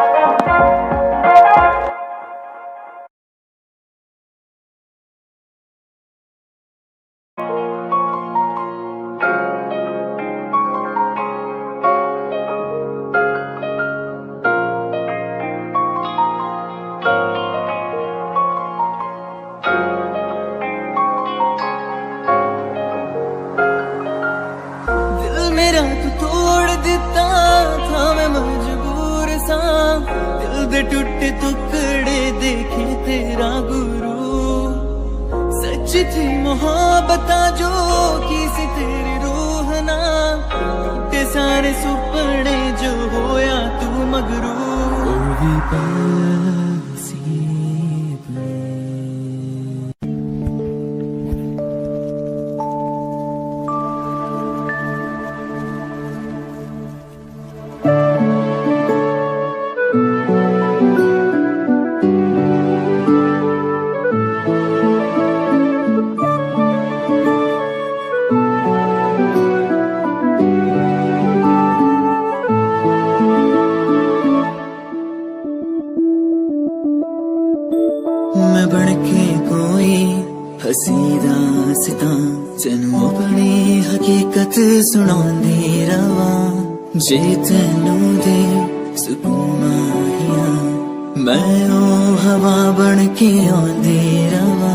मेरा तू तोड़ देता था मैं मजबूर सा दिल दे टूटे टुकड़े देखे तेरा गुरु सच थी मोहब्बत जो की सी तेरी रूह ना टूटे सारे सुपने जो होया तू मगरू मैं बनके कोई हसी दास्तां तेनू अपनी हकीकत सुनांदी रवा जे तेनू दे सुकून आहिया मैं ओ हवा बनके आंदी रवा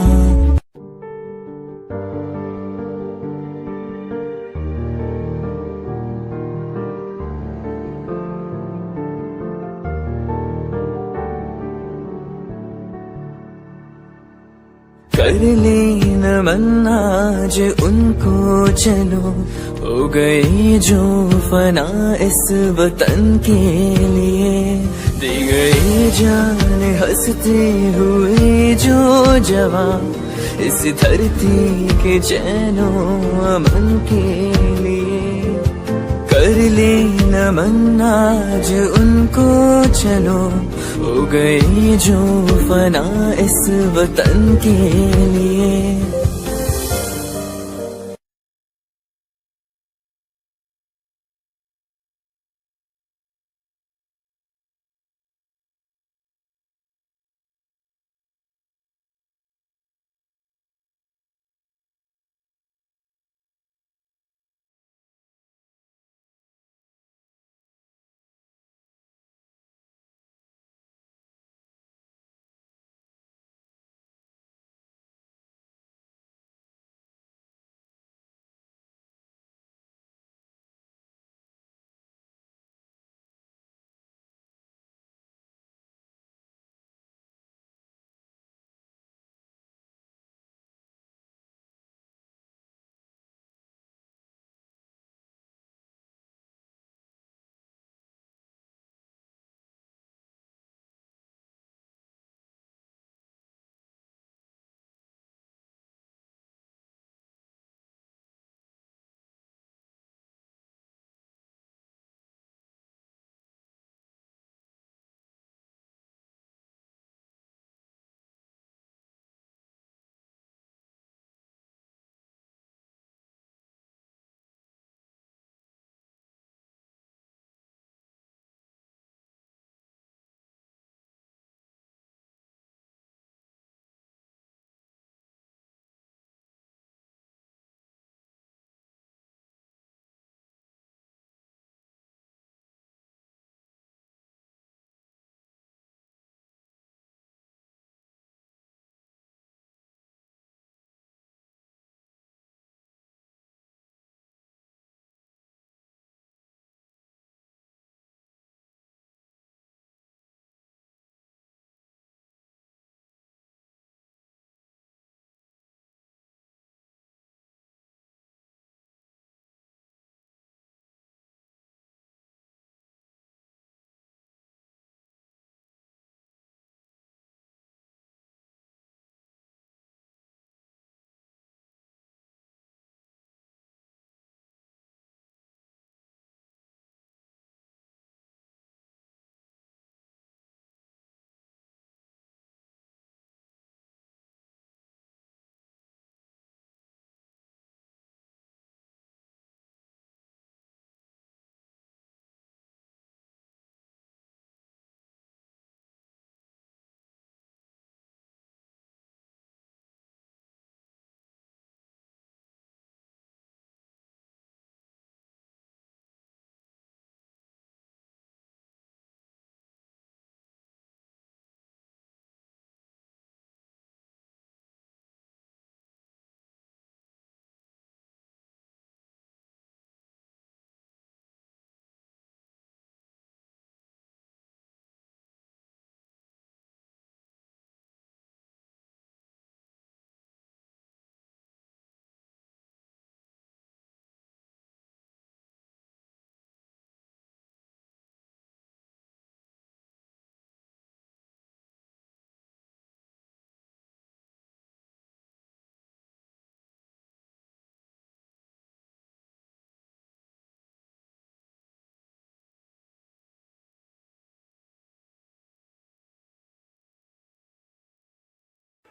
कर लेना मन आज उनको चलो हो गए जो फना इस वतन के लिए दे गए जान हंसते हुए जो जवान इस धरती के चैनो अमन के लिए कर लेना मन आज उनको चलो हो गए जो फना इस वतन के लिए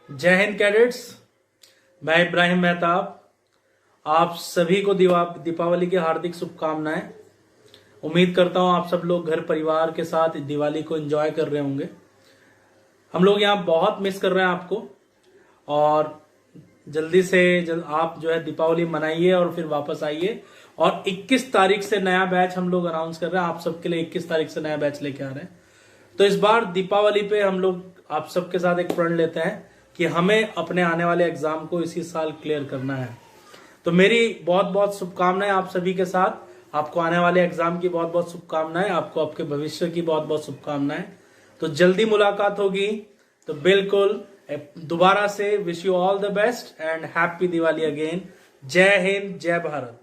जय हिंद कैडेट्स, मैं इब्राहिम मेहताब। आप सभी को दीपावली की हार्दिक शुभकामनाएं। उम्मीद करता हूं आप सब लोग घर परिवार के साथ दिवाली को एंजॉय कर रहे होंगे। हम लोग यहाँ बहुत मिस कर रहे हैं आपको, और जल्दी से आप जो है दीपावली मनाइए और फिर वापस आइए। और 21 तारीख से नया बैच हम लोग अनाउंस कर रहे हैं, आप सबके लिए 21 तारीख से नया बैच लेके आ रहे हैं। तो इस बार दीपावली पे हम लोग आप सबके साथ एक प्रण लेते हैं कि हमें अपने आने वाले एग्जाम को इसी साल क्लियर करना है। तो मेरी बहुत बहुत शुभकामनाएं आप सभी के साथ। आपको आने वाले एग्जाम की बहुत बहुत शुभकामनाएं, आपको आपके भविष्य की बहुत बहुत शुभकामनाएं। तो जल्दी मुलाकात होगी, तो बिल्कुल दोबारा से wish you all the best and happy Diwali again. जय हिंद, जय भारत।